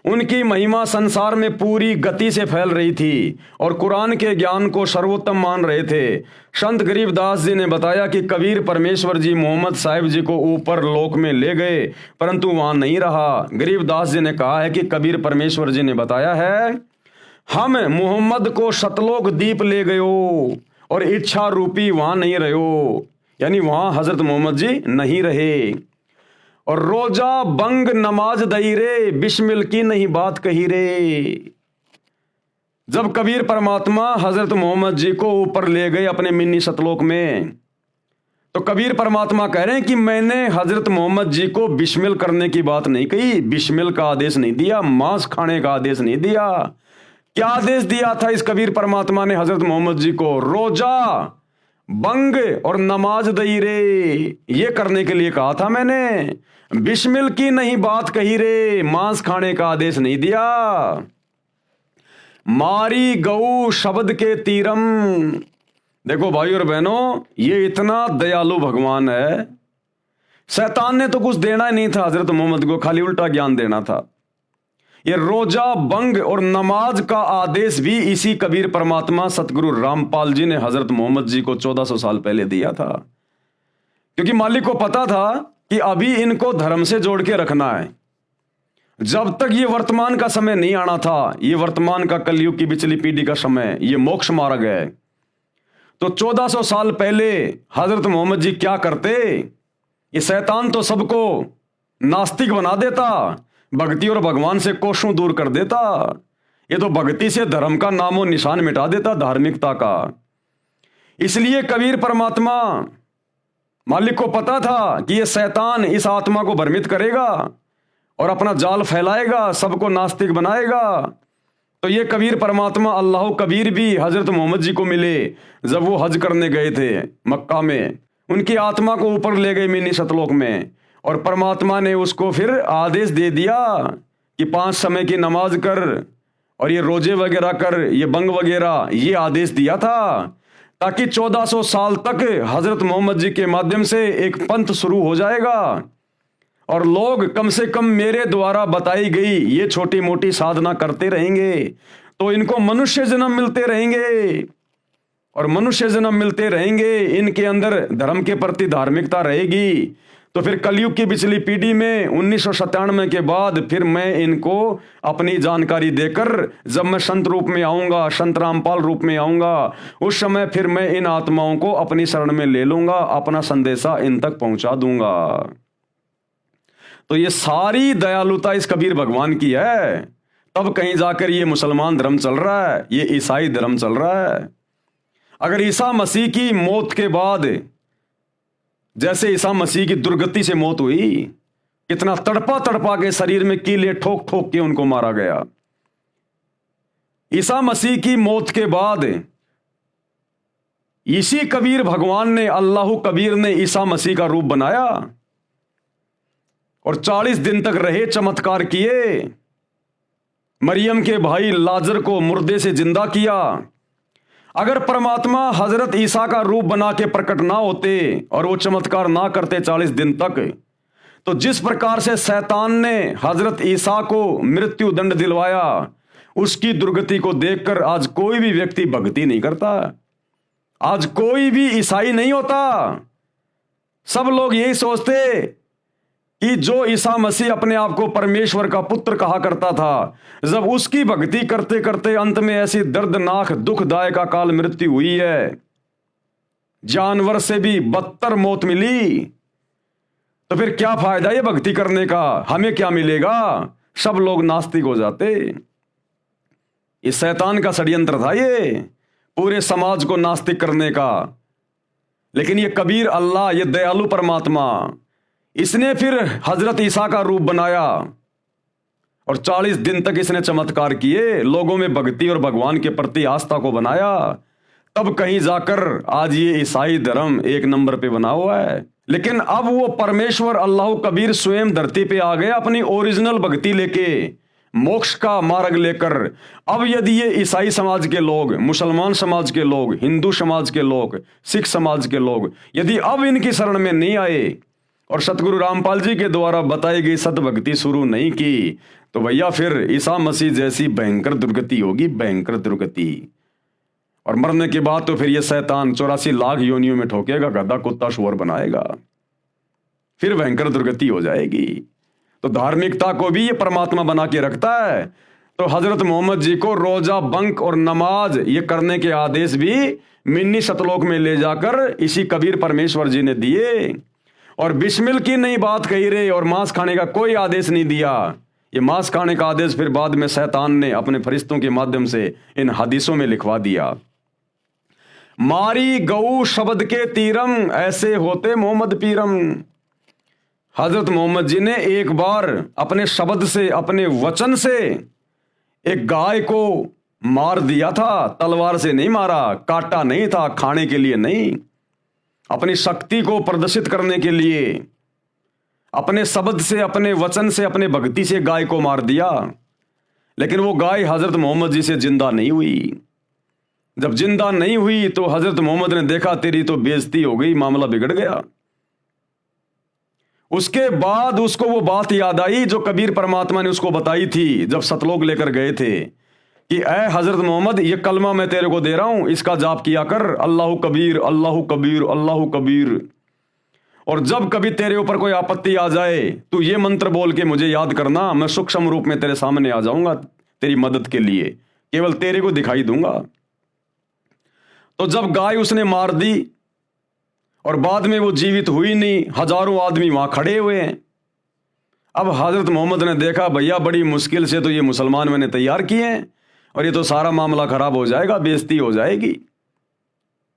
उनकी महिमा संसार में पूरी गति से फैल रही थी और कुरान के ज्ञान को सर्वोत्तम मान रहे थे। संत गरीबदास जी ने बताया कि कबीर परमेश्वर जी मोहम्मद साहिब जी को ऊपर लोक में ले गए, परंतु वहां नहीं रहा। गरीबदास जी ने कहा है कि कबीर परमेश्वर जी ने बताया है, हम मोहम्मद को सतलोक दीप ले गयो और इच्छा रूपी वहां नहीं रहो, यानी वहां हजरत मोहम्मद जी नहीं रहे। और रोजा बंग नमाज दई रे, बिस्मिल की नहीं बात कही रे। जब कबीर परमात्मा हजरत मोहम्मद जी को ऊपर ले गए अपने मिनी सतलोक में, तो कबीर परमात्मा कह रहे हैं कि मैंने हजरत मोहम्मद जी को बिस्मिल करने की बात नहीं कही, बिस्मिल का आदेश नहीं दिया, मांस खाने का आदेश नहीं दिया। क्या आदेश दिया था इस कबीर परमात्मा ने हजरत मोहम्मद जी को? रोजा बंग और नमाज दई रे, ये करने के लिए कहा था मैंने। बिस्मिल की नहीं बात कही रे, मांस खाने का आदेश नहीं दिया। मारी गऊ शब्द के तीरम। देखो भाई और बहनों, ये इतना दयालु भगवान है। शैतान ने तो कुछ देना ही नहीं था हजरत मोहम्मद को, खाली उल्टा ज्ञान देना था। ये रोजा बंग और नमाज का आदेश भी इसी कबीर परमात्मा सतगुरु रामपाल जी ने हजरत मोहम्मद जी को 1400 साल पहले दिया था, क्योंकि मालिक को पता था कि अभी इनको धर्म से जोड़ के रखना है। जब तक ये वर्तमान का समय नहीं आना था, ये वर्तमान का कलयुग की पिछली पीढ़ी का समय, ये मोक्ष मार्ग है, तो 1400 साल पहले हजरत मोहम्मद जी क्या करते? ये शैतान तो सबको नास्तिक बना देता, भक्ति और भगवान से कोसों दूर कर देता। ये तो भक्ति से धर्म का नामो निशान मिटा देता, धार्मिकता का। इसलिए कबीर परमात्मा मालिक को पता था कि ये शैतान इस आत्मा को भ्रमित करेगा और अपना जाल फैलाएगा, सबको नास्तिक बनाएगा। तो ये कबीर परमात्मा अल्लाह कबीर भी हजरत मोहम्मद जी को मिले जब वो हज करने गए थे मक्का में। उनकी आत्मा को ऊपर ले गए मिनी सतलोक में, और परमात्मा ने उसको फिर आदेश दे दिया कि 5 समय की नमाज कर और ये रोजे वगैरह कर, ये बंग वगैरह, ये आदेश दिया था ताकि 1400 साल तक हजरत मोहम्मद जी के माध्यम से एक पंथ शुरू हो जाएगा और लोग कम से कम मेरे द्वारा बताई गई ये छोटी मोटी साधना करते रहेंगे, तो इनको मनुष्य जन्म मिलते रहेंगे और मनुष्य जन्म मिलते रहेंगे, इनके अंदर धर्म के प्रति धार्मिकता रहेगी। तो फिर कलयुग की पिछली पीढ़ी में 1997 के बाद फिर मैं इनको अपनी जानकारी देकर, जब मैं संत रूप में आऊंगा, संत रामपाल रूप में आऊंगा, उस समय फिर मैं इन आत्माओं को अपनी शरण में ले लूंगा, अपना संदेशा इन तक पहुंचा दूंगा। तो ये सारी दयालुता इस कबीर भगवान की है। तब कहीं जाकर ये मुसलमान धर्म चल रहा है, ये ईसाई धर्म चल रहा है। अगर ईसा मसीह की मौत के बाद, जैसे ईसा मसीह की दुर्गति से मौत हुई, कितना तड़पा तड़पा के शरीर में कीले ठोक ठोक के उनको मारा गया, ईसा मसीह की मौत के बाद इसी कबीर भगवान ने, अल्लाह कबीर ने ईसा मसीह का रूप बनाया और 40 दिन तक रहे, चमत्कार किए। मरियम के भाई लाजर को मुर्दे से जिंदा किया। अगर परमात्मा हजरत ईसा का रूप बना के प्रकट ना होते और वो चमत्कार ना करते 40 दिन तक, तो जिस प्रकार से शैतान ने हजरत ईसा को मृत्यु दंड दिलवाया, उसकी दुर्गति को देखकर आज कोई भी व्यक्ति भक्ति नहीं करता, आज कोई भी ईसाई नहीं होता। सब लोग यही सोचते कि जो ईसा मसीह अपने आप को परमेश्वर का पुत्र कहा करता था, जब उसकी भक्ति करते करते अंत में ऐसी दर्दनाक दुखदायक अकाल मृत्यु हुई है, जानवर से भी बदतर मौत मिली, तो फिर क्या फायदा ये भक्ति करने का? हमें क्या मिलेगा? सब लोग नास्तिक हो जाते। इस शैतान का षड्यंत्र था ये, पूरे समाज को नास्तिक करने का। लेकिन ये कबीर अल्लाह, ये दयालु परमात्मा, इसने फिर हजरत ईसा का रूप बनाया और 40 दिन तक इसने चमत्कार किए, लोगों में भक्ति और भगवान के प्रति आस्था को बनाया। तब कहीं जाकर आज ये ईसाई धर्म एक नंबर पे बना हुआ है। लेकिन अब वो परमेश्वर अल्लाह कबीर स्वयं धरती पे आ गया अपनी ओरिजिनल भक्ति लेके, मोक्ष का मार्ग लेकर। अब यदि ये ईसाई समाज के लोग, मुसलमान समाज के लोग, हिंदू समाज के लोग, सिख समाज के लोग यदि अब इनकी शरण में नहीं आए और सतगुरु रामपाल जी के द्वारा बताई गई सतभक्ति शुरू नहीं की, तो भैया फिर ईसा मसीह जैसी भयंकर दुर्गति होगी, भयंकर दुर्गति। और मरने के बाद तो फिर ये शैतान 84 लाख योनियों में ठोकेगा, गधा कुत्ता शुअर बनाएगा, फिर भयंकर दुर्गति हो जाएगी। तो धार्मिकता को भी ये परमात्मा बना के रखता है। तो हजरत मोहम्मद जी को रोजा, बंक और नमाज ये करने के आदेश भी मिन्नी सतलोक में ले जाकर इसी कबीर परमेश्वर जी ने दिए। और बिस्मिल की नई बात कही रे, और मांस खाने का कोई आदेश नहीं दिया। ये मांस खाने का आदेश फिर बाद में शैतान ने अपने फरिश्तों के माध्यम से इन हदीसों में लिखवा दिया। मारी गऊ शब्द के तीरम, ऐसे होते मोहम्मद पीरम। हजरत मोहम्मद जी ने एक बार अपने शब्द से, अपने वचन से एक गाय को मार दिया था। तलवार से नहीं मारा, काटा नहीं था, खाने के लिए नहीं, अपनी शक्ति को प्रदर्शित करने के लिए अपने शब्द से, अपने वचन से, अपने भक्ति से गाय को मार दिया। लेकिन वो गाय हजरत मोहम्मद जी से जिंदा नहीं हुई। जब जिंदा नहीं हुई तो हजरत मोहम्मद ने देखा तेरी तो बेइज्जती हो गई, मामला बिगड़ गया। उसके बाद उसको वो बात याद आई जो कबीर परमात्मा ने उसको बताई थी जब सतलोक लेकर गए थे कि ऐ हजरत मोहम्मद, ये कलमा मैं तेरे को दे रहा हूं, इसका जाप किया कर, अल्लाह कबीर अल्लाह कबीर अल्लाह कबीर। और जब कभी तेरे ऊपर कोई आपत्ति आ जाए तो ये मंत्र बोल के मुझे याद करना, मैं सूक्ष्म रूप में तेरे सामने आ जाऊंगा तेरी मदद के लिए, केवल तेरे को दिखाई दूंगा। तो जब गाय उसने मार दी और बाद में वो जीवित हुई नहीं, हजारों आदमी वहां खड़े हुए हैं। अब हजरत मोहम्मद ने देखा भैया बड़ी मुश्किल से तो ये मुसलमान मैंने तैयार किए हैं और ये तो सारा मामला खराब हो जाएगा, बेइज्जती हो जाएगी,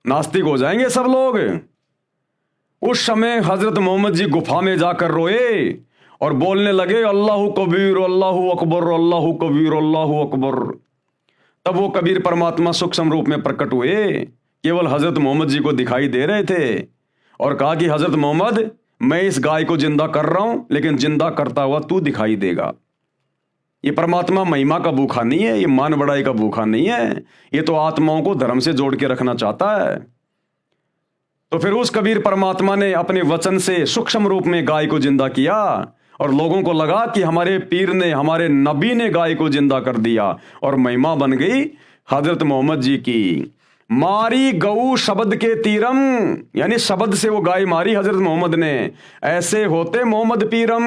नास्तिक हो जाएंगे सब लोग। उस समय हजरत मोहम्मद जी गुफा में जाकर रोए और बोलने लगे अल्लाह कबीर अल्लाह अकबर अल्लाह कबीर अल्लाह अकबर। तब वो कबीर परमात्मा सूक्ष्म रूप में प्रकट हुए, केवल हजरत मोहम्मद जी को दिखाई दे रहे थे और कहा कि हजरत मोहम्मद, मैं इस गाय को जिंदा कर रहा हूं, लेकिन जिंदा करता हुआ तू दिखाई देगा। ये परमात्मा महिमा का भूखा नहीं है, ये मान बढ़ाई का भूखा नहीं है, ये तो आत्माओं को धर्म से जोड़ के रखना चाहता है। तो फिर उस कबीर परमात्मा ने अपने वचन से सूक्ष्म रूप में गाय को जिंदा किया और लोगों को लगा कि हमारे पीर ने, हमारे नबी ने गाय को जिंदा कर दिया और महिमा बन गई हजरत मोहम्मद जी की। मारी गऊ शब्द के तीरम, यानी शब्द से वो गाय मारी हजरत मोहम्मद ने, ऐसे होते मोहम्मद पीरम।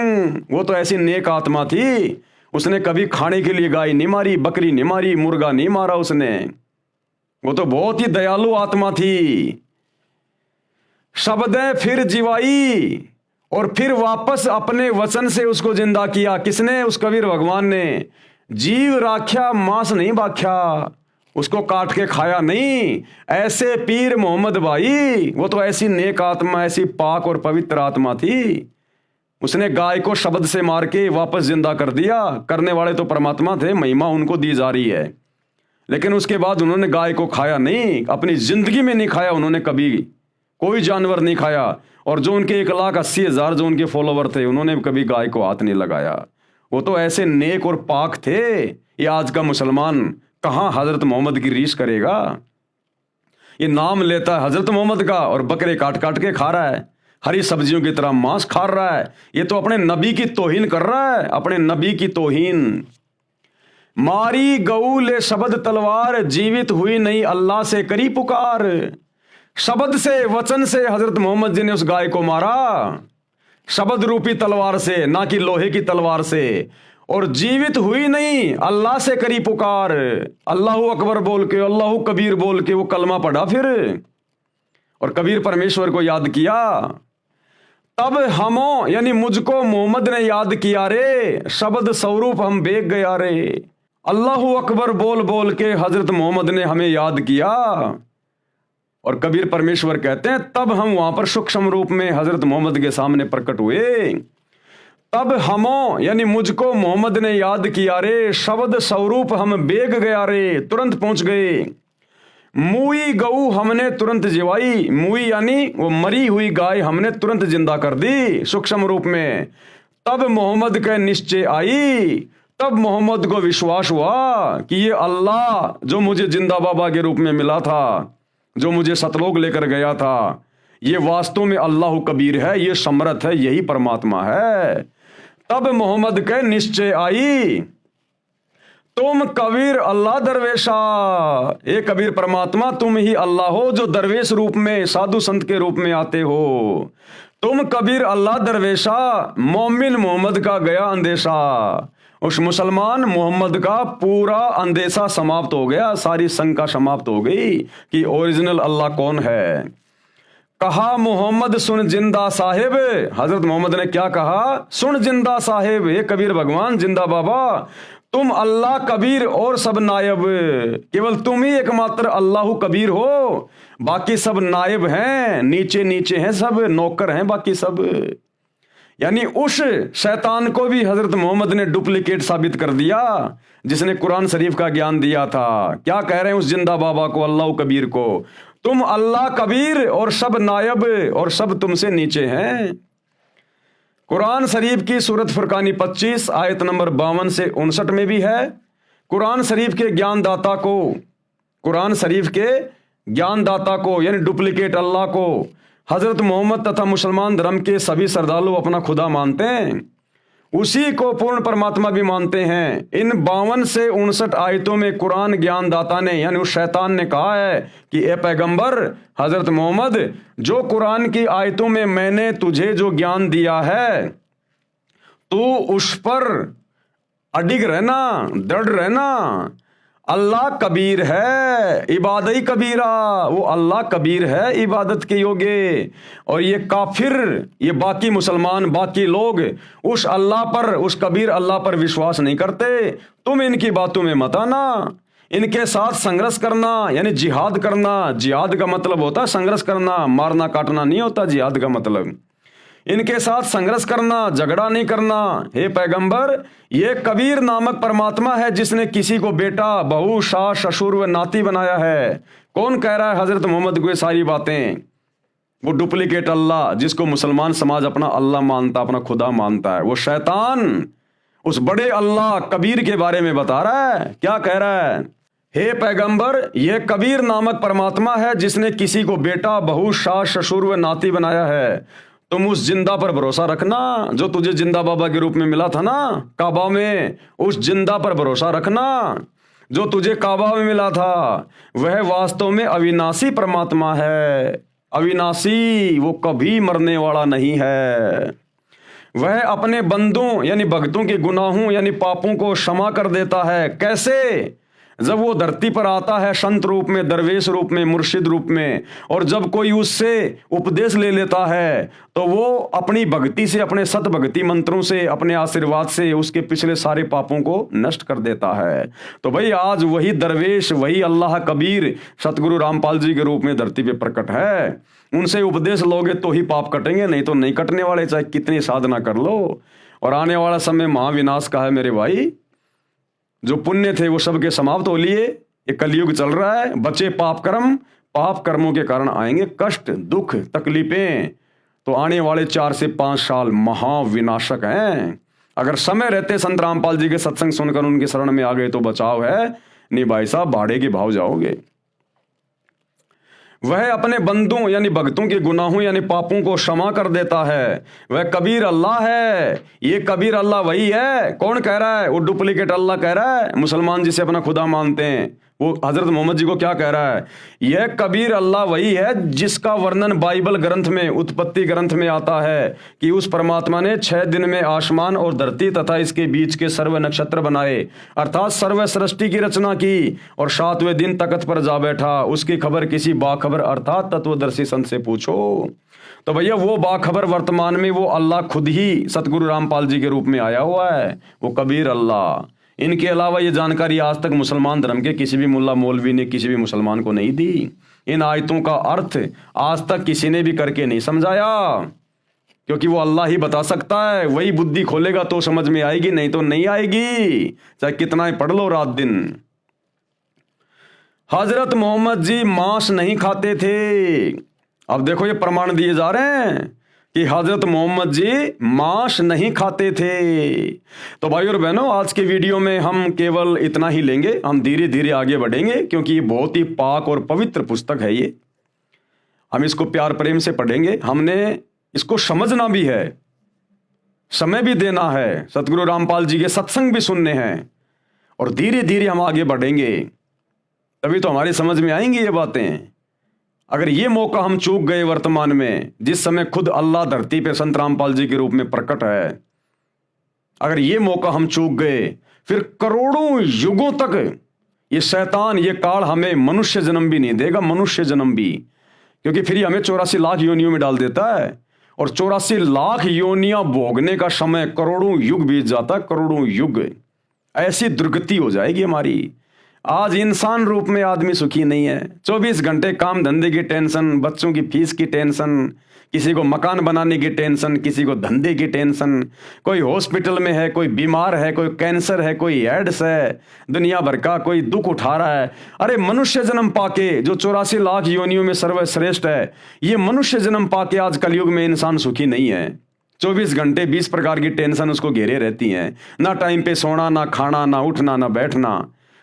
वो तो ऐसी नेक आत्मा थी, उसने कभी खाने के लिए गाय नहीं मारी, बकरी नहीं मारी, मुर्गा नहीं मारा उसने। वो तो बहुत ही दयालु आत्मा थी। शब्द है फिर जीवाई, और फिर वापस अपने वचन से उसको जिंदा किया। किसने? उस कबीर भगवान ने। जीव राख्या मांस नहीं बाख्या, उसको काट के खाया नहीं। ऐसे पीर मोहम्मद भाई, वो तो ऐसी नेक आत्मा, ऐसी पाक और पवित्र आत्मा थी, उसने गाय को शब्द से मार के वापस जिंदा कर दिया। करने वाले तो परमात्मा थे, महिमा उनको दी जा रही है। लेकिन उसके बाद उन्होंने गाय को खाया नहीं, अपनी जिंदगी में नहीं खाया उन्होंने, कभी कोई जानवर नहीं खाया। और जो उनके 1,80,000 जो उनके फॉलोवर थे, उन्होंने कभी गाय को हाथ नहीं लगाया। वो तो ऐसे नेक और पाक थे। ये आज का मुसलमान कहां हजरत मोहम्मद की रीस करेगा? ये नाम लेता है हजरत मोहम्मद का और बकरे काट काट के खा रहा है, हरी सब्जियों की तरह मांस खा रहा है। ये तो अपने नबी की तौहीन कर रहा है, अपने नबी की तौहीन। मारी गऊ ले शब्द तलवार, जीवित हुई नहीं अल्लाह से करी पुकार। शब्द से, वचन से हजरत मोहम्मद जी ने उस गाय को मारा, शब्द रूपी तलवार से, ना कि लोहे की तलवार से। और जीवित हुई नहीं, अल्लाह से करी पुकार। अल्लाह अकबर बोल के, अल्लाह कबीर बोल के वो कलमा पढ़ा फिर, और कबीर परमेश्वर को याद किया। तब हमो, यानी मुझको मोहम्मद ने याद किया रे, शब्द स्वरूप हम बेग गया रे। अल्लाह अकबर बोल बोल के हजरत मोहम्मद ने हमें याद किया। और कबीर परमेश्वर कहते हैं तब हम वहां पर सूक्ष्म रूप में हजरत मोहम्मद के सामने प्रकट हुए। तब हमों यानी मुझको मोहम्मद ने याद किया रे, शब्द स्वरूप हम बेग गया रे, तुरंत पहुंच गए। मुई गऊ हमने तुरंत जिवाई, मुई यानी वो मरी हुई गाय हमने तुरंत जिंदा कर दी सूक्ष्म रूप में। तब मोहम्मद के निश्चय आई, तब मोहम्मद को विश्वास हुआ कि ये अल्लाह जो मुझे जिंदा बाबा के रूप में मिला था, जो मुझे सतलोक लेकर गया था, ये वास्तव में अल्लाह कबीर है, ये समर्थ है, यही परमात्मा है। तब मोहम्मद के निश्चय आई, तुम कबीर अल्लाह दरवेशा, ये कबीर परमात्मा तुम ही अल्लाह हो जो दरवेश रूप में साधु संत के रूप में आते हो। तुम कबीर अल्लाह दरवेशा, मोमिन मोहम्मद का गया अंदेशा। उस मुसलमान मोहम्मद का पूरा अंदेशा समाप्त हो गया, सारी शंका समाप्त हो गई कि ओरिजिनल अल्लाह कौन है। कहा मोहम्मद सुन जिंदा साहिब, हजरत मोहम्मद ने क्या कहा? सुन जिंदा साहिब, ये कबीर भगवान जिंदा बाबा, तुम अल्लाह कबीर और सब नायब, केवल तुम ही एकमात्र अल्लाह कबीर हो, बाकी सब नायब हैं, नीचे नीचे हैं, सब नौकर हैं बाकी सब। यानी उस शैतान को भी हजरत मोहम्मद ने डुप्लीकेट साबित कर दिया जिसने कुरान शरीफ का ज्ञान दिया था। क्या कह रहे हैं उस जिंदा बाबा को, अल्लाह कबीर को? तुम अल्लाह कबीर और सब नायब और सब तुमसे नीचे हैं। कुरान शरीफ की सूरत फुरकानी 25 आयत नंबर 52 से 59 में भी है। कुरान शरीफ के ज्ञानदाता को, कुरान शरीफ के ज्ञानदाता को यानी डुप्लीकेट अल्लाह को हजरत मोहम्मद तथा मुसलमान धर्म के सभी श्रद्धालु अपना खुदा मानते हैं, उसी को पूर्ण परमात्मा भी मानते हैं। इन 52 से 59 आयतों में कुरान ज्ञानदाता ने यानी उस शैतान ने कहा है कि ए पैगंबर हजरत मोहम्मद, जो कुरान की आयतों में मैंने तुझे जो ज्ञान दिया है, तू उस पर अडिग रहना, दृढ़ रहना। अल्लाह कबीर है, इबादत ही कबीरा, वो अल्लाह कबीर है इबादत के योग्य। और ये काफिर, ये बाकी मुसलमान, बाकी लोग उस अल्लाह पर, उस कबीर अल्लाह पर विश्वास नहीं करते। तुम इनकी बातों में मत आना, इनके साथ संघर्ष करना यानी जिहाद करना। जिहाद का मतलब होता है संघर्ष करना, मारना काटना नहीं होता जिहाद का मतलब। इनके साथ संघर्ष करना, झगड़ा नहीं करना। हे पैगंबर, ये कबीर नामक परमात्मा है जिसने किसी को बेटा, बहू, सास, ससुर व नाती बनाया है। कौन कह रहा है हजरत मोहम्मद को ये सारी बातें? वो डुप्लीकेट अल्लाह जिसको मुसलमान समाज अपना अल्लाह मानता, अपना खुदा मानता है, वो शैतान उस बड़े अल्लाह कबीर के बारे में बता रहा है। क्या कह रहा है? हे पैगंबर, यह कबीर नामक परमात्मा है जिसने किसी को बेटा, बहू, सास, ससुर व नाती बनाया है। तुम उस जिंदा पर भरोसा रखना जो तुझे जिंदा बाबा के रूप में मिला था ना काबा में, उस जिंदा पर भरोसा रखना जो तुझे काबा में मिला था। वह वास्तव में अविनाशी परमात्मा है, अविनाशी, वो कभी मरने वाला नहीं है। वह अपने बंदों यानी भक्तों के गुनाहों यानी पापों को क्षमा कर देता है। कैसे? जब वो धरती पर आता है संत रूप में, दरवेश रूप में, मुर्शिद रूप में, और जब कोई उससे उपदेश ले लेता है तो वो अपनी भक्ति से, अपने सत भक्ति मंत्रों से, अपने आशीर्वाद से उसके पिछले सारे पापों को नष्ट कर देता है। तो भाई आज वही दरवेश, वही अल्लाह कबीर सतगुरु रामपाल जी के रूप में धरती पे प्रकट है। उनसे उपदेश लोगे तो ही पाप कटेंगे, नहीं तो नहीं कटने वाले, चाहे कितनी साधना कर लो। और आने वाला समय महाविनाश का है मेरे भाई। जो पुण्य थे वो सबके समाप्त हो लिए, ये कलयुग चल रहा है। बचे पाप कर्म, पाप कर्मों के कारण आएंगे कष्ट, दुख, तकलीफें। तो आने वाले 4 से 5 साल महाविनाशक हैं। अगर समय रहते संत रामपाल जी के सत्संग सुनकर उनके शरण में आ गए तो बचाव है, नहीं भाई साहब भाड़े के भाव जाओगे। वह अपने बंदों यानी भक्तों के गुनाहों यानी पापों को क्षमा कर देता है। वह कबीर अल्लाह है। ये कबीर अल्लाह वही है। कौन कह रहा है? वो डुप्लीकेट अल्लाह कह रहा है। मुसलमान जिसे अपना खुदा मानते हैं वो हजरत मोहम्मद जी को क्या कह रहा है? यह कबीर अल्लाह वही है जिसका वर्णन बाइबल ग्रंथ में, उत्पत्ति ग्रंथ में आता है कि उस परमात्मा ने 6 दिन में आसमान और धरती तथा इसके बीच के सर्व नक्षत्र बनाए, अर्थात सर्व सृष्टि की रचना की, और 7वें दिन तख्त पर जा बैठा। उसकी खबर किसी बाखबर अर्थात तत्वदर्शी संत से पूछो। तो भैया वो बाखबर वर्तमान में वो अल्लाह खुद ही सतगुरु रामपाल जी के रूप में आया हुआ है, वो कबीर अल्लाह। इनके अलावा ये जानकारी आज तक मुसलमान धर्म के किसी भी मुल्ला मौलवी ने किसी भी मुसलमान को नहीं दी। इन आयतों का अर्थ आज तक किसी ने भी करके नहीं समझाया, क्योंकि वो अल्लाह ही बता सकता है। वही बुद्धि खोलेगा तो समझ में आएगी, नहीं तो नहीं आएगी, चाहे कितना ही पढ़ लो रात दिन। हजरत मोहम्मद जी मांस नहीं खाते थे। अब देखो ये प्रमाण दिए जा रहे हैं कि हजरत मोहम्मद जी मांस नहीं खाते थे। तो भाई और बहनों, आज के वीडियो में हम केवल इतना ही लेंगे, हम धीरे धीरे आगे बढ़ेंगे, क्योंकि ये बहुत ही पाक और पवित्र पुस्तक है। ये हम इसको प्यार प्रेम से पढ़ेंगे, हमने इसको समझना भी है, समय भी देना है, सतगुरु रामपाल जी के सत्संग भी सुनने हैं, और धीरे धीरे हम आगे बढ़ेंगे, तभी तो हमारी समझ में आएंगी ये बातें। अगर ये मौका हम चूक गए वर्तमान में, जिस समय खुद अल्लाह धरती पे संत रामपाल जी के रूप में प्रकट है, अगर ये मौका हम चूक गए, फिर करोड़ों युगों तक ये शैतान, ये काल हमें मनुष्य जन्म भी नहीं देगा, मनुष्य जन्म भी, क्योंकि फिर ये हमें 84 लाख योनियों में डाल देता है, और 84 लाख योनियां भोगने का समय करोड़ों युग बीत जाता है, करोड़ों युग। ऐसी दुर्गति हो जाएगी हमारी। आज इंसान रूप में आदमी सुखी नहीं है। 24 घंटे काम धंधे की टेंशन, बच्चों की फीस की टेंशन, किसी को मकान बनाने की टेंशन, किसी को धंधे की टेंशन, कोई हॉस्पिटल में है, कोई बीमार है, कोई कैंसर है, कोई एड्स है, दुनिया भर का कोई दुख उठा रहा है। अरे मनुष्य जन्म पाके, जो 84 लाख योनियों में सर्वश्रेष्ठ है, ये मनुष्य जन्म पाके आज कलयुग में इंसान सुखी नहीं है। 24 घंटे 20 प्रकार की टेंशन उसको घेरे रहती हैं, ना टाइम पे सोना, ना खाना, ना उठना, ना बैठना।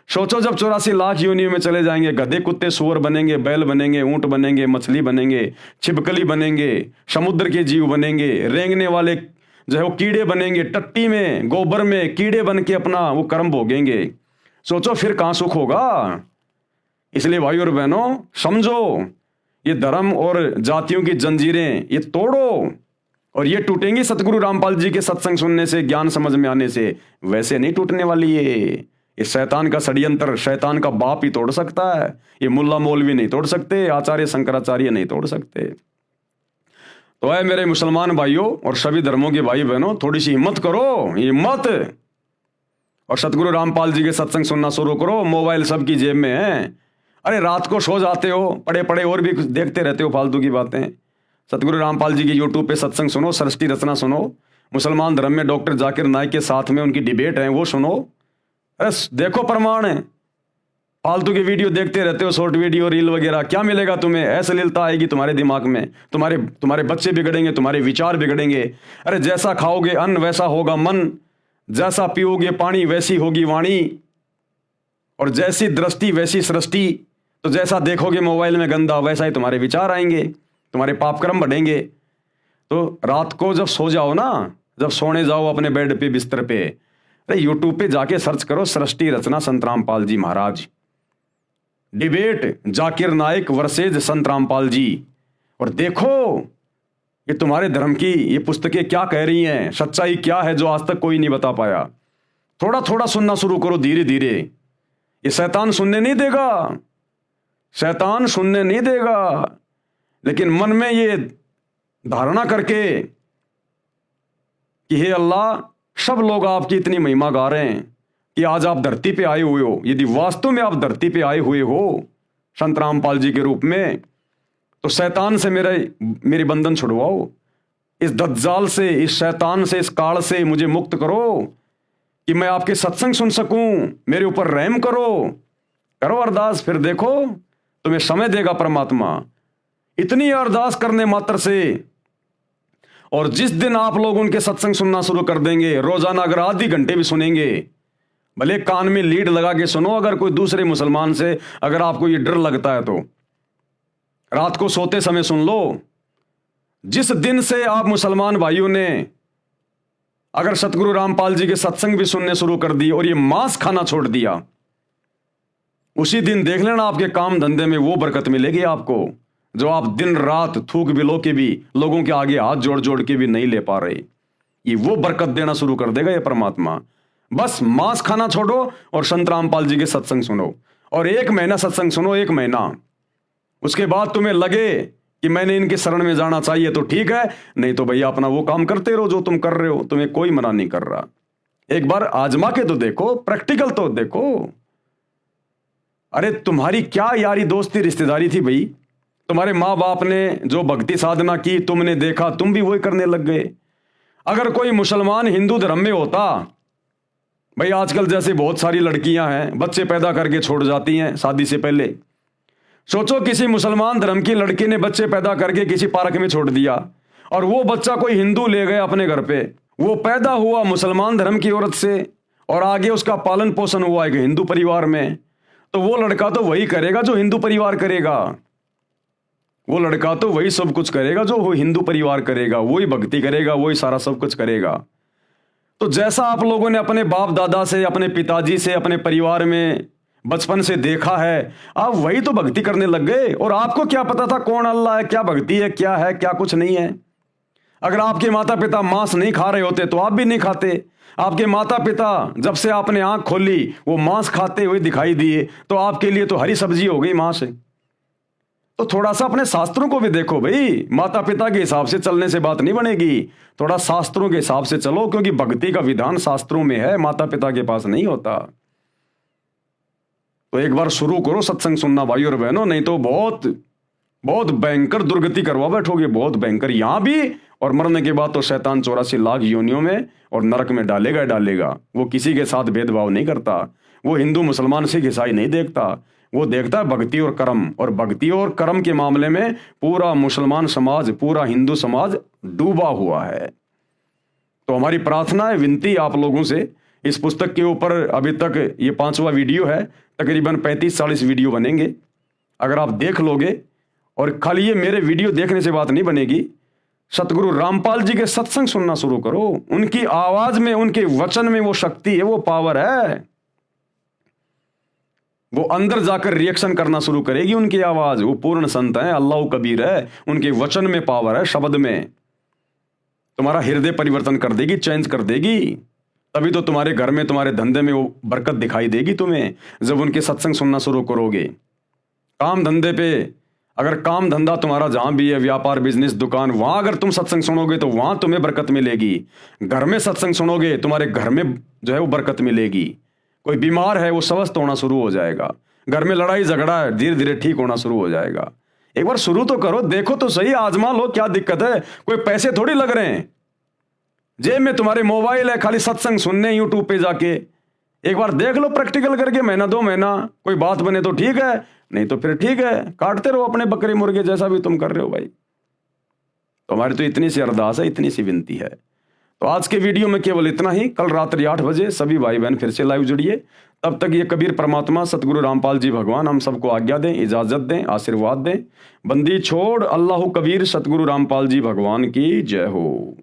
सोचो जब 84 लाख योनियों में चले जाएंगे, गधे कुत्ते सूअर बनेंगे, बैल बनेंगे, ऊंट बनेंगे, मछली बनेंगे, छिपकली बनेंगे, समुद्र के जीव बनेंगे, रेंगने वाले जो है वो कीड़े बनेंगे, टट्टी में गोबर में कीड़े बन के अपना वो कर्म भोगेंगे। सोचो फिर कहाँ सुख होगा। इसलिए भाई और बहनों समझो, ये धर्म और जातियों की जंजीरें ये तोड़ो, और ये टूटेंगी सतगुरु रामपाल जी के सत्संग सुनने से, ज्ञान समझ में आने से। वैसे नहीं टूटने वाली ये शैतान का षड्यंत्र, शैतान का बाप ही तोड़ सकता है। ये मुल्ला मौलवी नहीं तोड़ सकते, आचार्य शंकराचार्य नहीं तोड़ सकते। तो है मेरे मुसलमान भाइयों और सभी धर्मों के भाई बहनों, थोड़ी सी हिम्मत करो, हिम्मत, और सतगुरु रामपाल जी के सत्संग सुनना शुरू करो। मोबाइल सबकी जेब में है। अरे रात को सो जाते हो पड़े पड़े और भी देखते रहते हो फालतू की बातें। सतगुरु रामपाल जी की यूट्यूब पे सत्संग सुनो, सृष्टि रचना सुनो, मुसलमान धर्म में डॉक्टर जाकिर नाइक के साथ में उनकी डिबेट है वो सुनो। अरे देखो प्रमाण है। फालतू की वीडियो देखते रहते हो, शॉर्ट वीडियो, रील वगैरह, क्या मिलेगा तुम्हें? अश्लीलता आएगी तुम्हारे दिमाग में, तुम्हारे बच्चे बिगड़ेंगे, तुम्हारे विचार बिगड़ेंगे। अरे जैसा खाओगे अन्न वैसा होगा मन, जैसा पियोगे पानी वैसी होगी वाणी, और जैसी दृष्टि वैसी सृष्टि। तो जैसा देखोगे मोबाइल में गंदा, वैसा ही तुम्हारे विचार आएंगे, तुम्हारे पाप कर्म बढ़ेंगे। तो रात को जब सो जाओ ना, जब सोने जाओ अपने बेड पे, बिस्तर पे, अरे यूट्यूब पे जाके सर्च करो सृष्टि रचना संत रामपाल जी महाराज, डिबेट जाकिर नाइक वर्सेज संत रामपाल जी, और देखो ये तुम्हारे धर्म की ये पुस्तकें क्या कह रही हैं, सच्चाई क्या है जो आज तक कोई नहीं बता पाया। थोड़ा थोड़ा सुनना शुरू करो धीरे धीरे। ये शैतान सुनने नहीं देगा, शैतान सुनने नहीं देगा, लेकिन मन में ये धारणा करके कि हे अल्लाह, सब लोग आपकी इतनी महिमा गा रहे हैं कि आज आप धरती पे आए हुए हो, यदि वास्तव में आप धरती पे आए हुए हो संत रामपाल जी के रूप में, तो शैतान से मेरी बंधन छुड़वाओ, इस दज्जाल से, इस शैतान से, इस काल से मुझे मुक्त करो, कि मैं आपके सत्संग सुन सकूं, मेरे ऊपर रहम करो अरदास। फिर देखो तुम्हें समय देगा परमात्मा। इतनी अरदास करने मात्र से, और जिस दिन आप लोग उनके सत्संग सुनना शुरू कर देंगे, रोजाना अगर आधी घंटे भी सुनेंगे, भले कान में लीड लगा के सुनो, अगर कोई दूसरे मुसलमान से अगर आपको ये डर लगता है तो रात को सोते समय सुन लो। जिस दिन से आप मुसलमान भाइयों ने अगर सतगुरु रामपाल जी के सत्संग भी सुनने शुरू कर दिए और ये मांस खाना छोड़ दिया, उसी दिन देख लेना आपके काम धंधे में वो बरकत मिलेगी आपको, जो आप दिन रात थूक बिलो के भी लोगों के आगे हाथ जोड़ जोड़ के भी नहीं ले पा रहे। ये वो बरकत देना शुरू कर देगा ये परमात्मा। बस मांस खाना छोड़ो और संत रामपाल जी के सत्संग सुनो, और 1 महीना सत्संग सुनो, 1 महीना। उसके बाद तुम्हें लगे कि मैंने इनके शरण में जाना चाहिए तो ठीक है, नहीं तो भैया अपना वो काम करते रहो जो तुम कर रहे हो, तुम्हें कोई मना नहीं कर रहा। एक बार आजमा के तो देखो, प्रैक्टिकल तो देखो। अरे तुम्हारी क्या यारी दोस्ती रिश्तेदारी थी भाई, तुम्हारे माँ बाप ने जो भक्ति साधना की तुमने देखा, तुम भी वही करने लग गए। अगर कोई मुसलमान हिंदू धर्म में होता, भाई आजकल जैसे बहुत सारी लड़कियां हैं बच्चे पैदा करके छोड़ जाती हैं शादी से पहले। सोचो किसी मुसलमान धर्म की लड़की ने बच्चे पैदा करके किसी पार्क में छोड़ दिया और वो बच्चा कोई हिंदू ले गया अपने घर पे। वो पैदा हुआ मुसलमान धर्म की औरत से और आगे उसका पालन पोषण हुआ एक हिंदू परिवार में, तो वो लड़का तो वही करेगा जो हिंदू परिवार करेगा। वो लड़का तो वही सब कुछ करेगा जो वो हिंदू परिवार करेगा, वही भक्ति करेगा, वही सारा सब कुछ करेगा। तो जैसा आप लोगों ने अपने बाप दादा से, अपने पिताजी से, अपने परिवार में बचपन से देखा है, आप वही तो भक्ति करने लग गए। और आपको क्या पता था कौन अल्लाह है, क्या भक्ति है, क्या कुछ नहीं है। अगर आपके माता पिता मांस नहीं खा रहे होते तो आप भी नहीं खाते। आपके माता पिता जब से आपने आंख खोली वो मांस खाते हुए दिखाई दिए, तो आपके लिए तो हरी सब्जी हो गई मांस। तो थोड़ा सा अपने शास्त्रों को भी देखो भाई, माता पिता के हिसाब से चलने से बात नहीं बनेगी, थोड़ा शास्त्रों के हिसाब से चलो, क्योंकि भक्ति का विधान शास्त्रों में है, माता पिता के पास नहीं होता। तो एक बार शुरू करो सत्संग सुनना भाई और बहनों, नहीं तो बहुत बहुत भयंकर दुर्गति करवा बैठोगे, बहुत भयंकर यहां भी, और मरने के बाद तो शैतान 84 लाख योनियों में और नरक में डालेगा। वो किसी के साथ भेदभाव नहीं करता, वो हिंदू मुसलमान सिख ईसाई नहीं देखता, वो देखता है भक्ति और कर्म। और भक्ति और कर्म के मामले में पूरा मुसलमान समाज, पूरा हिंदू समाज डूबा हुआ है। तो हमारी प्रार्थना है, विनती आप लोगों से, इस पुस्तक के ऊपर अभी तक ये 5वां वीडियो है, तकरीबन 35-40 वीडियो बनेंगे। अगर आप देख लोगे, और खाली ये मेरे वीडियो देखने से बात नहीं बनेगी, सतगुरु रामपाल जी के सत्संग सुनना शुरू करो। उनकी आवाज में, उनके वचन में वो शक्ति है, वो पावर है। वो अंदर जाकर रिएक्शन करना शुरू करेगी उनकी आवाज। वो पूर्ण संत है, अल्लाह कबीर है, उनके वचन में पावर है, शब्द में। तुम्हारा हृदय परिवर्तन कर देगी, चेंज कर देगी। तभी तो तुम्हारे घर में, तुम्हारे धंधे में वो बरकत दिखाई देगी तुम्हें, जब उनके सत्संग सुनना शुरू करोगे। काम धंधे पे, अगर काम धंधा तुम्हारा जहां भी है, व्यापार, बिजनेस, दुकान, वहां अगर तुम सत्संग सुनोगे तो वहां तुम्हें बरकत मिलेगी। घर में सत्संग सुनोगे, तुम्हारे घर में जो है वो बरकत मिलेगी। कोई बीमार है वो स्वस्थ होना शुरू हो जाएगा। घर में लड़ाई झगड़ा है, धीरे धीरे ठीक होना शुरू हो जाएगा। एक बार शुरू तो करो, देखो तो सही, आजमा लो, क्या दिक्कत है। कोई पैसे थोड़ी लग रहे हैं, जेब में तुम्हारे मोबाइल है, खाली सत्संग सुनने यूट्यूब पे जाके एक बार देख लो प्रैक्टिकल करके, महीना 2 महीना, कोई बात बने तो ठीक है, नहीं तो फिर ठीक है, काटते रहो अपने बकरे मुर्गे जैसा भी तुम कर रहे हो भाई। तो हमारी तो इतनी सी अरदास है, इतनी सी विनती है। तो आज के वीडियो में केवल इतना ही। कल रात्रि 8 बजे सभी भाई बहन फिर से लाइव जुड़िए। तब तक ये कबीर परमात्मा सतगुरु रामपाल जी भगवान हम सबको आज्ञा दें, इजाजत दें, आशीर्वाद दें। बंदी छोड़ अल्लाह कबीर सतगुरु रामपाल जी भगवान की जय हो।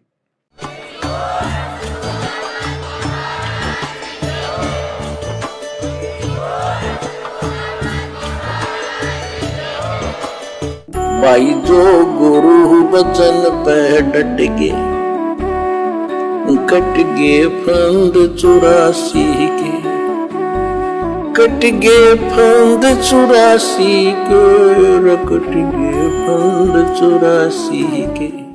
भाई जो गुरु बचन पे डट गे, कट गे फंद 84 के, कट गे फंद 84 के, कट गे फंद 84 के।